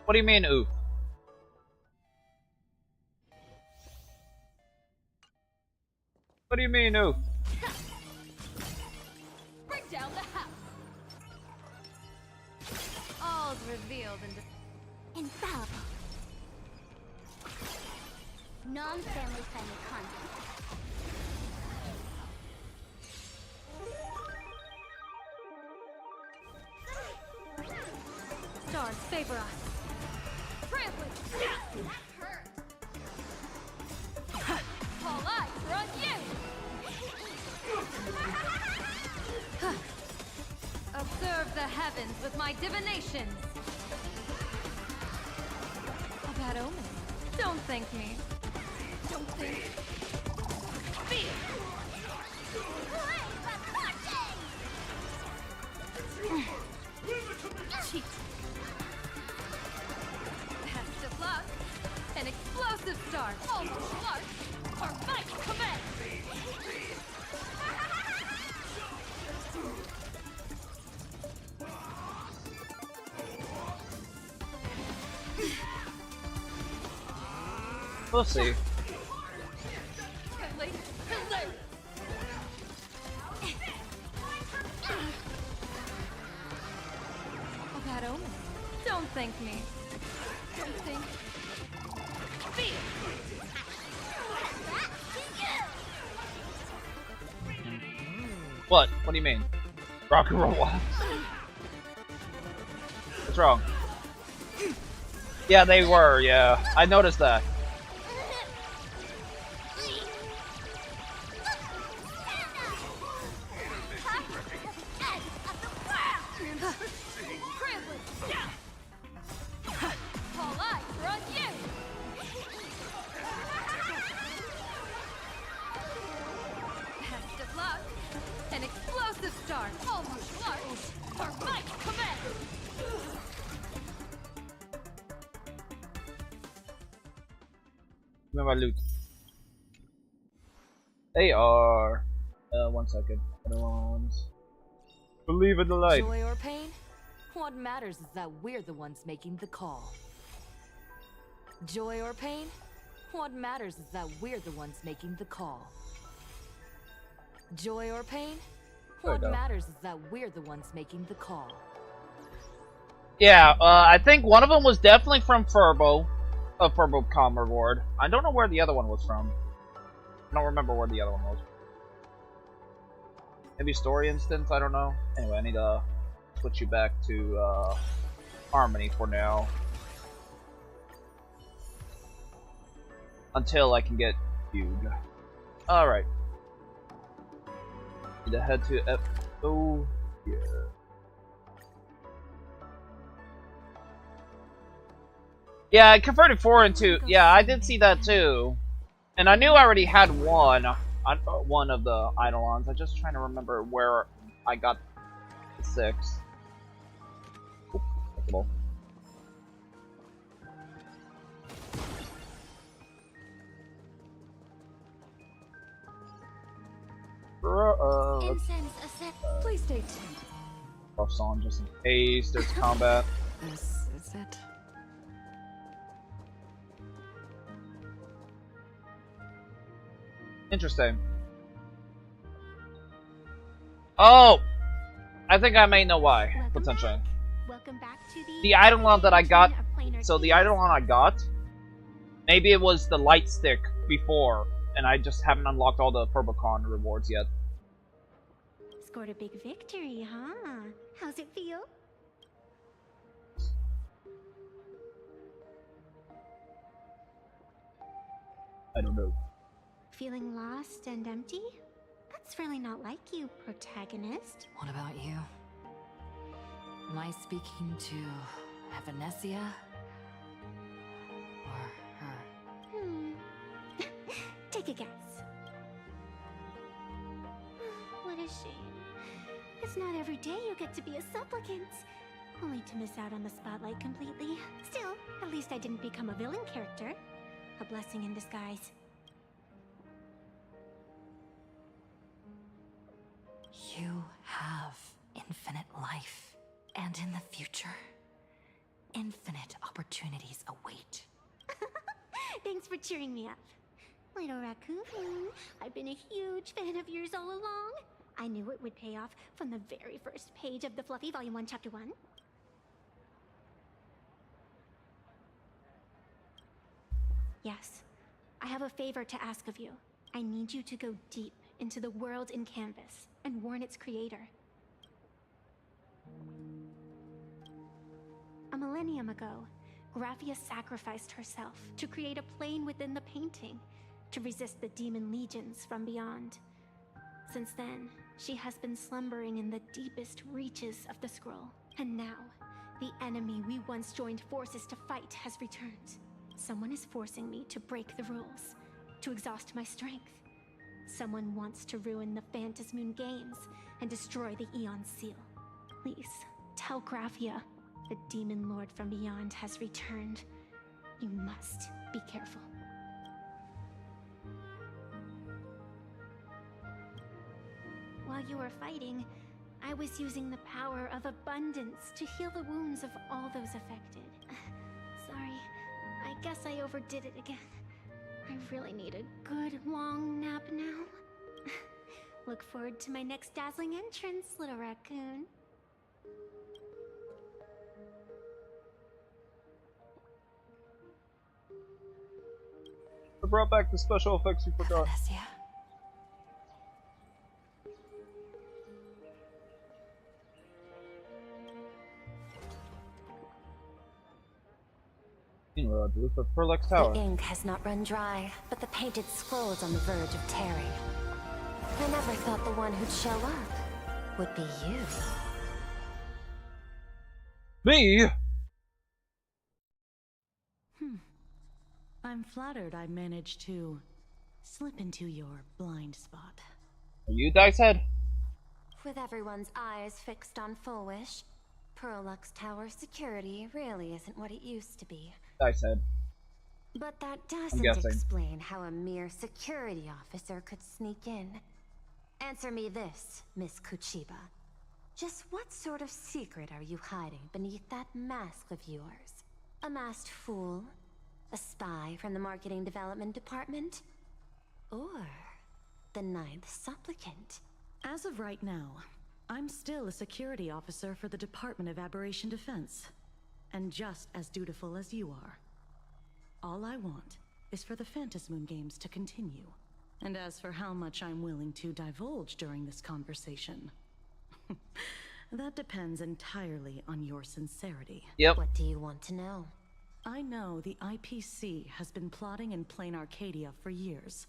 What do you mean, oof? What do you mean, oof? Bring down the house. All's revealed and Infallible. Non-family friendly content. stars favor us. Privilege. That hurt. All eyes are on you. Observe the heavens with my divinations. A bad omen. Don't thank me. Don't think. Fear. Cheat. Best of luck. An explosive start. Almost large. Our fight commence. We'll see. Deadly. Hilarious. A bad omen. Don't thank me. Don't think. Fear. What? What do you mean? Rock and roll what? What's wrong? Yeah, they were, yeah. I noticed that. All eyes are on you. Best of luck. An explosive start. Almost large. Our fight commence. Give me my loot. They are. 1 second. Other ones. Believe in the light. Joy or pain? What matters is that we're the ones making the call. Joy or pain? What matters is that we're the ones making the call. Joy or pain? What matters is that we're the ones making the call. Yeah, I think one of them was definitely from Furbo, a FurboCom reward. I don't know where the other one was from. I don't remember where the other one was. Maybe story instance, I don't know. Anyway, I need to switch you back to Harmony for now. Until I can get Fugue. Alright. Need to head to FO here. Yeah, I converted 4 into... Yeah, I did see that too. And I knew I already had one of the Eidolons. I'm just trying to remember where I got the 6. Oop, possible. Incense, a sec. Please stay tuned. Buffs on just in case there's combat. This is it. Interesting. Oh! I think I may know why, potentially. Welcome back to The Eidolon that I got, so the Eidolon I got, maybe it was the light stick before, and I just haven't unlocked all the FurboCon rewards yet. Scored a big victory, huh? How's it feel? I don't know. Feeling lost and empty? That's really not like you, protagonist. What about you? Am I speaking to Evanesia? Or her? Take a guess. What a shame. It's not every day you get to be a supplicant. Only to miss out on the spotlight completely. Still, at least I didn't become a villain character. A blessing in disguise. You have infinite life, and in the future, infinite opportunities await. Thanks for cheering me up. Little raccoon, I've been a huge fan of yours all along. I knew it would pay off from the very first page of the Fluffy Volume 1, Chapter 1. Yes, I have a favor to ask of you. I need you to go deep into the world in Canvas and warn its creator. A millennium ago, Graphia sacrificed herself to create a plane within the painting to resist the demon legions from beyond. Since then, she has been slumbering in the deepest reaches of the scroll. And now, the enemy we once joined forces to fight has returned. Someone is forcing me to break the rules, to exhaust my strength. Someone wants to ruin the Phantasmoon Games and destroy the Eon Seal. Please, tell Graphia the Demon Lord from beyond has returned. You must be careful. While you were fighting, I was using the power of abundance to heal the wounds of all those affected. Sorry, I guess I overdid it again. I really need a good long nap now. Look forward to my next dazzling entrance, little raccoon. I brought back the special effects you forgot. Meanwhile, I the Perlex Tower. The ink has not run dry, but the painted scroll's on the verge of tearing. I never thought the one who'd show up would be you. Me? I'm flattered I managed to slip into your blind spot. Are you Dicehead? With everyone's eyes fixed on Fulwish, Perlux Tower security really isn't what it used to be. Dicehead. But that doesn't explain how a mere security officer could sneak in. Answer me this, Miss Kuchiba. Just what sort of secret are you hiding beneath that mask of yours? A masked fool? A spy from the Marketing Development Department? Or the Ninth Supplicant? As of right now, I'm still a security officer for the Department of Aberration Defense, and just as dutiful as you are. All I want is for the Phantasmoon games to continue. And as for how much I'm willing to divulge during this conversation, that depends entirely on your sincerity. Yep. What do you want to know? I know the IPC has been plotting in plain Arcadia for years,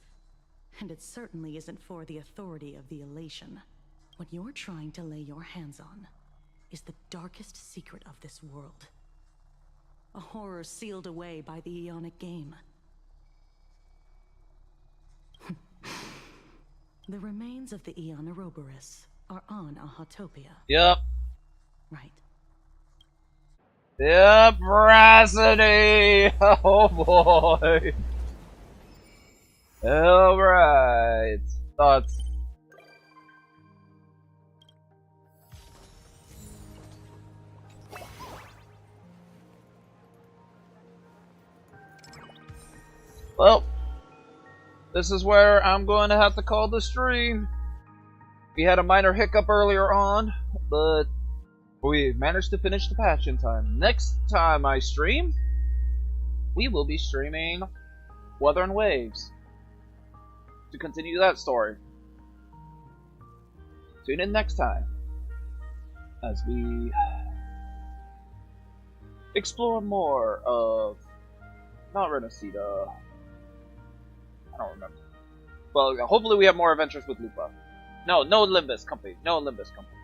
and it certainly isn't for the authority of the Elation. What you're trying to lay your hands on is the darkest secret of this world. A horror sealed away by the Eonic game. The remains of the Eon Ouroboros are on Ahatopia. Yep. Right. Yep, Rhapsody! Oh boy! Alright. Thoughts? Well, this is where I'm going to have to call the stream. We had a minor hiccup earlier on, but we managed to finish the patch in time. Next time I stream, we will be streaming Weather and Waves to continue that story. Tune in next time as we explore more of not Renacida. I don't remember. Well, hopefully we have more adventures with Lupa. No Limbus Company. No Limbus Company.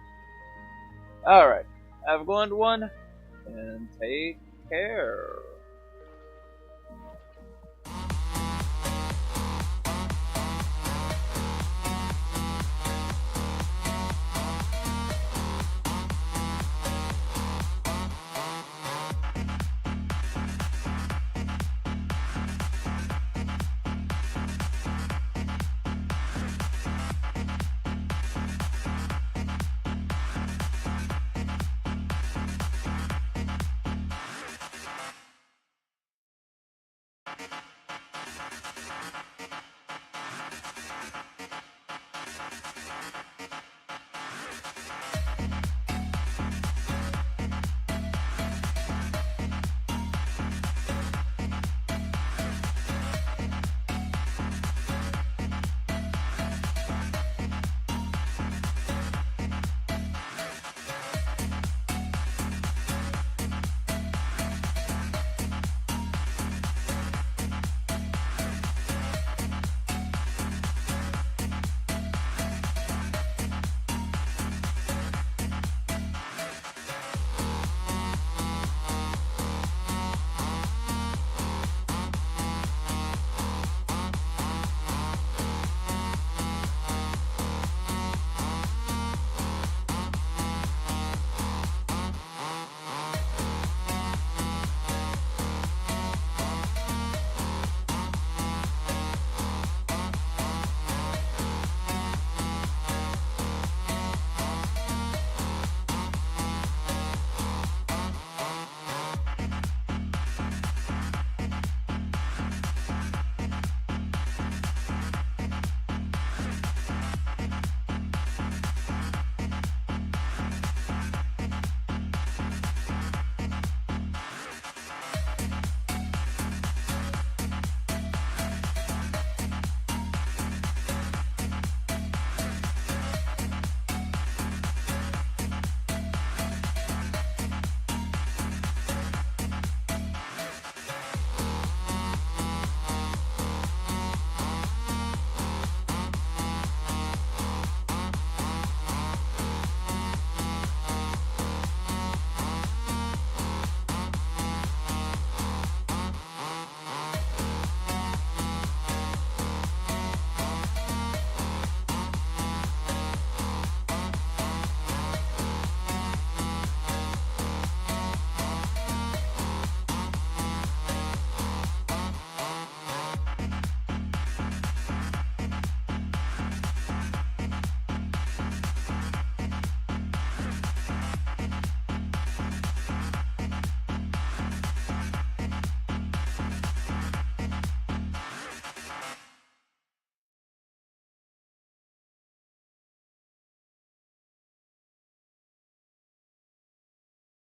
Alright. Have a good one, and take care. You